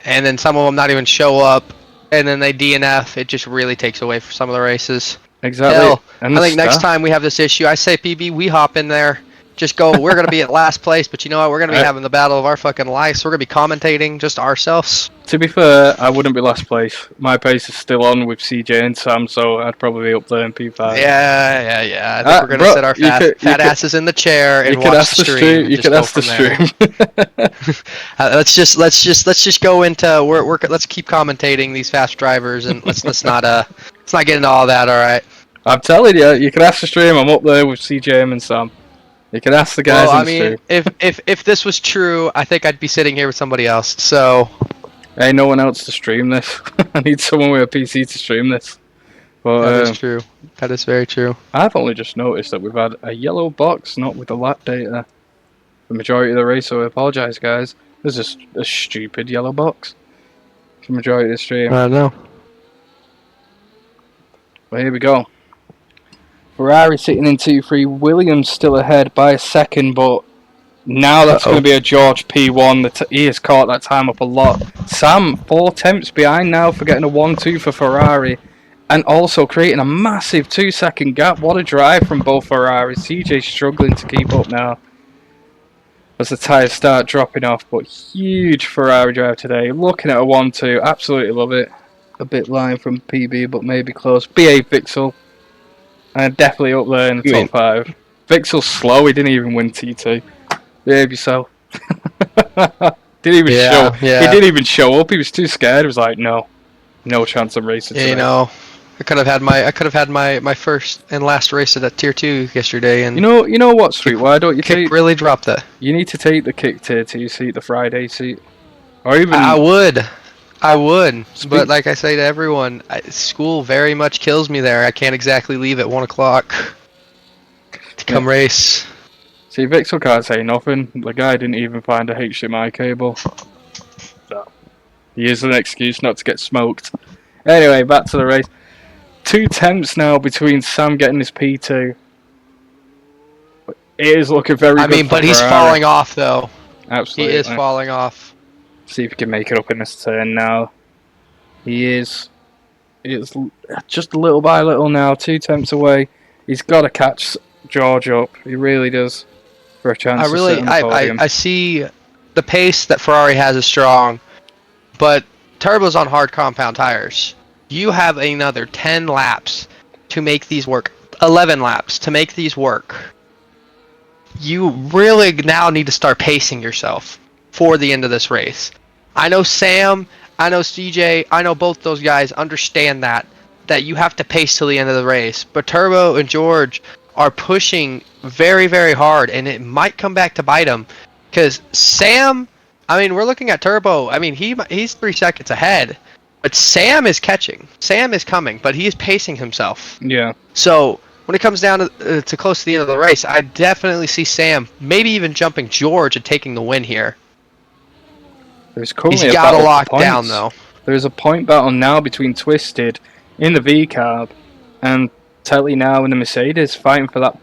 and then some of them not even show up, and then they DNF. It just really takes away from some of the races. Exactly. Hell, I think next time we have this issue, I say, PB, we hop in there. Just go. We're going to be at last place, but you know what? We're going to be having the battle of our fucking lives. We're going to be commentating just ourselves. To be fair, I wouldn't be last place. My pace is still on with CJ and Sam, so I'd probably be up there in P5. Yeah. I think we're going to sit our fat asses in the chair and watch the stream. You could ask the stream. Let's just go into let's keep commentating these fast drivers, and let's not get into all that. All right. I'm telling you, you can ask the stream. I'm up there with CJ and Sam. You can ask the guys in the stream. If this was true, I think I'd be sitting here with somebody else. So, hey, no one else to stream this. I need someone with a PC to stream this. But, that is true. That is very true. I've only just noticed that we've had a yellow box, not with the lap data, the majority of the race. So I apologise, guys. There's just a stupid yellow box for the majority of the stream. I know. Well, here we go. Ferrari sitting in 2-3. Williams still ahead by a second, but now that's going to be a George P1. He has caught that time up a lot. Sam, 4 tenths behind now for getting a 1-2 for Ferrari, and also creating a massive 2-second gap. What a drive from both Ferraris. CJ struggling to keep up now as the tyres start dropping off, but huge Ferrari drive today. Looking at a 1-2, absolutely love it. A bit line from PB, but maybe close. BA Vixel. And definitely up there in the top 5. Vixel's slow, he didn't even win T2. Behave yourself. Didn't even show. Yeah. He didn't even show up, he was too scared. He was like, no chance I'm racing today. You know, I could have had my first and last race at that tier 2 yesterday, and you know what, Sweet? Why don't you take really dropped it? You need to take the kick tier 2 seat, the Friday seat. Or even I would, but like I say to everyone, school very much kills me there. I can't exactly leave at 1 o'clock to come race. See, Vixel can't say nothing. The guy didn't even find a HDMI cable. So, he is an excuse not to get smoked. Anyway, back to the race. 2 tenths now between Sam getting his P2. It is looking very good but he's falling off though. Absolutely. He is falling off. See if he can make it up in this turn now. It's just a little by little now, 2 tenths away. He's got to catch George up. He really does for a chance to sit on the podium. I see the pace that Ferrari has is strong, but Turbo's on hard compound tires. You have another 10 laps to make these work. 11 laps to make these work. You really now need to start pacing yourself for the end of this race. I know Sam, I know CJ, I know both those guys understand that you have to pace till the end of the race. But Turbo and George are pushing very, very hard, and it might come back to bite them. Because Sam, I mean, we're looking at Turbo. I mean, he's 3 seconds ahead, but Sam is catching. Sam is coming, but he is pacing himself. Yeah. So when it comes down to close to the end of the race, I definitely see Sam maybe even jumping George and taking the win here. There's currently He's got to lock down, though. There's a point battle now between Twisted in the V-Carb and Telly now in the Mercedes fighting for that.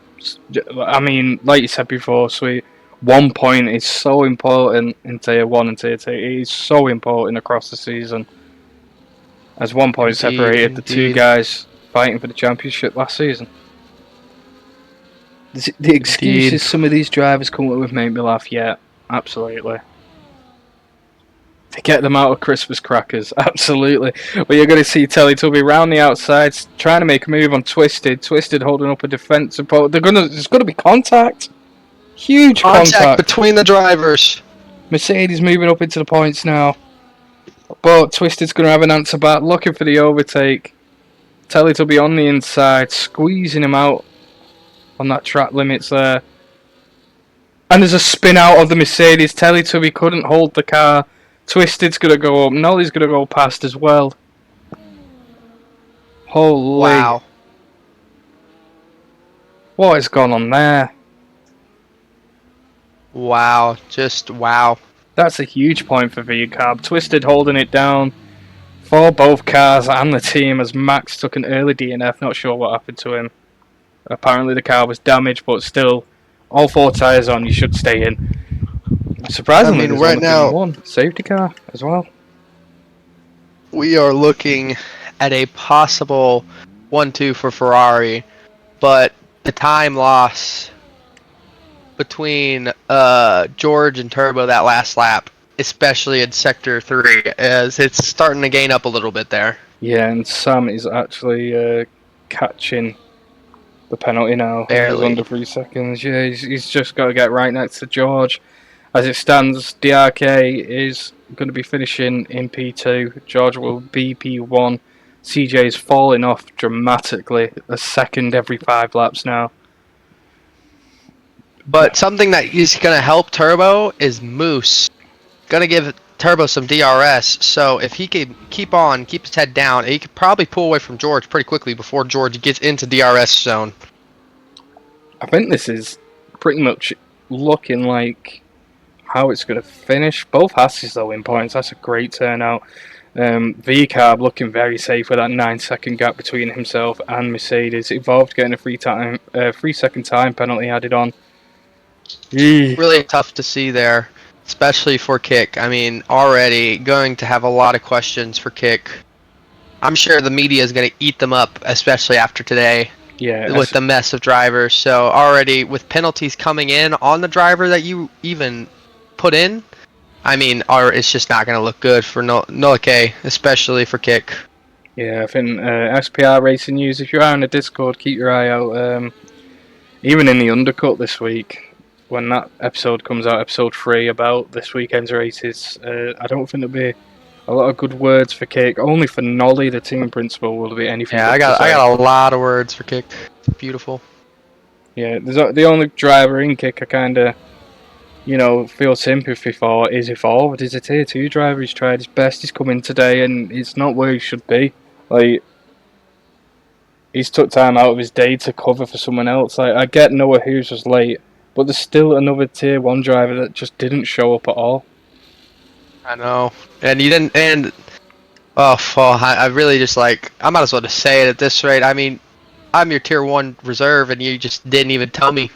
I mean, like you said before, Sweet, 1 point is so important in Tier 1 and Tier 2. It is so important across the season. As 1 point separated the 2 guys fighting for the championship last season. The excuses some of these drivers come up with make me laugh, yeah, absolutely. To get them out of Christmas crackers, absolutely. But you're going to see Teletubby round the outsides, trying to make a move on Twisted. Twisted holding up a defensive pole. There's going to be contact. Huge contact between the drivers. Mercedes moving up into the points now. But Twisted's going to have an answer back, looking for the overtake. Teletubby on the inside, squeezing him out on that track limits there. And there's a spin out of the Mercedes. Teletubby couldn't hold the car. Twisted's going to go up. Nolly's going to go past as well. Holy. Wow. What has gone on there? Wow. Just wow. That's a huge point for VCAB. Twisted holding it down for both cars and the team as Max took an early DNF. Not sure what happened to him. Apparently the car was damaged, but still, all 4 tyres on, you should stay in. Surprisingly, there's right only now, been one safety car as well. we are looking at a possible 1-2 for Ferrari, but the time loss between George and Turbo that last lap, especially in Sector 3, as it's starting to gain up a little bit there. Yeah, and Sam is actually catching the penalty now. Barely. He's under 3 seconds. Yeah, he's just got to get right next to George. As it stands, DRK is going to be finishing in P2. George will be P1. CJ is falling off dramatically, a second every 5 laps now. But something that is going to help Turbo is Moose. Going to give Turbo some DRS, so if he can keep his head down, he could probably pull away from George pretty quickly before George gets into DRS zone. I think this is pretty much looking like how it's going to finish. Both Hasses though in points. That's a great turnout. VCAB looking very safe with that 9-second gap between himself and Mercedes. Evolved getting a 3-second time penalty added on. Really tough to see there, especially for Kick. I mean, already going to have a lot of questions for Kick. I'm sure the media is going to eat them up, especially after today. Yeah, with the mess of drivers. So already with penalties coming in on the driver that you even put in, I mean, it's just not going to look good for Nolike, especially for Kick. Yeah, I think SPR Racing News, if you are on the Discord, keep your eye out. Even in the undercut this week, when that episode comes out, episode 3 about this weekend's races, I don't think there'll be a lot of good words for Kick. Only for Nolly, the team principal, will there be anything. Yeah, I got a lot of words for Kick. Beautiful. Yeah, the only driver in Kick I kind of, feel sympathy for is Evolved. He's a tier 2 driver. He's tried his best. He's come in today, and it's not where he should be. Like, he's took time out of his day to cover for someone else. Like, I get Noah Hughes was late, but there's still another tier 1 driver that just didn't show up at all. I know, and you didn't. And I really just I might as well just say it at this rate. I mean, I'm your tier 1 reserve, and you just didn't even tell me.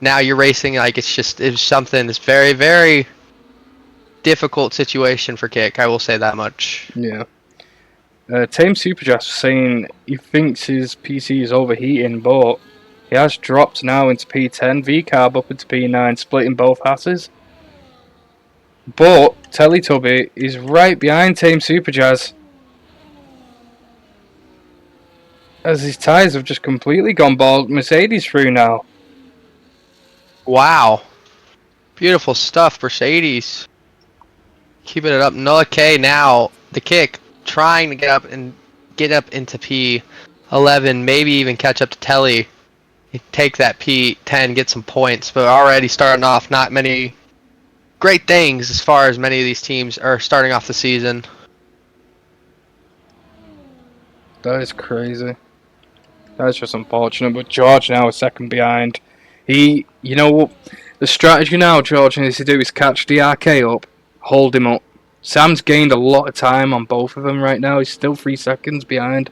Now you're racing it's something. It's very, very difficult situation for Kick. I will say that much. Yeah. Tame Superjazz saying he thinks his PC is overheating, but he has dropped now into P10. VCAB up into P9, splitting both Hasses. But Teletubby is right behind Tame Superjazz, as his tyres have just completely gone bald. Mercedes through now. Wow. Beautiful stuff, Mercedes. Keeping it up. Noah K now, the Kick, trying to get up into P11, maybe even catch up to Telly. Take that P10, get some points, but already starting off not many great things as far as many of these teams are starting off the season. That is crazy. That's just unfortunate, but George now is second behind. The strategy now George needs to do is catch DRK up, hold him up. Sam's gained a lot of time on both of them right now. He's still 3 seconds behind,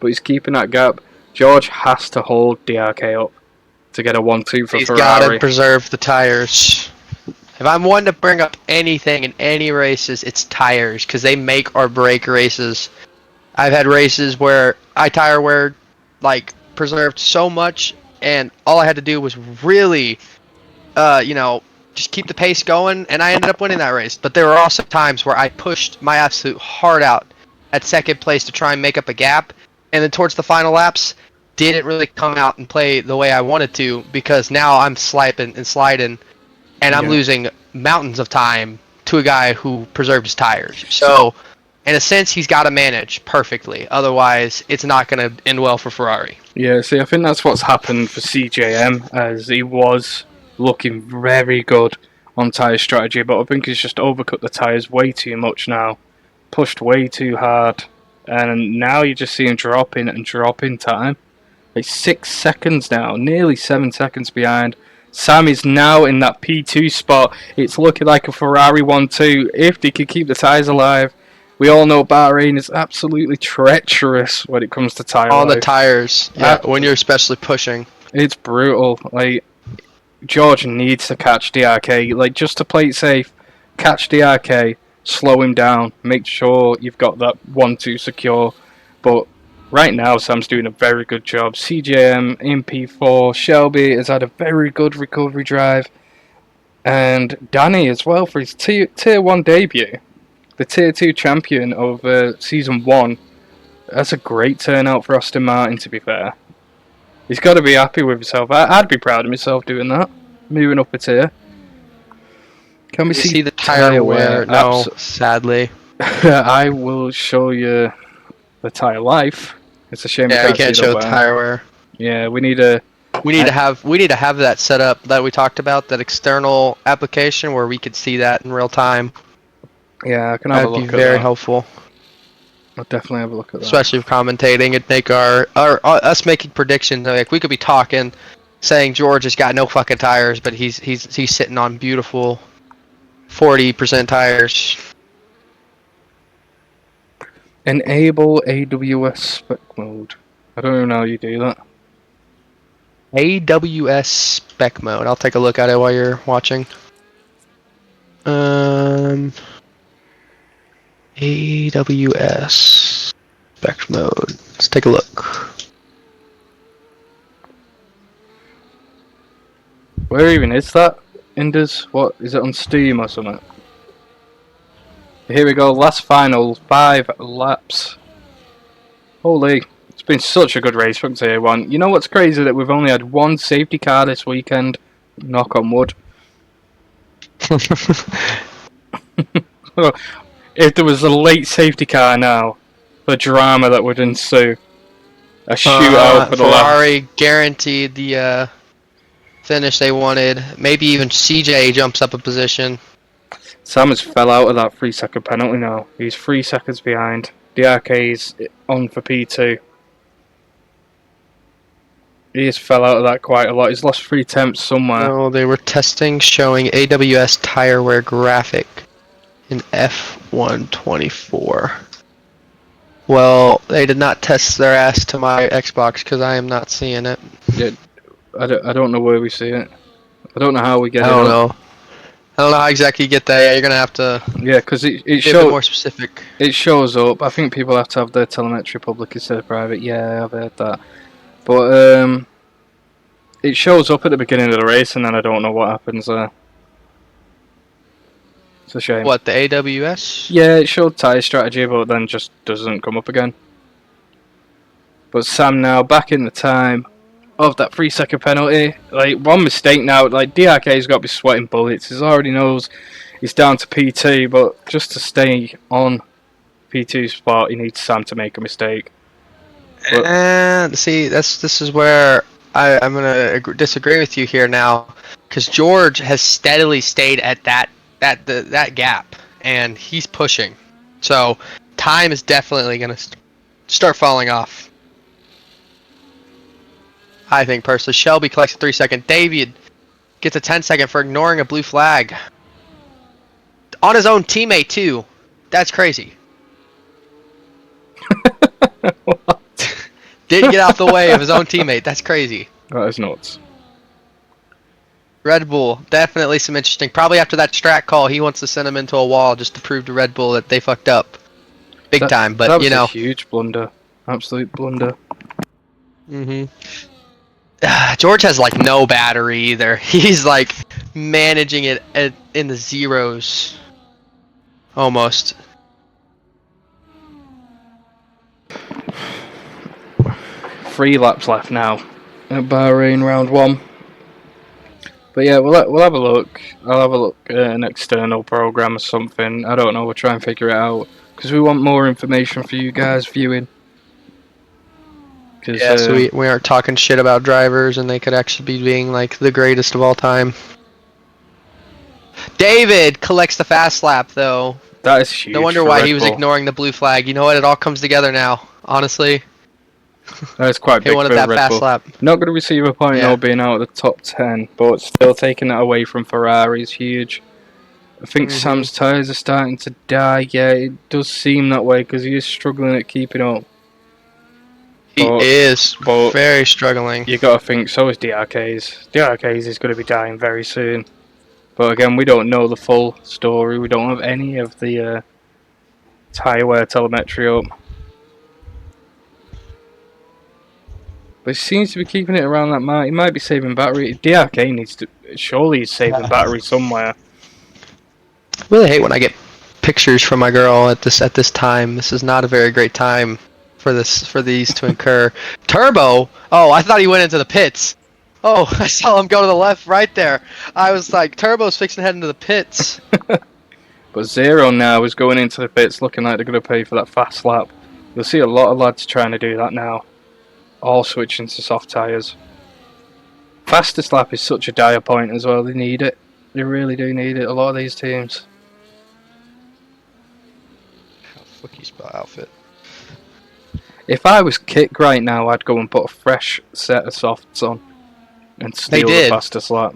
but he's keeping that gap. George has to hold DRK up to get a 1-2 for Ferrari. He's got to preserve the tires. If I'm one to bring up anything in any races, it's tires, because they make or break races. I've had races where tire wear preserved so much, and all I had to do was really, just keep the pace going, and I ended up winning that race. But there were also times where I pushed my absolute heart out at second place to try and make up a gap, and then towards the final laps, didn't really come out and play the way I wanted to, because now I'm sliding and I'm Yeah. losing mountains of time to a guy who preserved his tires. So, in a sense, he's got to manage perfectly. Otherwise, it's not going to end well for Ferrari. Yeah, see, I think that's what's happened for CJM, as he was looking very good on tyre strategy, but I think he's just overcut the tyres way too much now, pushed way too hard, and now you just see him dropping and dropping time. Like 6 seconds now, nearly 7 seconds behind. Sam is now in that P2 spot. It's looking like a Ferrari 1-2 if they can keep the tyres alive. We all know Bahrain is absolutely treacherous when it comes to tyre On the life. tires, yeah, when you're especially pushing. It's brutal. Like, George needs to catch DRK. Like, just to play it safe, catch DRK, slow him down, make sure you've got that 1-2 secure. But right now, Sam's doing a very good job. CJM in P4, Shelby has had a very good recovery drive, and Danny as well for his tier 1 debut, the tier 2 champion of season 1. That's a great turnout for Aston Martin, to be fair. He's got to be happy with himself. I'd be proud of myself doing that, moving up a tier. Can we You see the tire wear? No, sadly. I will show you the tire life. It's a shame. Yeah, we you can't see show the wear. tire wear. Yeah, we need to. We need to have that set up that we talked about, that external application where we could see that in real time. Yeah, I can have a That'd look be at very that. helpful, I'll definitely have a look at that. especially with commentating. It'd make our us making predictions. Like, we could be talking, saying George has got no fucking tires, but he's sitting on beautiful 40% tires. Enable AWS spec mode. I don't even know how you do that. AWS spec mode. I'll take a look at it while you're watching. AWS spec mode. Let's take a look. Where even is that? Indus? What is it on Steam or something? Here we go. Last final 5 laps. Holy. It's been such a good race from tier 1. You know what's crazy? That we've only had one safety car this weekend. Knock on wood. If there was a late safety car now, the drama that would ensue. A shootout for the last. Ferrari guaranteed the finish they wanted. Maybe even CJ jumps up a position. Sam has fell out of that 3-second penalty now. He's 3 seconds behind. DRK's on for P2. He has fell out of that quite a lot. He's lost 3 temps somewhere. No, they were testing showing AWS tire wear graphic in F124. Well, they did not test their ass to my Xbox because I am not seeing it. Yeah, I don't know where we see it. I don't know how we get it. I don't know how exactly you get that. Yeah, you're gonna have to Yeah, because it be a bit shows. more specific. It shows up. I think people have to have their telemetry public instead of private. Yeah, I've heard that. But it shows up at the beginning of the race, and then I don't know what happens there. It's a shame. What, the AWS? Yeah, it showed tyre strategy, but then just doesn't come up again. But Sam now back in the time of that 3-second penalty. Like, one mistake now. Like, DRK's got to be sweating bullets. He already knows he's down to P2, but just to stay on P2 spot, he needs Sam to make a mistake. And see, this is where I'm gonna disagree with you here now, because George has steadily stayed at that gap, and he's pushing. So time is definitely gonna start falling off. I think personally, Shelby collects a 3-second. David gets a 10-second for ignoring a blue flag on his own teammate too. That's crazy. Didn't get out the way of his own teammate. That's crazy. That is nuts. Red Bull, definitely some interesting. Probably after that strat call, he wants to send him into a wall just to prove to Red Bull that they fucked up. Big time, but that was you know. a huge blunder. Absolute blunder. George has like no battery either. He's like managing it in the zeros. Almost. 3 laps left now at Bahrain round 1. But yeah, we'll have a look. I'll have a look at an external program or something. I don't know. We'll try and figure it out because we want more information for you guys viewing. Cause, Yeah, so we aren't talking shit about drivers, and they could actually be being like the greatest of all time. David collects the fast lap, though. that is huge. No wonder for why Red he was Bull. ignoring the blue flag. You know what? It all comes together now. Honestly, That is quite he big wanted for that Red fast Bull. lap. Not going to receive a point Yeah. now being out of the top 10, but still taking that away from Ferrari is huge. I think Sam's tyres are starting to die. Yeah, it does seem that way because he is struggling at keeping up. He is but very struggling. You got to think so is DRK's. DRK's is going to be dying very soon. But again, we don't know the full story. We don't have any of the tyre wear telemetry up. But he seems to be keeping it around that mark. He might be saving battery. DRK needs to. Surely he's saving battery somewhere. I really hate when I get pictures from my girl at this time. This is not a very great time for these to incur. Turbo. Oh, I thought he went into the pits. Oh, I saw him go to the left right there. I was like, Turbo's fixing to head into the pits. But Zero now is going into the pits looking like they're going to pay for that fast lap. You'll see a lot of lads trying to do that now. All switching to soft tyres. Fastest lap is such a dire point as well. They need it. They really do need it. A lot of these teams. Flicky spot outfit. If I was Kick right now, I'd go and put a fresh set of softs on and steal the did. fastest lap.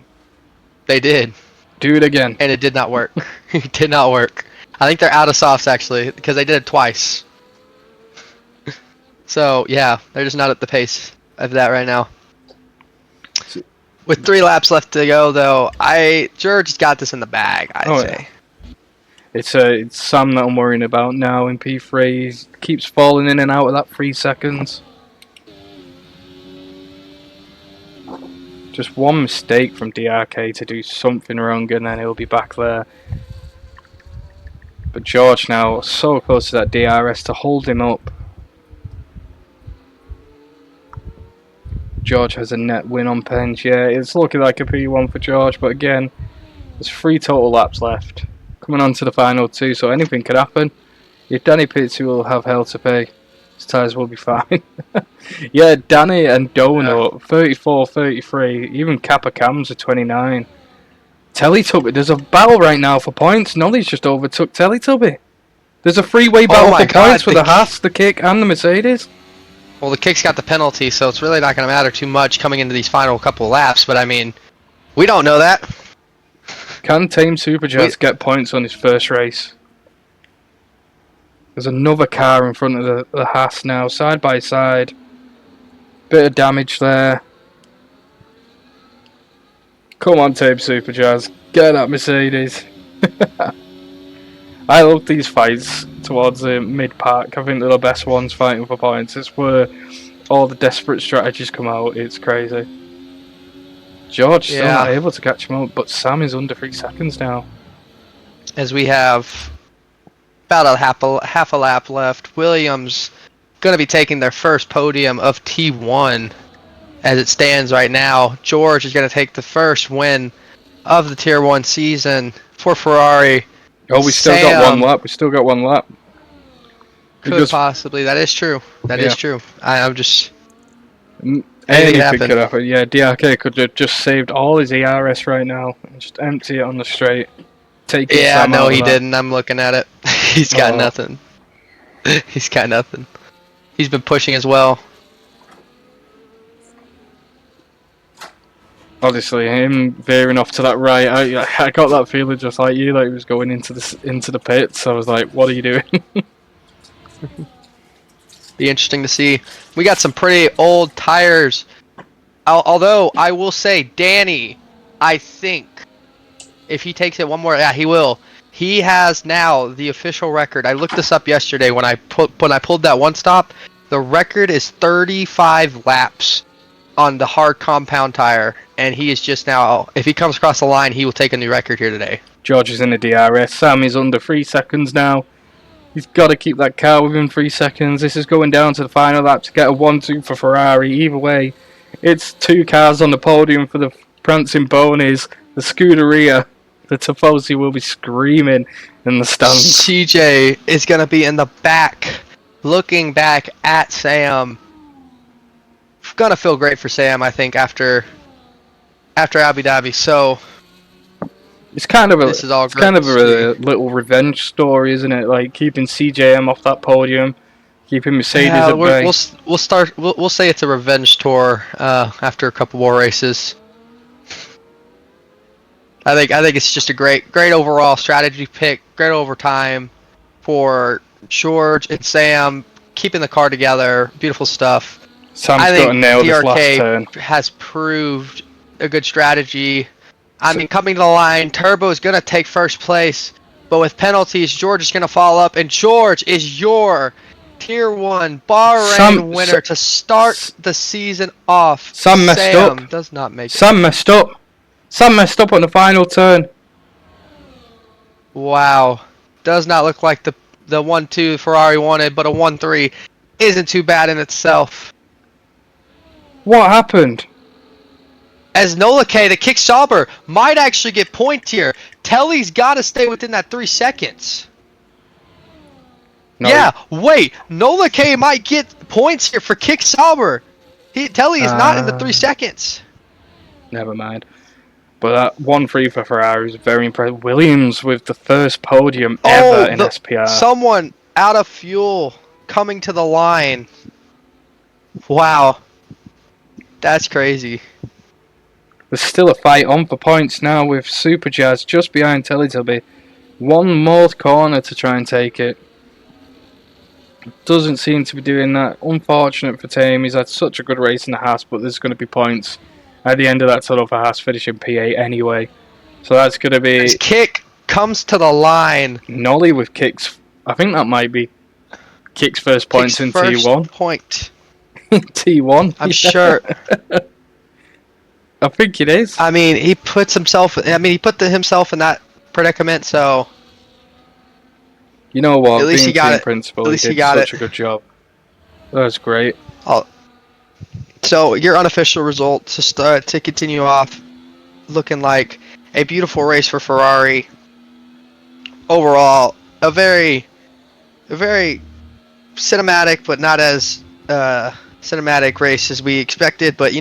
They did, Do it again. and it did not work. It did not work. I think they're out of softs actually because they did it twice. So yeah, they're just not at the pace of that right now. With 3 laps left to go, though, George's got this in the bag. I'd say. It's Sam that I'm worrying about now in P3. He keeps falling in and out of that 3 seconds. Just one mistake from DRK to do something wrong and then he'll be back there. But George now so close to that DRS to hold him up. George has a net win on Penge. Yeah, it's looking like a P1 for George, but again, there's 3 total laps left. Coming on to the final 2, so anything could happen. If Danny Pizzi will have hell to pay, his tyres will be fine. Yeah, Danny and Donut, 34, 33, even Kappa Cams are 29. Teletubby, there's a battle right now for points. Nolly's just overtook Teletubby. There's a three-way battle for points for the Haas, the Kick, and the Mercedes. Well, the Kick's got the penalty, so it's really not going to matter too much coming into these final couple laps, but I mean, we don't know that. Can Team Superjets get points on his first race? There's another car in front of the Haas now, side by side. Bit of damage there. Come on, Team Superjazz. Get that Mercedes. I love these fights towards the mid-pack. I think they're the best ones fighting for points. It's where all the desperate strategies come out. It's crazy. George still not able to catch him up, but Sam is under 3 seconds now. As we have about a half a lap left, Williams going to be taking their first podium of T1 as it stands right now. George is going to take the first win of the Tier 1 season for Ferrari. Oh, we still got 1 lap. We still got 1 lap. Could possibly. That is true. That is true. I'm just... Anything could happen. Yeah, DRK could have just saved all his ERS right now and just empty it on the straight. Yeah, no, he didn't. I'm looking at it. He's got nothing. He's got nothing. He's been pushing as well. Obviously, him veering off to that right, I got that feeling just like you, like he was going into the pits. I was like, what are you doing? Be interesting to see. We got some pretty old tires. Although, I will say, Danny, I think, if he takes it one more, yeah, he will. He has now the official record. I looked this up yesterday when I pulled that one stop. The record is 35 laps on the hard compound tire, and he is just now, if he comes across the line, he will take a new record here today. George is in the DRS. Sam is under 3 seconds now. He's got to keep that car within 3 seconds. This is going down to the final lap to get a 1-2 for Ferrari. Either way, it's 2 cars on the podium for the prancing ponies, the Scuderia, the Tifosi will be screaming in the stands. CJ is going to be in the back, looking back at Sam. Gonna feel great for Sam, I think, after Abu Dhabi. So It's kind of a this is all it's kind of great a little revenge story, isn't it? Like keeping CJM off that podium, keeping Mercedes yeah, at bay. we'll say it's a revenge tour after a couple more races. I think it's just a great overall strategy pick, great overtime for George and Sam, keeping the car together, beautiful stuff. Sam's I got think to nail this last DRK turn. has proved a good strategy. I mean, coming to the line, Turbo is going to take first place, but with penalties, George is going to follow up, and George is your Tier 1 Bahrain winner to start the season off. Sam messed up. Does not make it. Sam messed up. Sam messed up on the final turn. Wow. Does not look like the 1-2 Ferrari wanted, but a 1-3 isn't too bad in itself. What happened? As Nola K, the kick Sauber, might actually get points here. Telly's got to stay within that 3 seconds. No. Yeah, wait. Nola K might get points here for kick Sauber. Telly is not in the 3 seconds. Never mind. But that 1-3 for Ferrari is very impressive. Williams with the first podium ever in SPR. Someone out of fuel coming to the line. Wow. That's crazy. There's still a fight on for points now with Superjazz just behind Teletubby. One more corner to try and take it. Doesn't seem to be doing that. Unfortunate for Tame. He's had such a good race in the Haas, but there's going to be points at the end of that tunnel for Haas finishing P8 anyway. So that's going to be... His kick comes to the line. Nolly with kicks. I think that might be Kick's first points in first T1. Point. T1? I'm sure. I think it is. I mean, he put himself in that predicament, so... You know what? At least Being he got team it. principal, At least he did got such it. a good job. That was great. So your unofficial result to continue off, looking like a beautiful race for Ferrari. Overall, a very cinematic, but not as cinematic race as we expected. But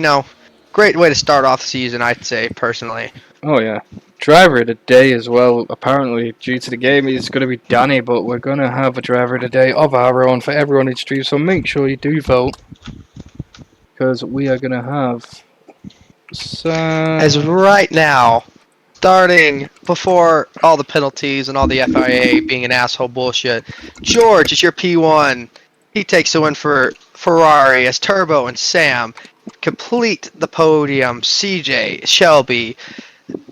great way to start off the season, I'd say personally. Oh yeah. Driver of the day as well. Apparently, due to the game, it's going to be Danny, but we're going to have a driver of the day of our own for everyone in stream. So make sure you do vote, because we are going to have As right now, starting before all the penalties and all the FIA being an asshole bullshit, George is your P1. He takes the win for Ferrari as Turbo and Sam complete the podium. CJ, Shelby,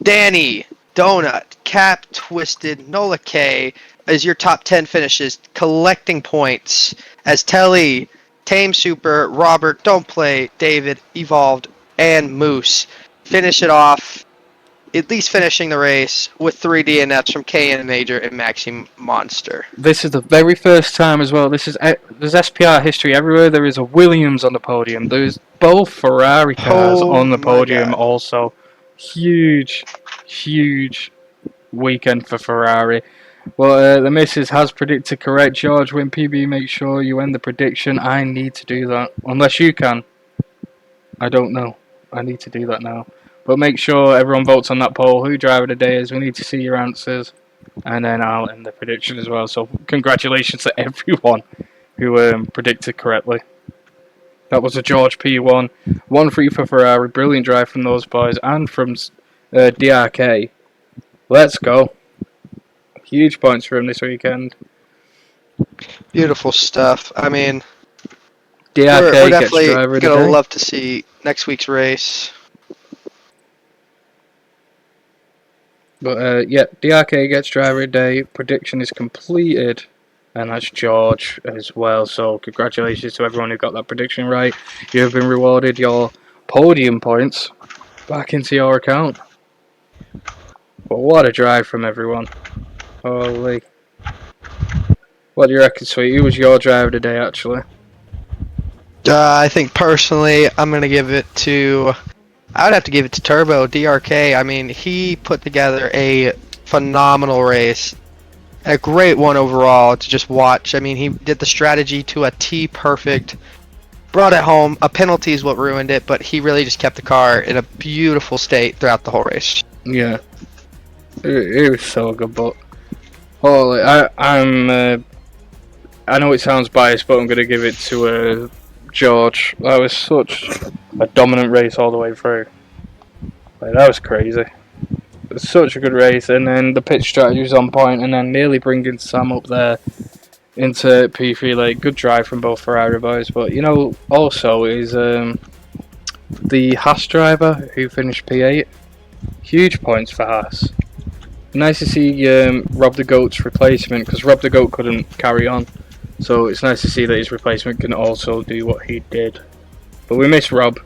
Danny, Donut, Cap, Twisted, Nola K as your top 10 finishes, collecting points as Telly, Tame Super, Robert, Don't Play, David, Evolved, and Moose finish it off, at least finishing the race with 3 DNFs from KN Major and Maxi Monster. This is the very first time as well. There's SPR history everywhere. There is a Williams on the podium. There's both Ferrari cars on the podium also. Huge weekend for Ferrari. Well, the missus has predicted correct. George, when PB, make sure you end the prediction. I need to do that. Unless you can. I don't know. I need to do that now. But make sure everyone votes on that poll. Who driver of the day is? We need to see your answers. And then I'll end the prediction as well. So congratulations to everyone who predicted correctly. That was a George P1. 1-3 for Ferrari. Brilliant drive from those boys. And from DRK. Let's go. Huge points for him this weekend. Beautiful stuff. I mean, DRK we're gets definitely driver of the going to day. love to see next week's race. But yeah, DRK gets driver of the day. Prediction is completed. And that's George as well. So congratulations to everyone who got that prediction right. You have been rewarded your podium points back into your account. But what a drive from everyone. Holy. What do you reckon, Sweet? Who was your driver of the day, actually? I think personally, I'm going to give it to I would have to give it to Turbo DRK. I mean, he put together a phenomenal race. A great one overall to just watch. I mean, he did the strategy to a T perfect. Brought it home. A penalty is what ruined it, but he really just kept the car in a beautiful state throughout the whole race. Yeah, it was so good. But holy, I know it sounds biased, but I'm gonna give it to George. That was such a dominant race all the way through. Like, that was crazy. It was such a good race, and then the pitch strategy was on point, and then nearly bringing Sam up there into P3. Like, good drive from both Ferrari boys. But you know, also is the Haas driver who finished P8. Huge points for Haas. Nice to see Rob the Goat's replacement, because Rob the Goat couldn't carry on. So it's nice to see that his replacement can also do what he did. But we miss Rob.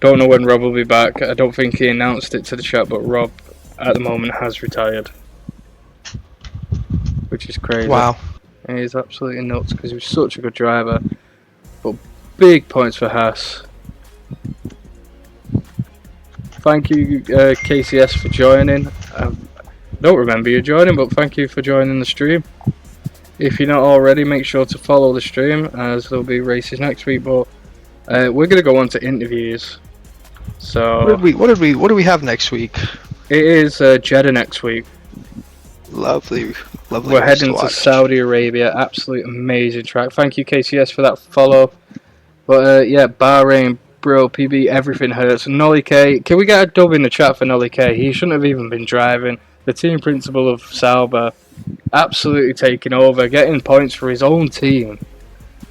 Don't know when Rob will be back. I don't think he announced it to the chat, but Rob at the moment has retired. Which is crazy. Wow. And he's absolutely nuts because he was such a good driver. But big points for Haas. Thank you, KCS, for joining. I don't remember you joining, but thank you for joining the stream. If you're not already, make sure to follow the stream, as there'll be races next week. But we're gonna go on to interviews. So What do we have next week? it is Jeddah next week. Lovely. We're heading to Saudi Arabia. Absolute amazing track. Thank you, KCS, for that follow. But yeah, Bahrain, bro, PB, everything hurts. Nolly K, can we get a dub in the chat for Nolly K? He shouldn't have even been driving. The team principal of Sauber, absolutely taking over, getting points for his own team.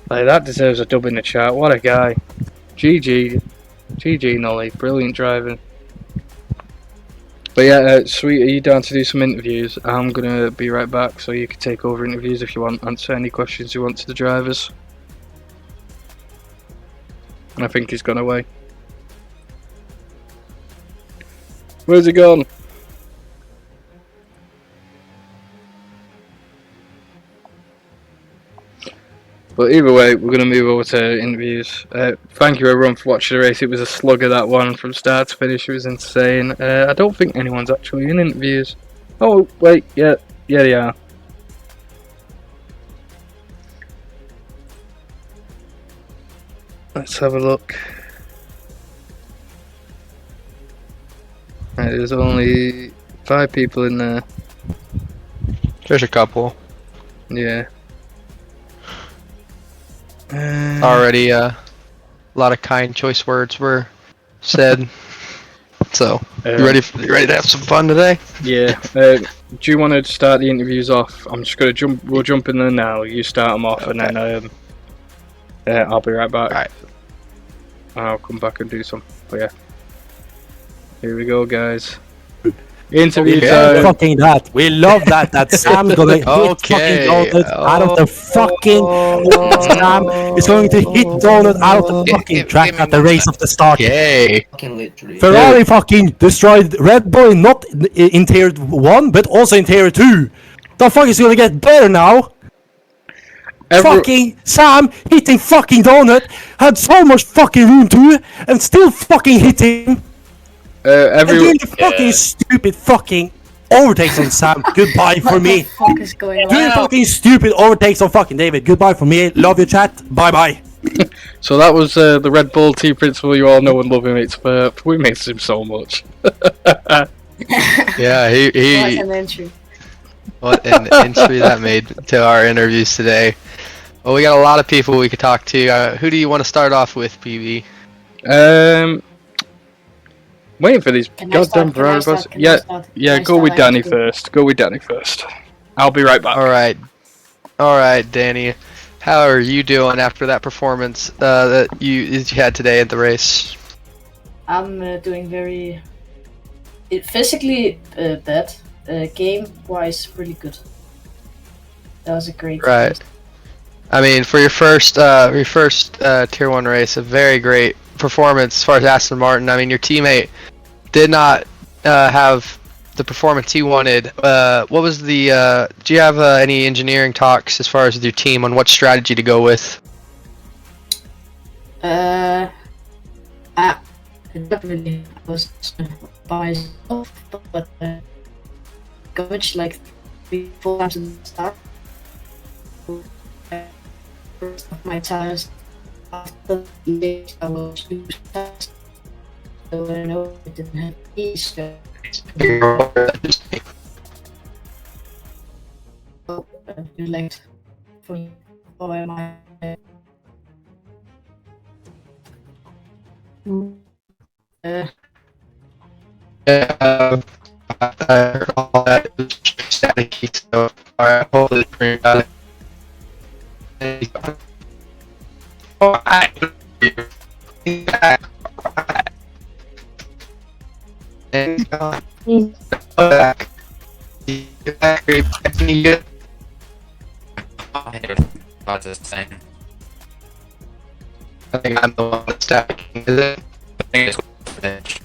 Like, that deserves a dub in the chat. What a guy. GG Nolly, brilliant driving. But yeah, sweet, are you down to do some interviews? I'm gonna be right back, so you can take over interviews if you want, answer any questions you want to the drivers. I think he's gone away. Where's he gone? But either way, we're going to move over to interviews. Thank you everyone for watching the race. It was a slugger, that one, from start to finish. It was insane. I don't think anyone's actually in interviews. Oh, wait, yeah, they are. Let's have a look. Right, there's only 5 people in there. There's a couple. Yeah. Already a lot of kind choice words were said. So, you ready to have some fun today? Yeah. Do you want to start the interviews off? I'm just gonna jump. We'll jump in there now. You start them off, Okay. and then I'll be right back. Alright. I'll come back and do some. But yeah, here we go, guys. Interview time. Fucking that. We love that. That Sam's gonna hit Okay. fucking Donut out of the fucking Sam is going to hit Donut out of the fucking track at the race of the start. Okay. Fucking literally. Ferrari fucking destroyed Red Bull not in tier 1 but also in tier 2. The fuck is gonna get better now? Fucking Sam hitting fucking Donut had so much fucking room too and still fucking hitting. And doing the fucking stupid fucking overtakes on Sam. Goodbye for me. What the fuck is going Doing on? fucking stupid overtakes on fucking David. Goodbye for me. Love your chat. Bye bye. So that was the Red Bull team principal you all know and love him. We miss him so much. Yeah, What he an entry. what an entry that made to our interviews today. Well, we got a lot of people we could talk to. Who do you want to start off with, PB? Waiting for these Can I goddamn start? Can I Ferrari start? boss. Can I Yeah, start? yeah. Can I Go start? with I Danny have to- first. Go with Danny first. I'll be right back. All right, Danny. How are you doing after that performance that you had today at the race? I'm doing very physically bad. Game-wise, pretty good. That was a great Right. race. I mean, for your first Tier 1 race, a very great performance as far as Aston Martin. I mean, your teammate did not have the performance he wanted. What was the? Do you have any engineering talks as far as with your team on what strategy to go with? not really was by myself, but coverage like 3-4 times at the start. First of my tires after the I was used fast, so I know I didn't have these. So late for me, or am I? Yeah, I heard all that. It was staticky, so alright, hopefully bring it back. Alright. And he's gone. Back. He's back. Can you get About the same. I think I'm the one that's stacking, is it? I think it's bench.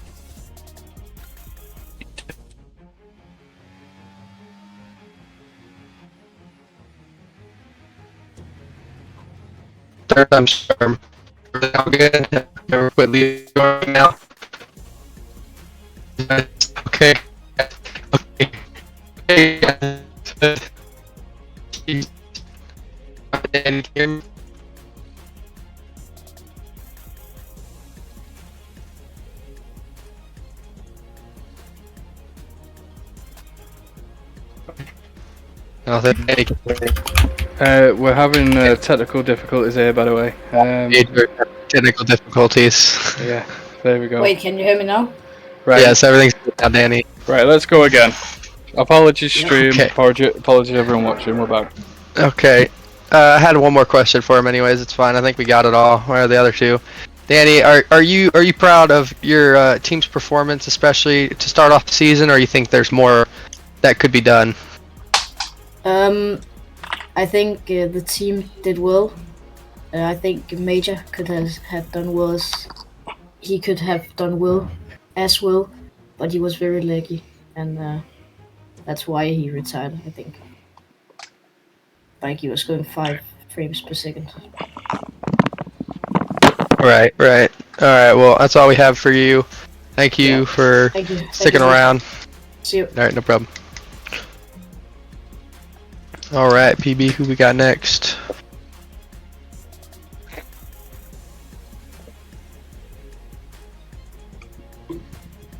Third time storm. Everything good? Never quit leaving now. Okay. Okay. Okay. And Kim. Nothing. We're having technical difficulties here, by the way. Major technical difficulties. Yeah, there we go. Wait, can you hear me now? Right, Yes, everything's good now, Danny. right, let's go again. Apologies, stream. Okay. Apologies, everyone watching. We're back. Okay. I had one more question for him. Anyways, it's fine. I think we got it all. Where are the other two? Danny, are you proud of your team's performance, especially to start off the season, or you think there's more that could be done? I think the team did well. I think Major could have done well. He could have done well as well, but he was very laggy, and that's why he retired. I think. Like he was going 5 frames per second. Right. All right. Well, that's all we have for you. Thank you for Thank you. sticking around. See you. All right, no problem. All right, PB, who we got next? All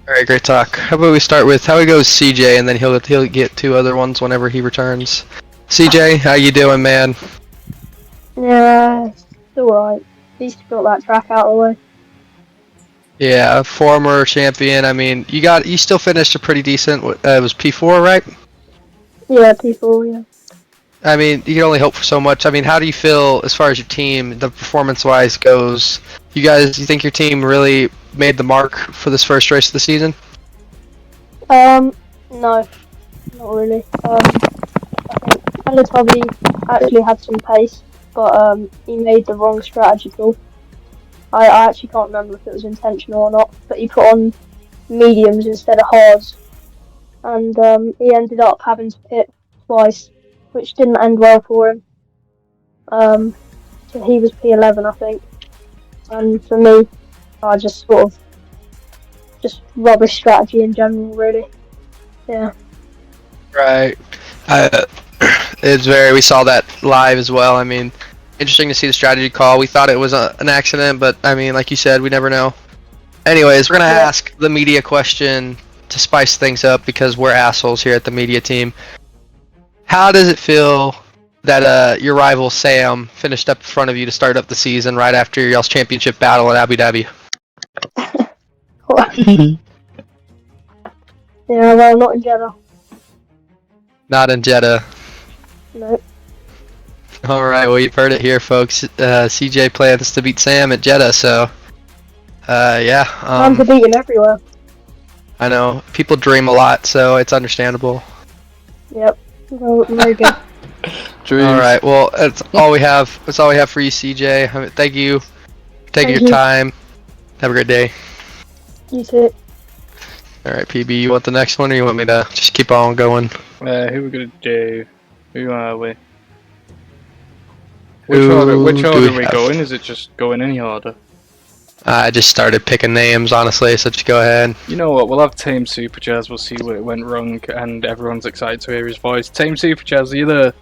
right, great talk. How about we start with how he goes CJ, and then he'll get 2 other ones whenever he returns. CJ, how you doing, man? Yeah, it's alright. At least you got that track out of the way. Yeah, former champion. I mean, you still finished a pretty decent. It was P4, right? Yeah, people, yeah. I mean, you can only hope for so much. I mean, how do you feel as far as your team, the performance-wise goes? You think your team really made the mark for this first race of the season? No, not really. I think Teletubby actually had some pace, but he made the wrong strategy call. I actually can't remember if it was intentional or not, but he put on mediums instead of hards, and he ended up having to pit twice, which didn't end well for him. So he was P11, I think, and for me, I just sort of rubbish strategy in general, really. Yeah. Right. We saw that live as well. I mean, interesting to see the strategy call. We thought it was an accident, but I mean, like you said, we never know. Anyways, we're gonna ask the media question to spice things up because we're assholes here at the media team. How does it feel that your rival Sam finished up in front of you to start up the season right after y'all's championship battle at Abu Dhabi? Yeah, well, not in Jeddah. Not in Jeddah. No. Alright, well, you've heard it here, folks. CJ plans to beat Sam at Jeddah, so yeah. I'm to beat him everywhere. I know people dream a lot, so it's understandable. Yep. Well, very good. Dreams. All right, well, that's all we have. That's all we have for you, CJ. I mean, thank you for taking Thank your you. time. Have a great day. You too. All right, PB, you want the next one, or you want me to just keep on going? Who we gonna do? Who are we? Who Which do order we are we have? going? Is it just going any order? I just started picking names, honestly, so just go ahead. You know what? We'll have Tame Super Jazz. We'll see where it went wrong, and everyone's excited to hear his voice. Tame Super Jazz, are you there?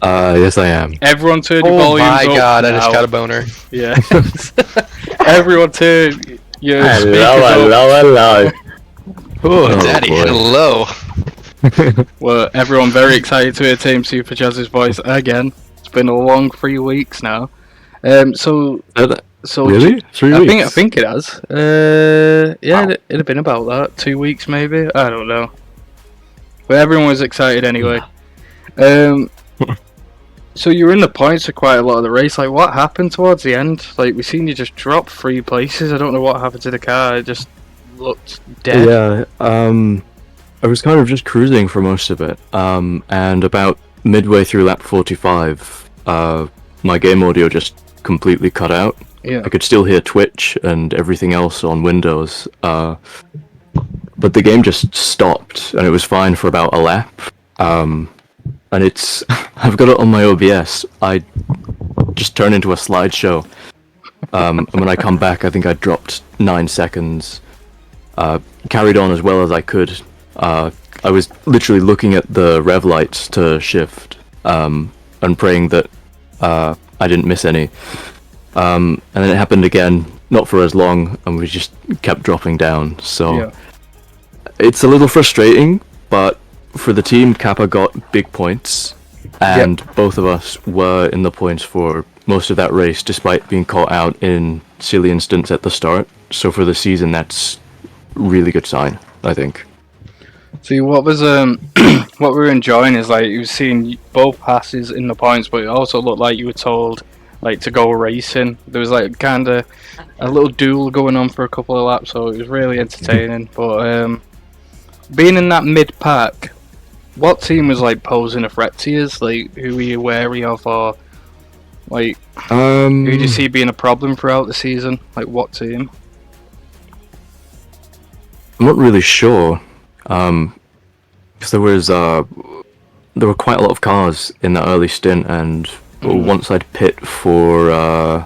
Yes, I am. Everyone turn your Oh volumes my up god, I now. just got a boner. Yeah. Everyone turn your speakers hello. Oh, Oh, daddy, boy. hello. Well, everyone very excited to hear Tame Super Jazz's voice again. It's been a long 3 weeks now. So Really? 3 weeks? I think it has. Yeah, it'd have been about that. 2 weeks maybe. I don't know. But everyone was excited anyway. So you were in the points for quite a lot of the race. Like, what happened towards the end? Like, we seen you just drop 3 places. I don't know what happened to the car. It just looked dead. Yeah, I was kind of just cruising for most of it, and about midway through lap 45, my game audio just completely cut out. Yeah. I could still hear Twitch and everything else on Windows, but the game just stopped, and it was fine for about a lap. And it's, I've got it on my OBS. I just turn into a slideshow. And when I come back, I think I dropped 9 seconds. Carried on as well as I could. I was literally looking at the rev lights to shift, and praying that I didn't miss any. And then it happened again, not for as long, and we just kept dropping down. So Yeah. it's a little frustrating, but for the team, Kappa got big points, and both of us were in the points for most of that race, despite being caught out in silly instance at the start. So for the season, that's really good sign, I think. See, what was what we were enjoying is like you were seeing both passes in the points, but it also looked like you were told like to go racing. There was like kind of a little duel going on for a couple of laps, so it was really entertaining. But being in that mid pack, what team was like posing a threat to you? Like, who were you wary of, or like who did you see being a problem throughout the season? Like, what team? I'm not really sure, because there were quite a lot of cars in that early stint, and once I'd pit for I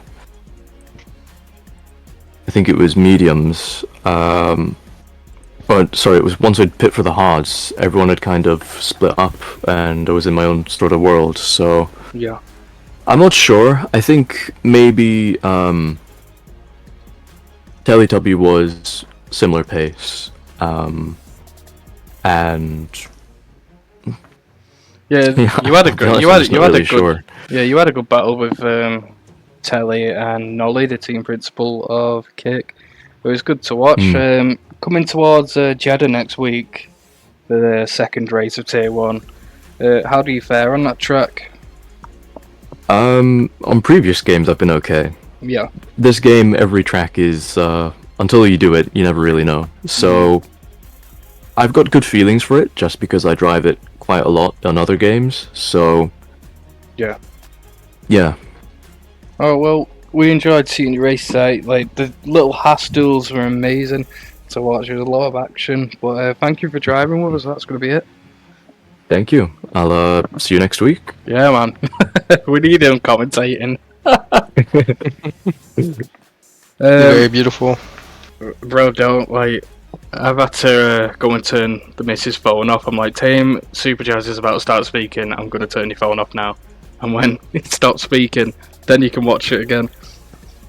think it was mediums, sorry, it was once I'd pit for the hards, everyone had kind of split up, and I was in my own sort of world. So Yeah. I'm not sure. I think maybe Teletubby was similar pace, and Yeah, yeah, you had a to be good, honest, you I'm had, just you not had really a good, sure. yeah, you had a good battle with Telly and Nolly, the team principal of Kick. It was good to watch. Coming towards Jeddah next week, the second race of Tier 1. How do you fare on that track? On previous games, I've been okay. Yeah. This game, every track is until you do it, you never really know. So I've got good feelings for it, just because I drive it quite a lot on other games. So Yeah. yeah. Oh, well, we enjoyed seeing your race site. Like, the little hostels were amazing to watch. There was a lot of action. But thank you for driving with us. That's going to be it. Thank you. I'll see you next week. Yeah, man. We need him commentating. Very beautiful. Bro, don't, like, I've had to go and turn the missus' phone off. I'm like, Tame, Super Jazz is about to start speaking. I'm going to turn your phone off now. And when it stops speaking, then you can watch it again.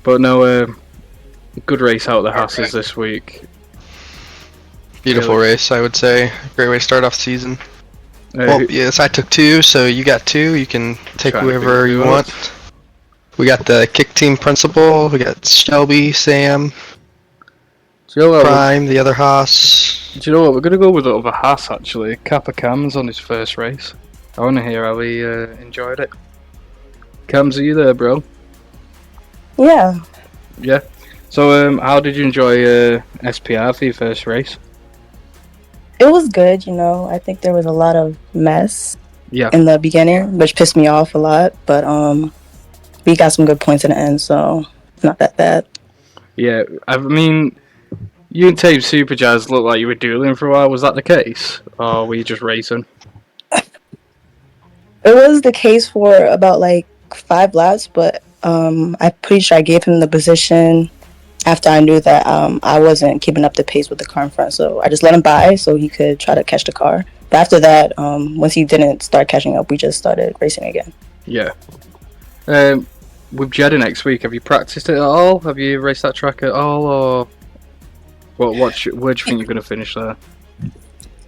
But no, good race out of the Hasses this week. Beautiful Really? race, I would say. Great way to start off the season. Uh, Well, yes, I took 2, so you got 2. You can take Trying to whoever figure you it out. want. We got the Kick Team Principal. We got Shelby, Sam, do you know what? Prime, the other Haas. Do you know what? We're going to go with the other Haas, actually. Kappa Cam's on his first race. I want to hear how he enjoyed it. Cams, are you there, bro? Yeah, Yeah. So, how did you enjoy SPR for your first race? it was good, you know. I think there was a lot of mess Yeah. in the beginning, which pissed me off a lot, but we got some good points in the end, so it's not that bad. Yeah, I mean, you and Tame Super Jazz looked like you were dueling for a while. Was that the case? Or were you just racing? It was the case for about like 5 laps, but I'm pretty sure I gave him the position after I knew that I wasn't keeping up the pace with the car in front. So I just let him by so he could try to catch the car. But after that, once he didn't start catching up, we just started racing again. Yeah. With Jeddah next week, have you practiced it at all? Have you raced that track at all, or where do you think you're going to finish there?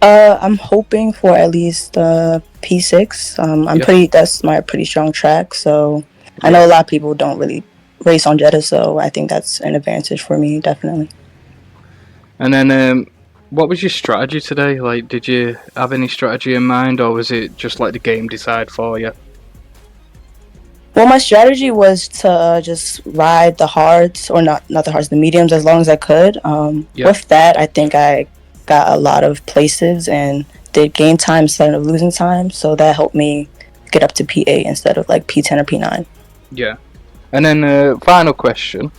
I'm hoping for at least P6. That's my pretty strong track. So I know a lot of people don't really race on Jeddah, so I think that's an advantage for me, definitely. And then, what was your strategy today? Like, did you have any strategy in mind, or was it just like the game decide for you? Well, my strategy was to just ride the hards, or not the hards, the mediums, as long as I could. With that, I think I got a lot of places and did gain time instead of losing time, so that helped me get up to P8 instead of like P10 or P9. Yeah. And then final question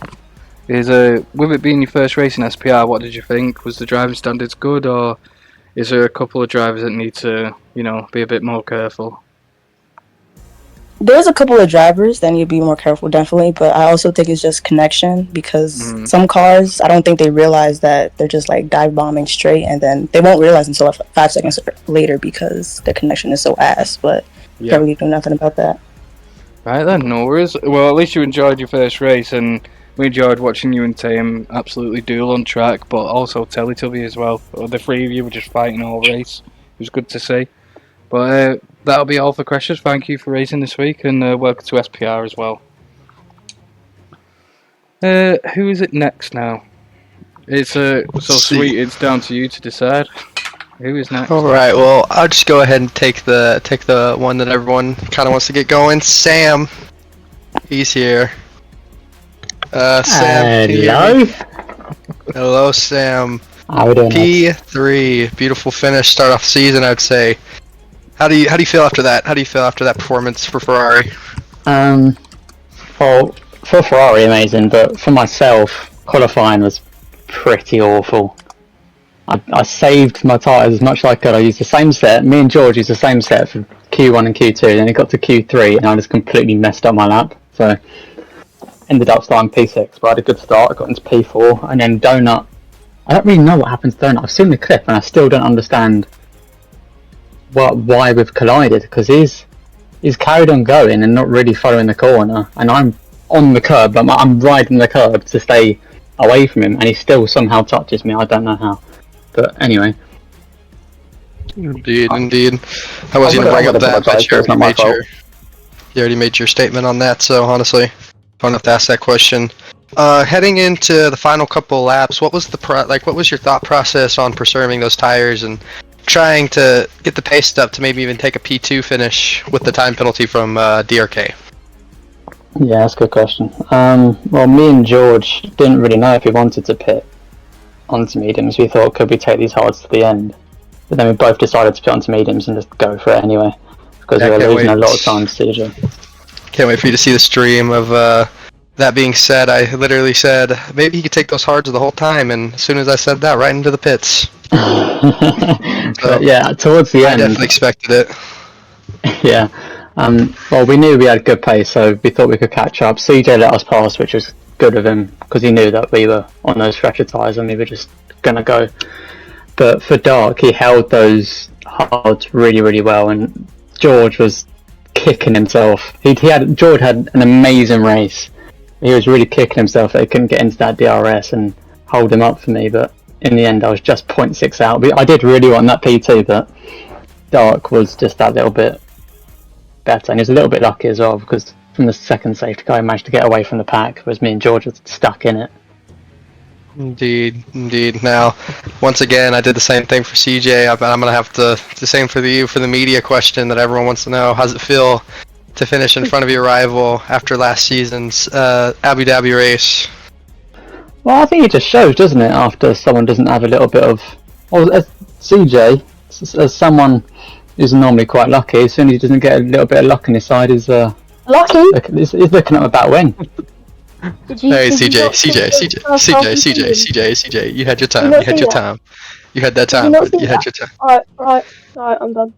is, with it being your first race in SPR, what did you think? Was the driving standards good, or is there a couple of drivers that need to, be a bit more careful? There's a couple of drivers that need to be more careful, definitely, but I also think it's just connection, because some cars, I don't think they realize that they're just like dive bombing straight, and then they won't realize until 5 seconds later because the connection is so ass, but you can't really do nothing about that. Right then, no worries. Well, at least you enjoyed your first race, and we enjoyed watching you and Tame absolutely duel on track, but also Teletubby as well. The three of you were just fighting all race. It was good to see. But that'll be all for Crashers. Thank you for racing this week, and welcome to SPR as well. Who is it next now? It's sweet. It's down to you to decide. Who is next? All right. Well, I'll just go ahead and take the one that everyone kind of wants to get going. Sam, he's here. Sam. Hello. Hello, Sam. How we doing? P3, beautiful finish. Start off the season, I'd say. How do you feel after that? How do you feel after that performance for Ferrari? Well, for Ferrari, amazing, but for myself, qualifying was pretty awful. I saved my tyres as much as I could. I used the same set. Me and George used the same set for Q1 and Q2. Then it got to Q3 and I just completely messed up my lap. So ended up starting P6, but I had a good start. I got into P4 and then Donut. I don't really know what happened to Donut. I've seen the clip and I still don't understand why we've collided, because he's carried on going and not really following the corner, and I'm on the curb. I'm riding the curb to stay away from him, and he still somehow touches me. I don't know how. But anyway. Indeed. I wasn't going to bring up that, but you already made your statement on that, so honestly, I don't have to ask that question. Heading into the final couple laps, what was what was your thought process on preserving those tires and trying to get the pace up to maybe even take a P2 finish with the time penalty from DRK? Yeah, that's a good question. Well, me and George didn't really know if we wanted to pit onto mediums. We thought, could we take these hards to the end? But then we both decided to pit onto mediums and just go for it anyway, because we were losing a lot of time to CJ. Can't wait for you to see the stream of that being said. I literally said, maybe he could take those hards the whole time, and as soon as I said that, right into the pits. But yeah, towards the end, I definitely expected it. Yeah. Well, we knew we had good pace, so we thought we could catch up. CJ let us pass, which was good of him, because he knew that we were on those fresher tyres and we were just gonna go. But for Dark, he held those hards really, really well, and George was kicking himself. George had an amazing race. He was really kicking himself that he couldn't get into that DRS and hold him up for me, but in the end I was just 0.6 out. But I did really want that P2, but Dark was just that little bit better, and he was a little bit lucky as well, because from the second safety car he managed to get away from the pack, whereas me and George were stuck in it. Indeed. Now, once again, I did the same thing for CJ. I'm going to have the same for you for the media question that everyone wants to know. How's it feel to finish in front of your rival after last season's Abu Dhabi race? Well, I think it just shows, doesn't it, after someone doesn't have a little bit of... Well, as CJ, as someone who's normally quite lucky, as soon as he doesn't get a little bit of luck on his side, he's looking at a bad win. Hey, CJ, you had your time. You had that time, but you had your time. Right, I'm done.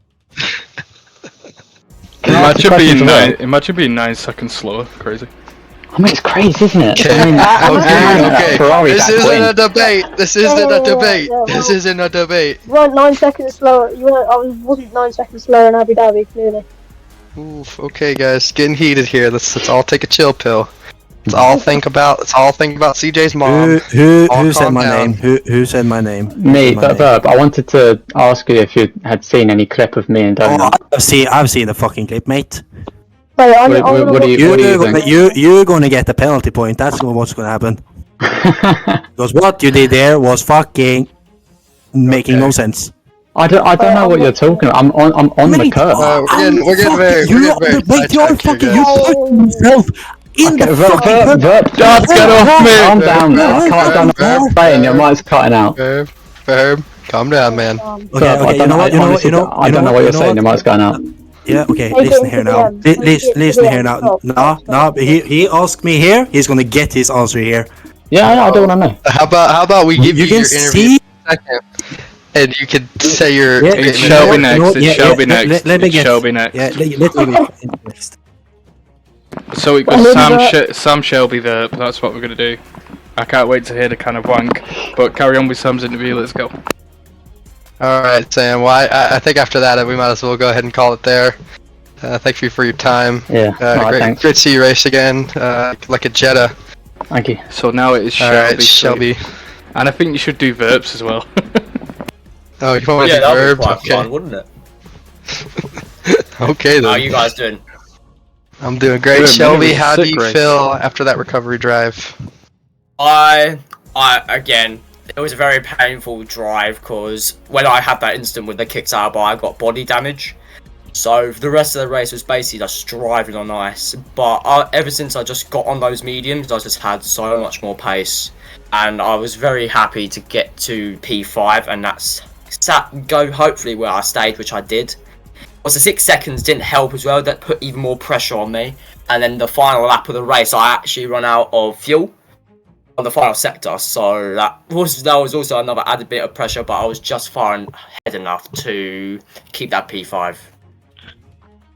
Imagine being 9 seconds slower. Crazy. I mean, it's crazy, isn't it? Okay, I mean, okay. Ferrari This back isn't win. a debate. This isn't a debate. This isn't a debate. You weren't 9 seconds slower. Wasn't 9 seconds slower in Abu Dhabi, clearly. Oof, okay, guys, getting heated here. Let's all take a chill pill. Let's all think about CJ's mom. Who All said calm my down. name? Who said my name? Who Me, said my but name? Verb, I wanted to ask you if you had seen any clip of me and Donut. Oh, I've seen the fucking clip, mate. Wait, What do you think? You're gonna get the penalty point. That's what's gonna happen. Because what you did there was fucking making no sense. I don't know what you're talking about. I'm on the Mate, curve. We're getting very Wait, you're sidetracked here, fucking, guys. you're putting yourself in the fucking. Verb, get off me! Calm down, man. I can't Verb, playing. Your mic's cutting out. Verb, calm down, man. Okay, you know what? I don't know what you're saying. Your mic's going out. Yeah, okay, Take it listen into here the now. end. Take it into Listen the here end. now. Stop. No, he asked me here. He's gonna get his answer here. Yeah, I don't want to know. How about we give you You can your interview see. in a second, and you can say your. Yeah, It's you know Shelby what? next. You know what? It's Yeah, Shelby yeah, next. let me It's get. Shelby next. Yeah, let me get next. So it goes Sam Shelby there. That's what we're gonna do. I can't wait to hear the kind of wank. But carry on with Sam's interview. Let's go. All right, Sam. Well, I think after that we might as well go ahead and call it there. Thank you for your time. Yeah. Alright, thanks. Great to see you race again, like a Jetta. Thank you. So now it is All Shelby. right, Shelby. And I think you should do verbs as well. Oh, you want me to Yeah, do that would be verbs? quite Okay. fun, wouldn't it? Okay How then. are you guys doing? I'm doing great, Good, Shelby. man, it was a How do sick you race. feel after that recovery drive? I again, it was a very painful drive because when I had that incident with the kicked out bar, I got body damage. So for the rest of the race was basically just driving on ice. But ever since I just got on those mediums, I just had so much more pace, and I was very happy to get to P5, and that's go hopefully where I stayed, which I did. Also, the 6 seconds didn't help as well. That put even more pressure on me. And then the final lap of the race, I actually ran out of fuel on the final sector, so that was also another added bit of pressure. But I was just far ahead enough to keep that P5.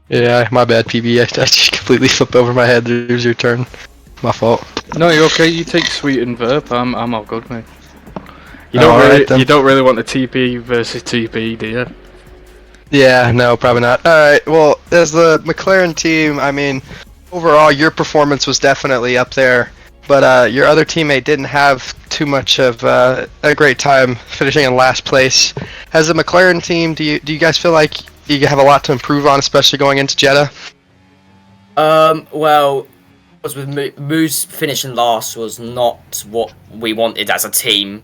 Yeah, my bad, PB. I just completely flipped over my head. There's your turn. My fault. No, you're okay. You take sweet and verb. I'm all good, mate. You Alright, then. don't really want the TP versus TP, do you? Yeah, no, probably not. Alright, well, as the McLaren team, I mean, overall, your performance was definitely up there, but your other teammate didn't have too much of a great time finishing in last place. As a McLaren team, do you guys feel like you have a lot to improve on, especially going into Jeddah? Well, was with Moose finishing last was not what we wanted as a team.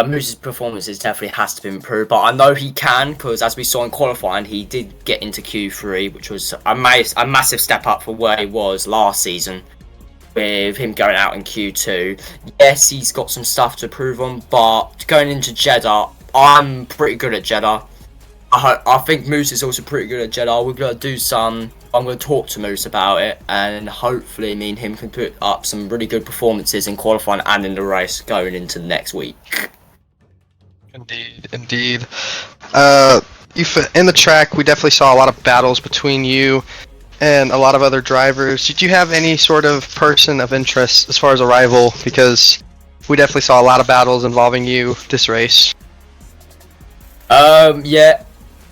Moose's performances definitely has to be improved, but I know he can, because as we saw in qualifying, he did get into Q3, which was a massive step up from where he was last season, with him going out in Q2. Yes, he's got some stuff to prove on, but going into Jeddah, I'm pretty good at Jeddah. I think Moose is also pretty good at Jeddah. We're going to do some... I'm going to talk to Moose about it, and hopefully me and him can put up some really good performances in qualifying and in the race going into next week. Indeed. In the track, we definitely saw a lot of battles between you and a lot of other drivers. Did you have any sort of person of interest as far as a rival? Because we definitely saw a lot of battles involving you this race. Yeah.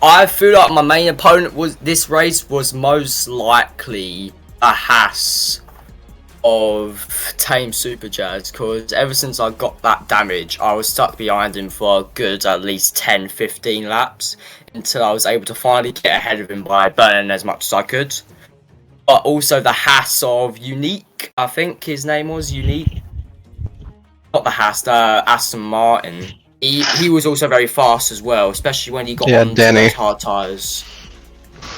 I feel like my main opponent this race was most likely a Haas of Tame Super Jazz, because ever since I got that damage, I was stuck behind him for a good at least 10-15 laps until I was able to finally get ahead of him by burning as much as I could. But also the Haas of Unique, I think his name was Unique. Not the Haas, the Aston Martin. He was also very fast as well, especially when he got onto those hard tyres.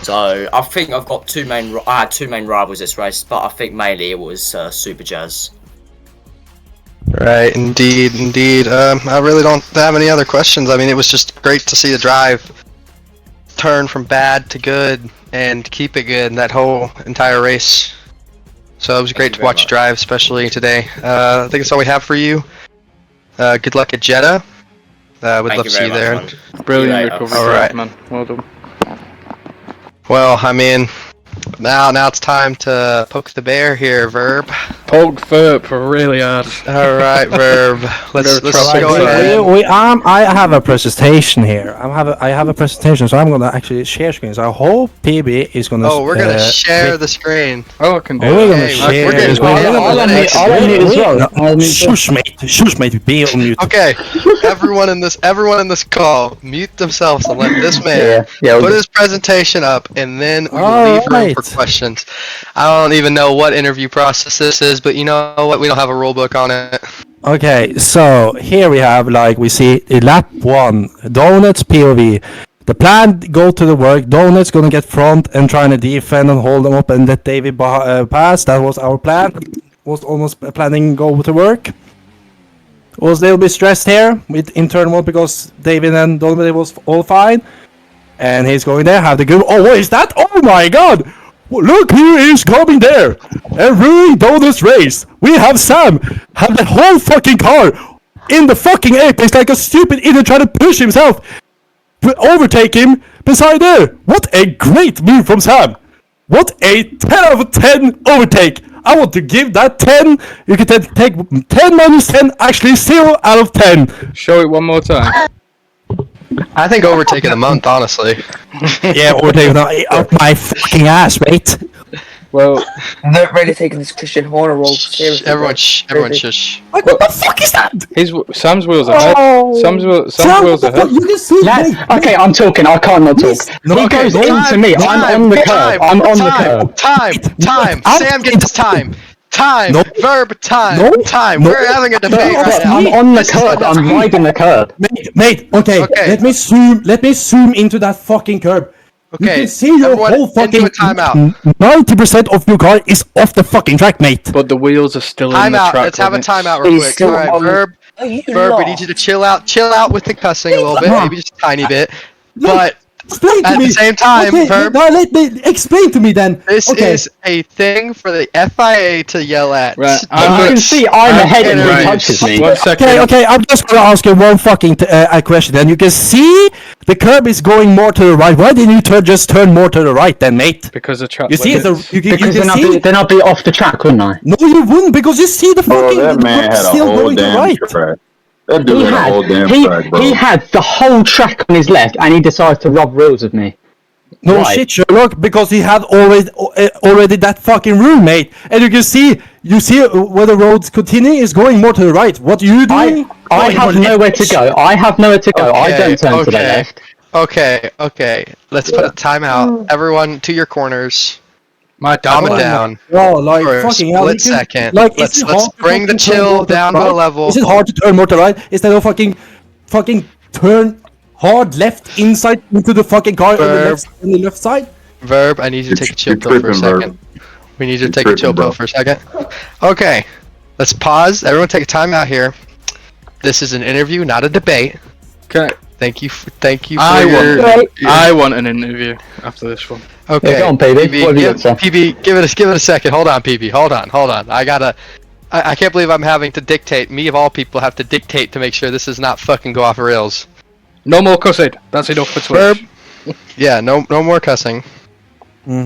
So I think I had two main rivals this race, but I think mainly it was Super Jazz. Right, indeed. I really don't have any other questions. I mean, it was just great to see the drive turn from bad to good and keep it good in that whole entire race. So it was great to watch you drive, especially today. I think that's all we have for you. Good luck at Jeddah. We'd love to see you there. Brilliant recovery, all right, man. Well done. Well, I mean, Now it's time to poke the bear here, Verb. Poke Verb really hard. All right, Verb. Let's try go to- ahead. I have a presentation here. I have a presentation, so I'm gonna actually share screen. So I hope PB is gonna. Oh, we're gonna share the screen. Oh, I can do Oh, we're that. gonna Okay, share. we're getting- the screen. I'll unmute as well. Shush, mate. Be on mute. Okay, everyone in this call, mute themselves and let this man Yeah. put his presentation up, and then we will All leave room for right. questions. I don't even know what interview process this is, but you know what? We don't have a rule book on it. Okay, so here we have, like, we see lap 1, Donuts POV. The plan, go to the work, Donuts gonna get front and trying to defend and hold them up and let David pass. That was our plan. Was almost planning go to work. Was a little bit stressed here with internal mode because David and Donovan was all fine. And he's going there, have the good. Oh, what is that? Oh my god! Look who is coming there! And ruining Donut's race! We have Sam! Have the whole fucking car in the fucking apex like a stupid idiot trying to push himself! Overtake him beside there! What a great move from Sam! What a 10 out of 10 overtake! I want to give that 10. You can take 10 minus 10, actually 0 out of 10. Show it one more time. I think overtaking the month, honestly. Yeah, overtaking up my fucking ass, mate. Well, I'm not ready to take this Christian Horner role. Everyone shush. Like, what the fuck is that? Sam's wheels ahead. Oh. Sam's wheels Sam, ahead. you can see Lads, me. okay, I'm talking. I can't not talk. No, He okay, goes no, into me. I'm on the curb. I'm on the curb. Time. I'm- Sam gets his time. Time. No. Verb time. No. Time. No. We're having a debate No, right now. I'm on the curb. I'm riding the curb. Mate, okay, Okay. let me zoom into that fucking curb. You Okay, can see your everyone whole into fucking a timeout. 90% of your car is off the fucking track, mate. But the wheels are still in the Timeout. track. Let's have a limits. timeout real He's quick. still Alright, on- Verb, Oh, you we need you to chill out. Chill out with the cussing a little bit, maybe just a tiny bit. But Explain to at me. the same time, okay, Verb, no, let me explain to me then. this okay. is a thing for the FIA to yell at. Right, You I'm can gonna- see I'm ahead and he Right. touches me. 1 second. Okay, I'm just gonna ask you one fucking question. Then you can see the curb is going more to the right. Why didn't you just turn more to the right, then, mate? Because the track You see, limits. you Because can then see. then I'll be off the track, wouldn't I? No, you wouldn't, because you see the Bro, fucking that the man curb had a still whole going to the damn right. track. That dude had a whole damn track, bro. He had the whole track on his left, and he decides to rob wheels with me. No Why? shit, Sherlock, because he had already that fucking room, mate. And you see where the roads continue is going more to the right. What are you doing? I have nowhere to go. I have nowhere to go. I don't turn to the okay. left. Okay. Let's put a timeout. Everyone to your corners. My dad Calm it won. down. Oh, like For a fucking hell. split you can- second. Like, is Let's it hard to bring the fucking turn chill more down to right? a level. Is it hard to turn more to the right instead of fucking turn hard left inside into the fucking car on the left side? Verb, I need you to take a chill You're pill for a tripping, Verb. second. We need you to You're take a chill tripping, bro. pill for a second. Okay, let's pause. Everyone take a time out here. This is an interview, not a debate. Okay. Thank you for I your... Right. I want an interview after this one. Okay, Yeah, go on, PB. What have you give, got, sir? PB, give it a second. Hold on, PB. Hold on. I can't believe I'm having to dictate. Me of all people have to dictate to make sure this does not fucking go off rails. No more cussing. That's enough for Twitch. Verb. Yeah, no more cussing. No,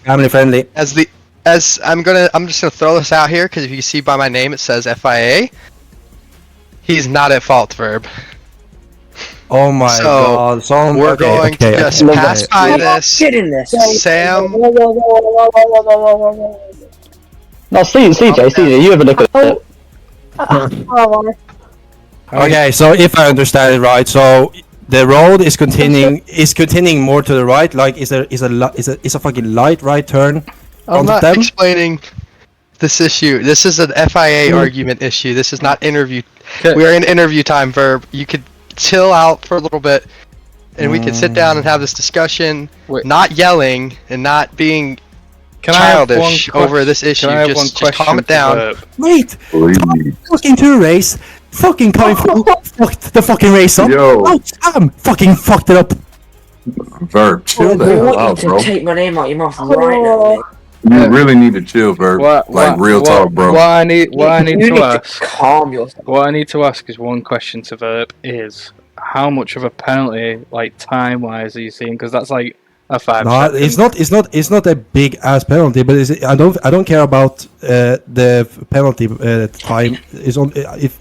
family friendly. I'm just gonna throw this out here because if you see by my name it says FIA. He's not at fault, Verb. Oh my So, god. So We're going to just pass by this. Get in this. Sam, No, CJ, you have a look at it. Oh, Okay, so if I understand it right, so the road is continuing more to the right. Like, is a fucking light right turn I'm onto not them? explaining this issue. This is an FIA argument issue. This is not interview. Okay. We're in interview time, Verb. You could chill out for a little bit, and we could sit down and have this discussion, Wait. not yelling and not being Can I have one childish over this issue. Can I have one Just question calm it for down. Verb? Wait, Please. fucking to the race, fucking coming through, fucked the fucking race up. Yo. Oh, Sam fucking fucked it up. Verb, chill the I hell want out, you bro. to take my name out your mouth right now. You really need to chill, Verb. Like real talk, bro. What I need You to need ask. calm yourself. What I need to ask is one question to Verb is how much of a penalty, like time wise, are you seeing? Because that's like A 5 No, second. it's not a big ass penalty, but I don't care about the penalty time. Is on if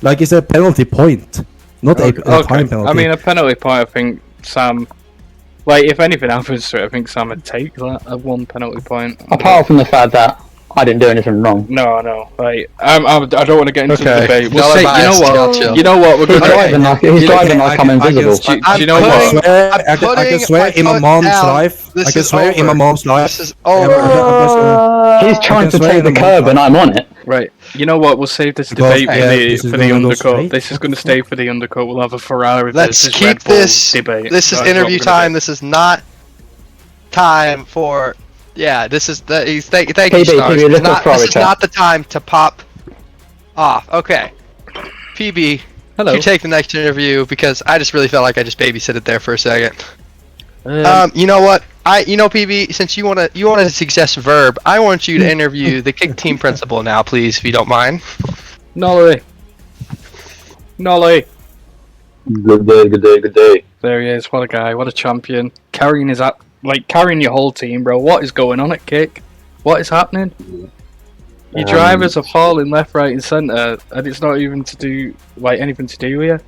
like it's a penalty point, not a time penalty. I mean, a penalty point. I think Sam, like, if anything happens to it, I think Sam would take that at 1 penalty point. Apart from the fact that I didn't do anything wrong. No. Like, I don't want to get into the debate. We'll No say, bias, chill. you know what? We're He's going driving like I'm invisible. Do you know what? I can swear in my mom's life. I can swear in my mom's life. This is over. He's trying to take the curb and I'm on it. Right. You know what? We'll save this Because, debate this for is the gonna go undercut. straight. This is going to stay for the undercut. We'll have a Ferrari Let's versus keep Red Bull this. debate. This is That what interview we're gonna time. do. This is not time for. Yeah, this is the. Thank you, PB, Stars. PB, let's Not- go this is Ferrari not the time to pop off. Okay, PB, Hello. you take the next interview because I just really felt like I just babysitted there for a second. Um, You know what? PB, since you wanna suggest verb, I want you to interview the kick team principal now, please, if you don't mind. Nolly. Good day. There he is. What a guy. What a champion. Carrying your whole team, bro. What is going on at Kick? What is happening? Your drivers are falling left, right, and centre, and it's not even to do anything to do with you.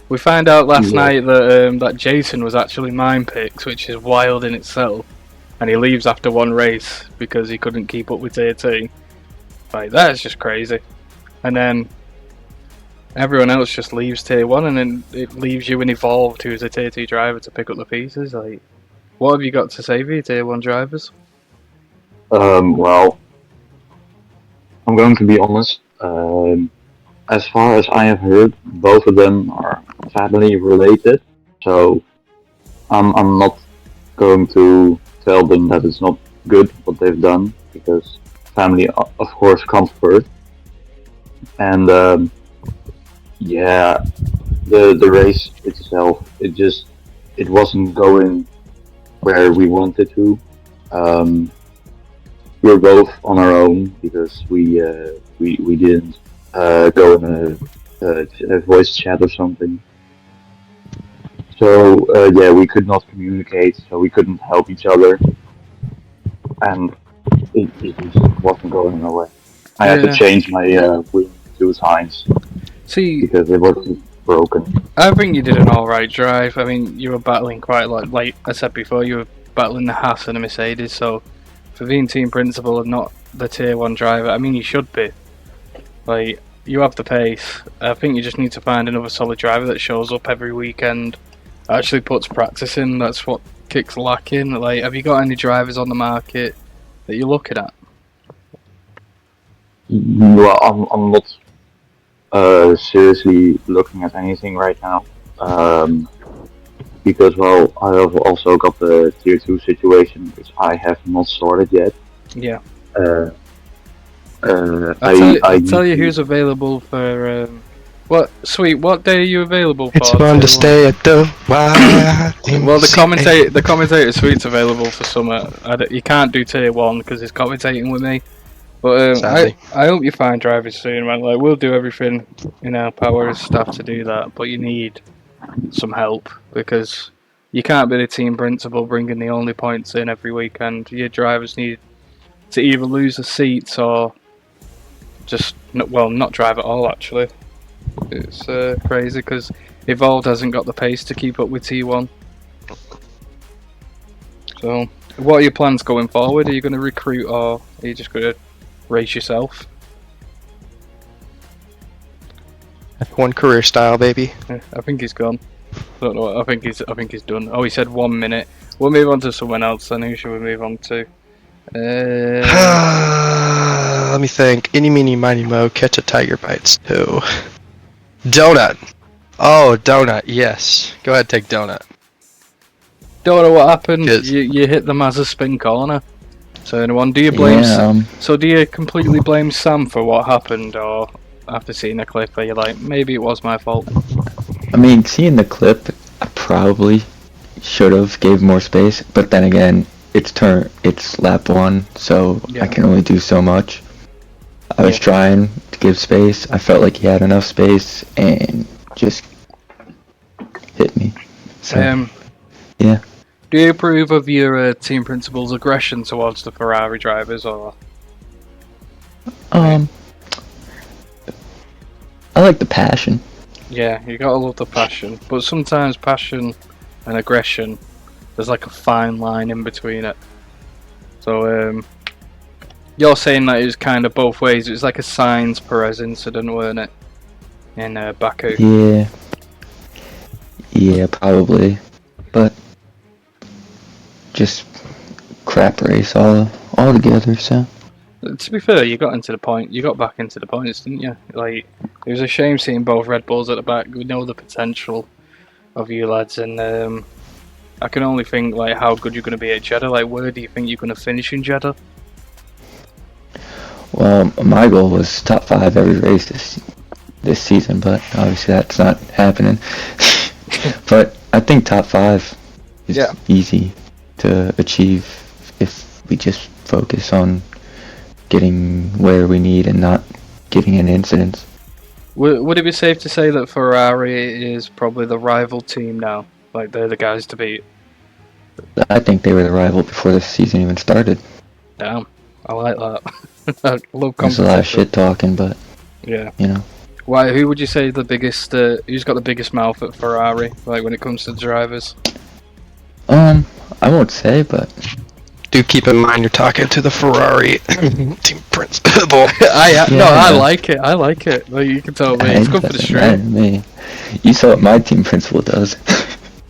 We found out last night that that Jason was actually mine picks, which is wild in itself, and he leaves after 1 race because he couldn't keep up with Tier 2. Like, that is just crazy. And then everyone else just leaves Tier 1, and then it leaves you and Evolved, who's a Tier 2 driver, to pick up the pieces. Like, what have you got to say for your Tier 1 drivers? Well, I'm going to be honest. As far as I have heard, both of them are family related, so I'm not going to tell them that it's not good what they've done, because family of course comes first. And yeah, the race itself, it wasn't going where we wanted to. We were both on our own because we didn't go in a voice chat or something. So yeah, we could not communicate, so we couldn't help each other, and it just wasn't going our way. I had to change my wheel 2 times. See, because it wasn't broken. I think you did an alright drive. I mean, you were battling quite a lot. Like I said before, you were battling the Haas and the Mercedes, so for being team principal and not the Tier 1 driver, I mean, you should be. Like, you have the pace. I think you just need to find another solid driver that shows up every weekend, actually puts practice in. That's what Kick's lacking. Like, have you got any drivers on the market that you're looking at? Well, I'm not seriously looking at anything right now, because, well, I have also got the Tier 2 situation, which I have not sorted yet. Yeah. I'll tell you who's available for. What day are you available for? It's fun to stay at the Well, the commentator Sweet's available for summer. You can't do Tier 1 because he's commentating with me. But I hope you find drivers soon, man. Like, we'll do everything in our power as staff to do that, but you need some help because you can't be the team principal bringing the only points in every weekend. Your drivers need to either lose the seats or just not drive at all. Actually, it's crazy because Evolved hasn't got the pace to keep up with T1. So, what are your plans going forward? Are you going to recruit or are you just going to race yourself? F1 career style, baby. Yeah, I think he's gone. I don't know. I think he's done. Oh, he said 1 minute. We'll move on to someone else. Then who should we move on to? Let me think. Any, meeny, miny, mo. Catch a tiger bites too. Donut. Oh, Donut. Yes. Go ahead, take Donut. Don't know what happened. You hit the Mazda spin corner. So anyone? Do you blame? So do you completely blame Sam for what happened, or after seeing the clip, are you like, maybe it was my fault? I mean, seeing the clip, I probably should have gave more space, but then again, it's lap 1, so I can only do so much. I was trying to give space. I felt like he had enough space and just hit me. So, yeah. Do you approve of your team principal's aggression towards the Ferrari drivers, or? I like the passion. Yeah, you gotta love the passion, but sometimes passion and aggression, there's like a fine line in between it. So, you're saying that it was kind of both ways. It was like a Sainz Perez incident, weren't it? In Baku. Yeah, probably. But just crap race all together. So. To be fair, you got back into the points, didn't you? Like, it was a shame seeing both Red Bulls at the back. We know the potential of you lads, and I can only think like how good you're going to be at Jeddah. Like, where do you think you're going to finish in Jeddah? Well, my goal was top 5 every race this season, but obviously that's not happening. But I think top 5 is easy to achieve if we just focus on getting where we need and not getting in incidents. Would it be safe to say that Ferrari is probably the rival team now? Like, they're the guys to beat? I think they were the rival before the season even started. Damn, I like that. I love competition. There's a lot of shit talking, but yeah, you know. Why? Who would you say the biggest? Who's got the biggest mouth at Ferrari? Like when it comes to drivers? I won't say, but do keep in mind you're talking to the Ferrari team principal. I like it. I like it. Like, you can tell me. It's good for the stream. Me. You saw what my team principal does.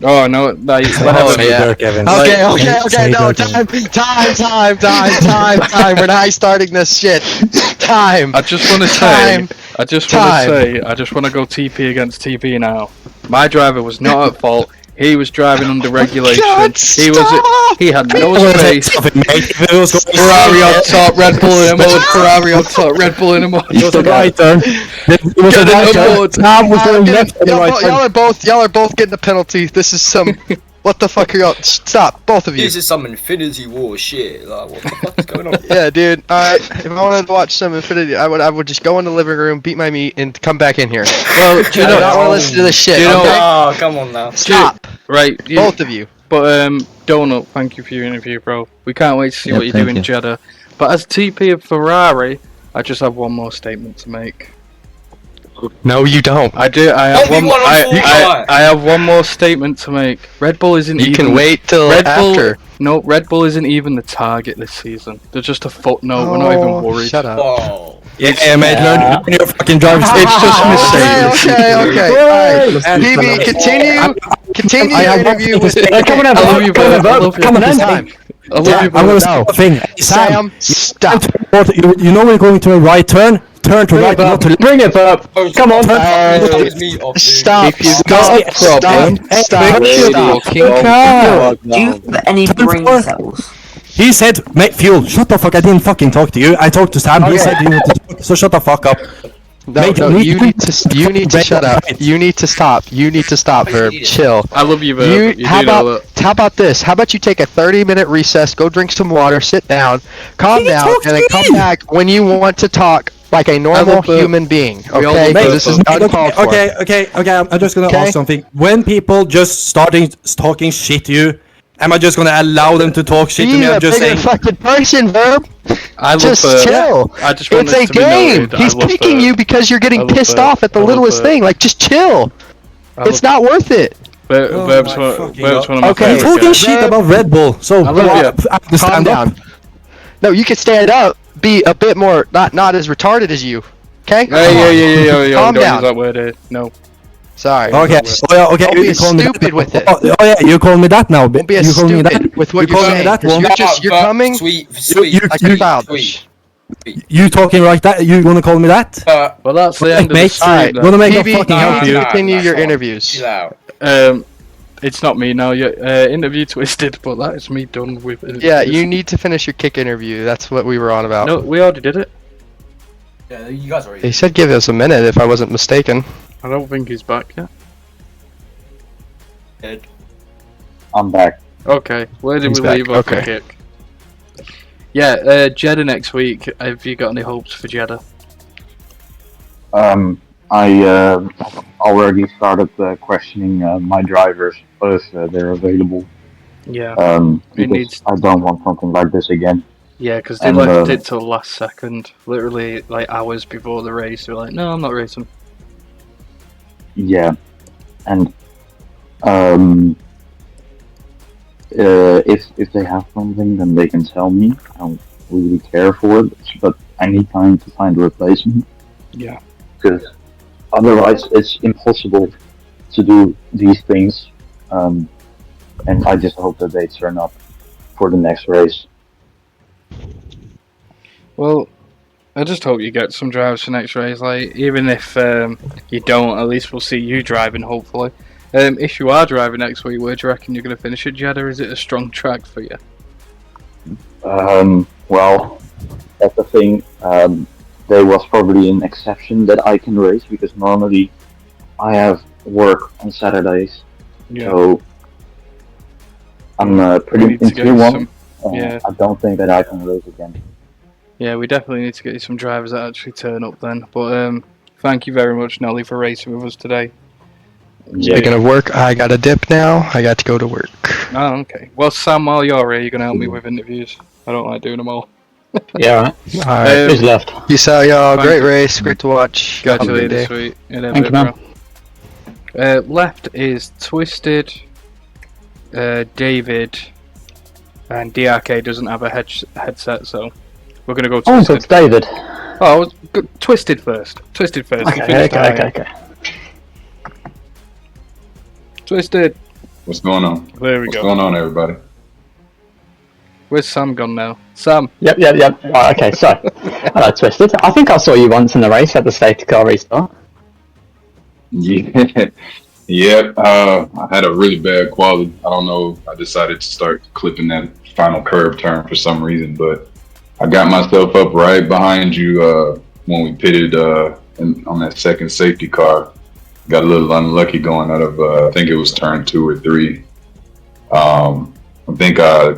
Oh no! Whatever. Yeah. Okay. No, time. We're not starting this shit. Time. I just want to say. I just want to go TP against TP now. My driver was not at fault. He was driving under regulation. He had no space. Ferrari on top, Red Bull in a mode. Ferrari on top, Red Bull in a mode. It was a right turn. It was a right turn. Sam was going left on the right turn. Y'all are both getting a penalty. This is some. What the fuck are y'all? Stop, both of you. This is some Infinity War shit. Like, what the fuck is going on? Yeah, dude. Alright, if I wanted to watch some Infinity, I would just go in the living room, beat my meat, and come back in here. Well, do you know? I don't want to listen to this shit. Oh, come on now. Stop. Right, both of you. But Donut, thank you for your interview, bro. We can't wait to see what you do in Jeddah. But as TP of Ferrari, I just have one more statement to make. No, you don't. I do. I have one more statement to make. Red Bull isn't. You can wait till after. No, Red Bull isn't even the target this season. They're just a footnote. We're not even worried. Shut up. Oh. Yeah, mate. Learn your fucking driving. It's just mistakes. Okay. Alright. PB, continue your interview with. Come on, I love you, bro. Come on, I love you, bro. I'm gonna say a thing. Sam, stop. You know we're going to a right turn. Turn to right, not to left. Bring it up. Come on. Stop. Do you have any brain cells? He said, mate, fuel. Shut the fuck. I didn't fucking talk to you. I talked to Sam. He said you wanted to talk, so shut the fuck up. No, you need to shut up. You need to stop, Verb. Chill. I love you, Verb. How about this? How about you take a 30-minute recess, go drink some water, sit down, calm down, and then come back when you want to talk like a normal human being. Okay? This is uncalled for. Okay. I'm just gonna ask something. When people just starting talking shit to you, am I just gonna allow them to talk shit to me? I'm just saying. Fucking person, Verb. Just chill. I just want it's a game. He's picking you because you're getting pissed off at the littlest thing. Like, just chill. It's not worth it. Verb's one of my Okay, you're talking shit about Red Bull. So calm down. No, you can stand up. Be a bit more not as retarded as you. Okay? Yeah. Calm down. That word, no. Sorry. Okay. Okay. Don't be stupid with it. Oh yeah, you call me that now. Don't be a stupid with what you're saying. You're coming. Sweet. Like a childish. You talking like that? You gonna call me that? Well, that's the end of the stream. Alright, gonna make a PB, fucking help you. Continue your interviews. It's not me now. Interview twisted, but that is me done with. Yeah, you need to finish your kick interview. That's what we were on about. No, we already did it. Yeah, you guys already. He said give us a minute, if I wasn't mistaken. I don't think he's back yet. Dead. I'm back. Okay, where did we leave off the kick? Yeah, Jeddah next week. Have you got any hopes for Jeddah? I already started questioning my drivers, if they're available. Yeah. Because I don't want something like this again. Yeah, because they left it till last second, literally like hours before the race. They were like, "No, I'm not racing." Yeah, and if they have something, then they can tell me. I don't really care for it, but I need time to find a replacement. Yeah. Because otherwise, it's impossible to do these things. And I just hope that they turn up for the next race. Well, I just hope you get some drivers for next race. Like, even if you don't, at least we'll see you driving. Hopefully, if you are driving next week, where do you reckon you're going to finish at Jeddah? Is it a strong track for you? Well, that's the thing. There was probably an exception that I can race because normally I have work on Saturdays. Yeah. So I'm pretty in tier 1. Yeah. I don't think that I can race again. Yeah, we definitely need to get you some drivers that actually turn up then. But thank you very much, Nelly, for racing with us today. Speaking of work, I got a dip now. I got to go to work. Oh, okay. Well, Sam, while you're here, you're going to help me with interviews. I don't like doing them all. Yeah, alright. Who's left? Peace out, y'all. Great race. Great to watch. Catch you later, sweet. Thank you, man. Left is Twisted, David, and DRK doesn't have a headset, so we're going to go Twisted. Oh, so it's David. Oh, Twisted first. Twisted first. Okay. Twisted. What's going on? There we go. What's going on, everybody? Where's Sam gone now? Sam. Yep. Right, okay, so hello, Twisted. I think I saw you once in the race at the safety car restart. Yeah. Yep. I had a really bad quality. I don't know. I decided to start clipping that final curve turn for some reason, but I got myself up right behind you when we pitted on that second safety car. Got a little unlucky going out of I think it was turn 2 or 3. I think I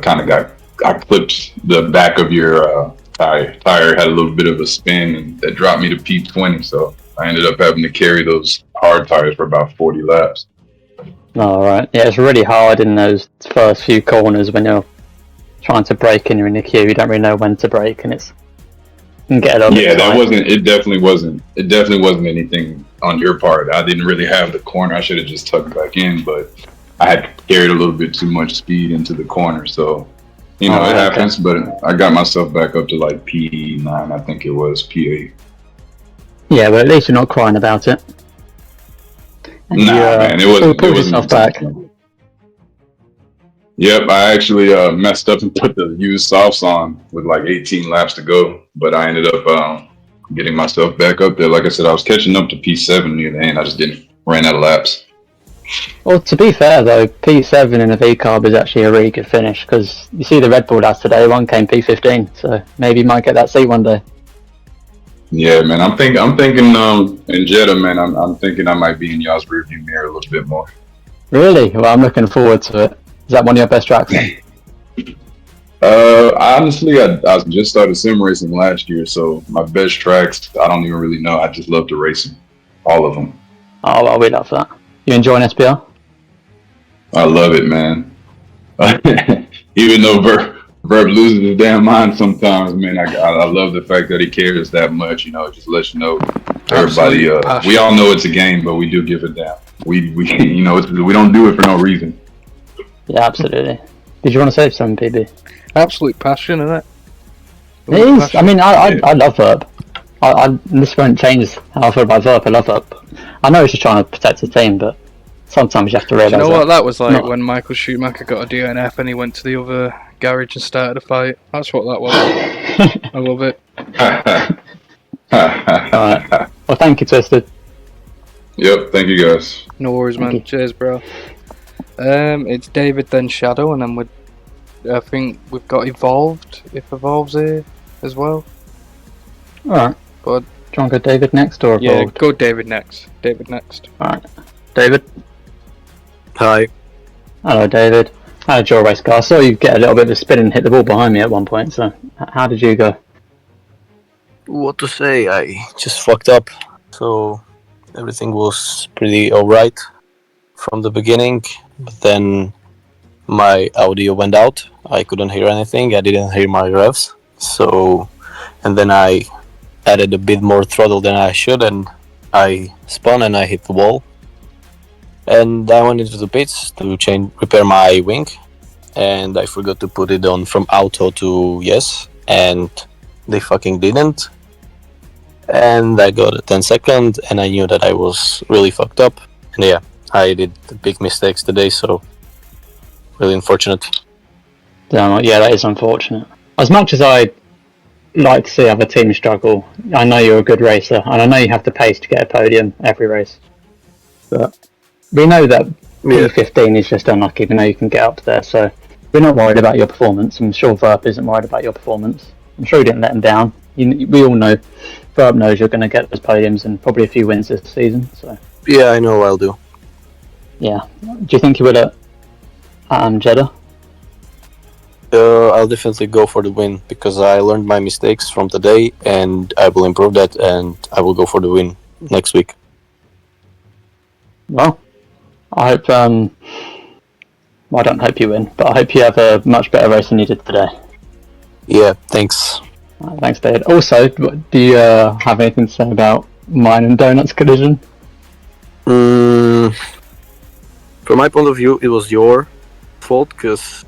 clipped the back of your tire. Tire had a little bit of a spin, and that dropped me to P20. So I ended up having to carry those hard tires for about 40 laps. Alright, yeah, it's really hard in those first few corners when you're trying to brake and you're in the queue. You don't really know when to brake, and it can get a little bit tight. It definitely wasn't anything on your part. I didn't really have the corner. I should have just tucked back in, but I had carried a little bit too much speed into the corner, so it happens. But I got myself back up to like P9, I think it was P8. Yeah, but at least you're not crying about it. And man, it wasn't. Pulled yourself back. Yep, I actually messed up and put the used softs on with like 18 laps to go, but I ended up getting myself back up there. Like I said, I was catching up to P7 near the end. I just ran out of laps. Well, to be fair though, P7 in a V-Carb is actually a really good finish, because you see the Red Bull lads today, one came P15, so maybe you might get that seat one day. Yeah, man, I'm thinking in Jeddah, man, I'm thinking I might be in y'all's rearview mirror a little bit more. Really? Well, I'm looking forward to it. Is that one of your best tracks then? Honestly, I just started sim racing last year, so my best tracks, I don't even really know. I just love to race them, all of them. Oh, well, we love that. You enjoying SPR? I love it, man. Even though Verb loses his damn mind sometimes, man, I love the fact that he cares that much. It just lets you know everybody. We all know it's a game, but we do give it down. We we don't do it for no reason. Yeah, absolutely. Did you want to say something, PB? Absolute passion, isn't it? It is. I mean, I love Verb. This won't change how I feel about Verb. I love Verb. I know he's just trying to protect the team, but sometimes you have to realise. Do you know what that was like when Michael Schumacher got a DNF and he went to the other garage and started a fight? That's what that was. I love it. Alright. Well, thank you, Twisted. Yep, thank you guys. No worries, man. Cheers, bro. It's David, then Shadow, and then I think we've got Evolved, if Evolved's here as well. Alright. But do you want to go David next or Evolved? Yeah, go David next. Alright. David? Hi. Hello, David. How did your race go? I saw you get a little bit of a spin and hit the ball behind me at one point, so how did you go? What to say? I just fucked up, so everything was pretty alright from the beginning, but then my audio went out. I couldn't hear anything. I didn't hear my revs. So, and then I added a bit more throttle than I should, and I spun and I hit the wall. And I went into the pits to repair my wing, and I forgot to put it on from auto to yes, and they fucking didn't. And I got a 10-second, and I knew that I was really fucked up. And yeah, I did big mistakes today, so really unfortunate. Damn, yeah, that is unfortunate. As much as I like to see other teams struggle, I know you're a good racer, and I know you have the pace to get a podium every race. But we know that P15 is just unlucky, we know you can get up there, so we're not worried about your performance. I'm sure Verp isn't worried about your performance. I'm sure you didn't let him down. We all know, Verp knows you're going to get those podiums and probably a few wins this season. So yeah, I know I'll do. Yeah. Do you think you will at Jeddah? I'll definitely go for the win, because I learned my mistakes from today, and I will improve that, and I will go for the win next week. Well, I hope, well, I don't hope you win, but I hope you have a much better race than you did today. Yeah, thanks. Thanks, David. Also, do you have anything to say about mine and Donut's collision? From my point of view, it was your fault, because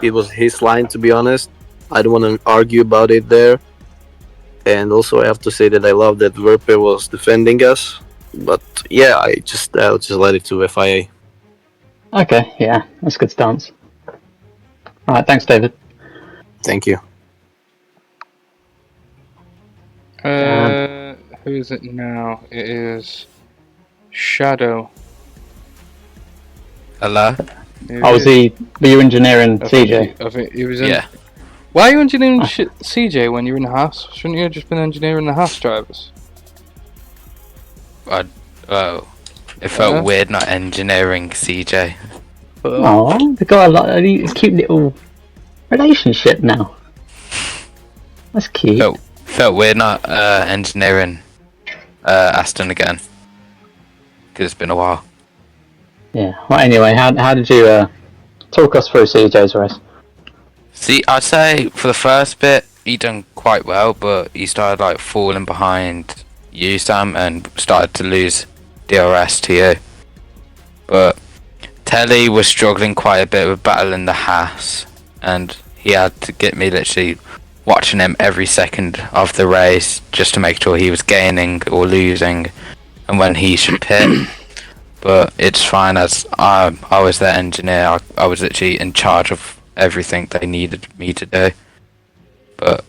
it was his line, to be honest. I don't want to argue about it there. And also I have to say that I love that Verpe was defending us. But yeah, I'll just let it to FIA. Okay, yeah, that's a good stance. Alright, thanks, David. Thank you. Who is it now? It is Shadow. Hello? Oh, were you engineering CJ? I think he was in. Yeah. Why are you engineering CJ when you're in the Haas? Shouldn't you have just been engineering the Haas drivers? It felt weird not engineering CJ. Oh, they got a cute little relationship now. That's cute. Felt weird not engineering Aston again. Because it's been a while. Yeah. Well, anyway, how did you talk us through CJ's race? See, I'd say for the first bit, he done quite well, but he started like falling behind you, Sam, and started to lose DRS to you. But Telly was struggling quite a bit with battling the Haas, and he had to get me literally watching him every second of the race just to make sure he was gaining or losing, and when he should pit. But it's fine, as I was their engineer. I was literally in charge of everything they needed me to do. But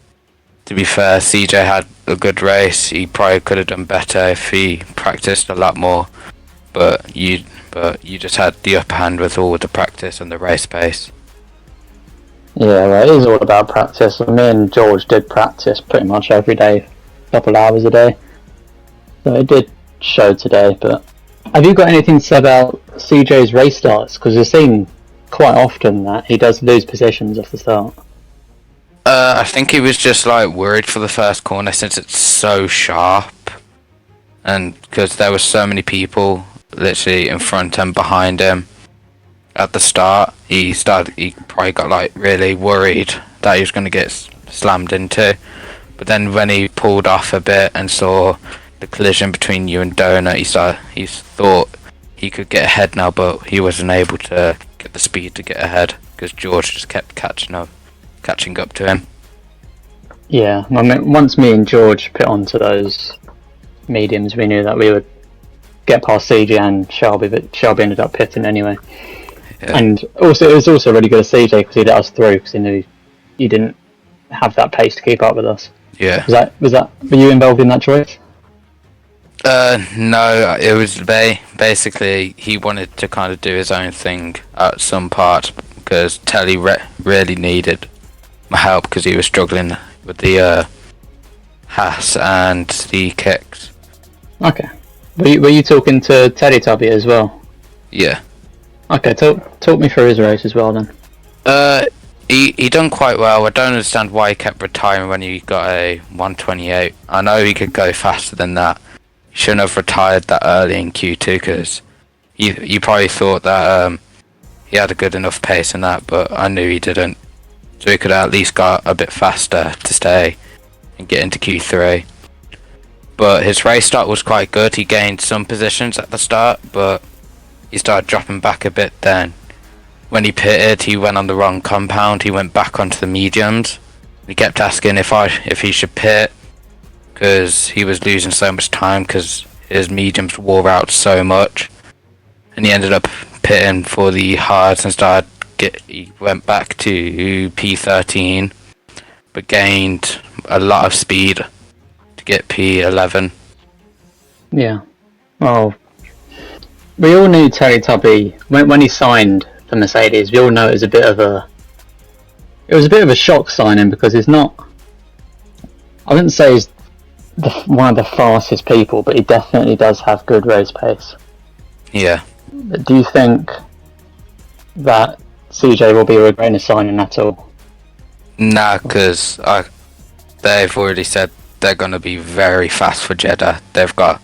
to be fair, CJ had a good race. He probably could have done better if he practiced a lot more. But you just had the upper hand with all the practice and the race pace. Yeah, well, it is all about practice. Me and George did practice pretty much every day, a couple hours a day. So it did show today, but have you got anything to say about CJ's race starts? Because we've seen quite often that he does lose positions off the start. I think he was just like worried for the first corner since it's so sharp, and because there were so many people literally in front and behind him at the start. He probably got like really worried that he was going to get slammed into. But then when he pulled off a bit and saw the collision between you and Donut, he thought he could get ahead now, but he wasn't able to get the speed to get ahead because George just kept catching up to him. Yeah, I mean, once me and George put onto those mediums, we knew that we would get past CJ and Shelby, but Shelby ended up pitting anyway. Yeah. And also, it was also really good of CJ because he let us through because he knew you didn't have that pace to keep up with us. Yeah. Were you involved in that choice? No, it was basically he wanted to kind of do his own thing at some parts because Telly really needed my help because he was struggling with the Haas and the kicks. Okay. Were you talking to Teletubby as well? Yeah. Okay, talk me through his race as well then. He done quite well. I don't understand why he kept retiring when he got a 128. I know he could go faster than that. He shouldn't have retired that early in Q2 because you probably thought that he had a good enough pace in that, but I knew he didn't. So he could have at least got a bit faster to stay and get into Q3. But his race start was quite good. He gained some positions at the start, but he started dropping back a bit then. When he pitted, he went on the wrong compound. He went back onto the mediums. He kept asking if he should pit, because he was losing so much time because his mediums wore out so much. And he ended up pitting for the hards and he went back to P13, but gained a lot of speed to get P11. Yeah. Well, we all knew Teletubby when he signed for Mercedes. We all know it was a bit of a shock signing, because he's not. I wouldn't say he's one of the fastest people, but he definitely does have good race pace. Yeah. Do you think that CJ will be regretting signing at all? Nah, because they've already said they're going to be very fast for Jeddah. They've got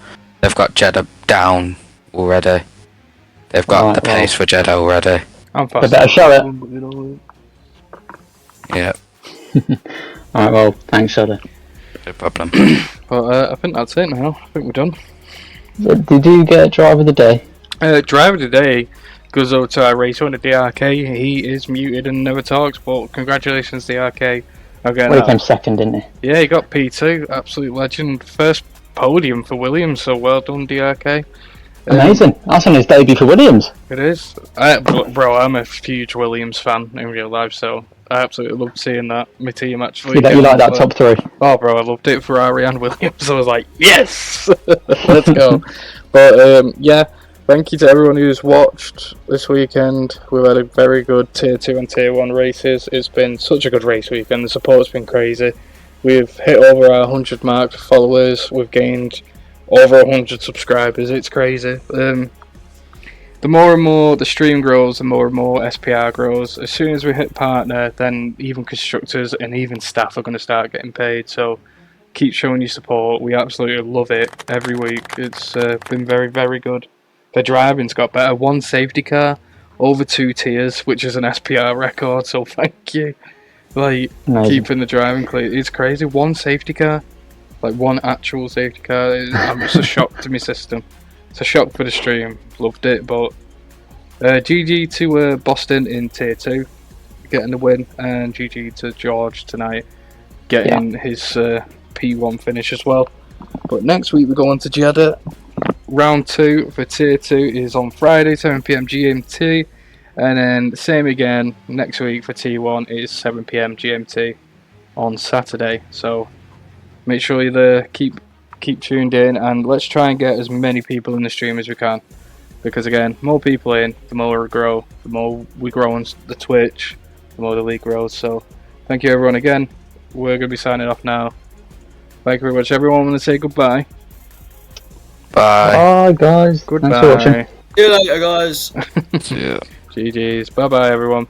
Jeddah down already. They've got the pace for Jeddah already. I'm fast. They better show it. Yeah. Alright, well, thanks, Shudder. No problem. But I think that's it now. I think we're done. Did you get driver of the day? Driver of the day goes over to our race owner, DRK. He is muted and never talks, but congratulations, DRK. Well, he came second, didn't he? Yeah, he got P2. Absolute legend. First podium for Williams, so well done, DRK. Amazing. That's on his debut for Williams. It is. Bro, I'm a huge Williams fan in real life, so I absolutely loved seeing that. My team actually. You like that top three? Oh, bro, I loved it. Ferrari and Williams. I was like, yes! Let's go. But, yeah, thank you to everyone who's watched this weekend. We've had a very good Tier 2 and Tier 1 races. It's been such a good race weekend. The support's been crazy. We've hit over our 100 mark for followers. We've gained over 100 subscribers. It's crazy. The more and more the stream grows, the more and more SPR grows. As soon as we hit partner, then even constructors and even staff are going to start getting paid. So keep showing your support. We absolutely love it every week. It's been very, very good. The driving's got better. 1 safety car, over 2 tiers, which is an SPR record. So thank you. Like, keeping the driving clean. It's crazy. 1 safety car. Like 1 actual safety car. I'm just a shock to my system. It's a shock for the stream. Loved it, but GG to Boston in Tier 2, getting the win, and GG to George tonight, getting his P1 finish as well. But next week we go on to Jeddah. Round 2 for Tier 2 is on Friday, 7 PM GMT, and then the same again next week for T1 is 7 PM GMT on Saturday. So make sure you there, keep tuned in, and let's try and get as many people in the stream as we can, because again, more people in, the more we grow, the more we grow on the Twitch, the more the league grows. So thank you everyone again. We're going to be signing off now. Thank you very much everyone. I'm going to say goodbye. Bye. Bye guys. Goodbye. Thanks for watching. See you later, guys. Yeah. GG's. Bye bye everyone.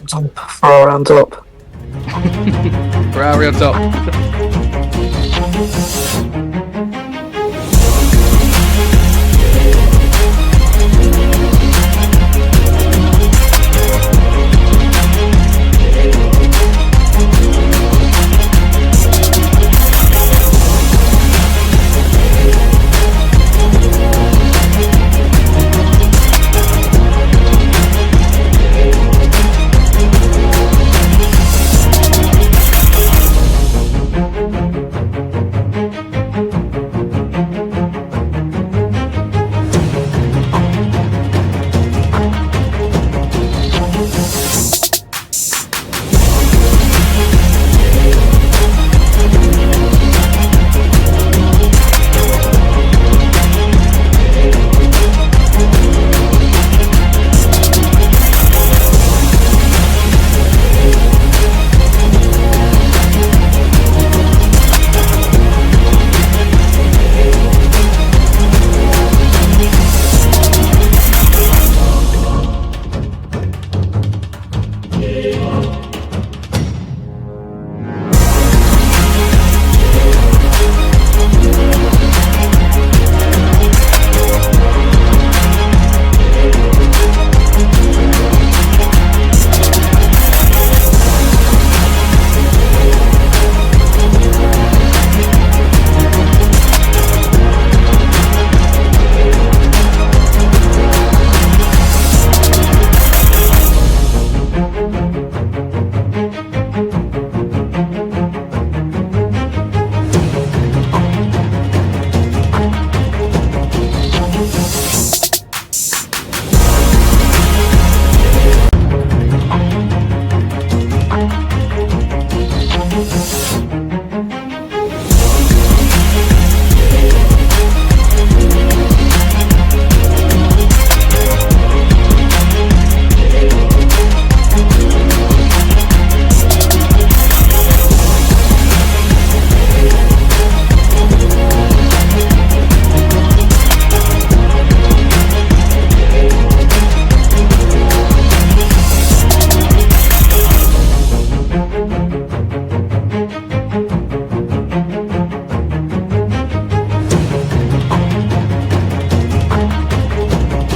Ferrari on top. Ferrari on top.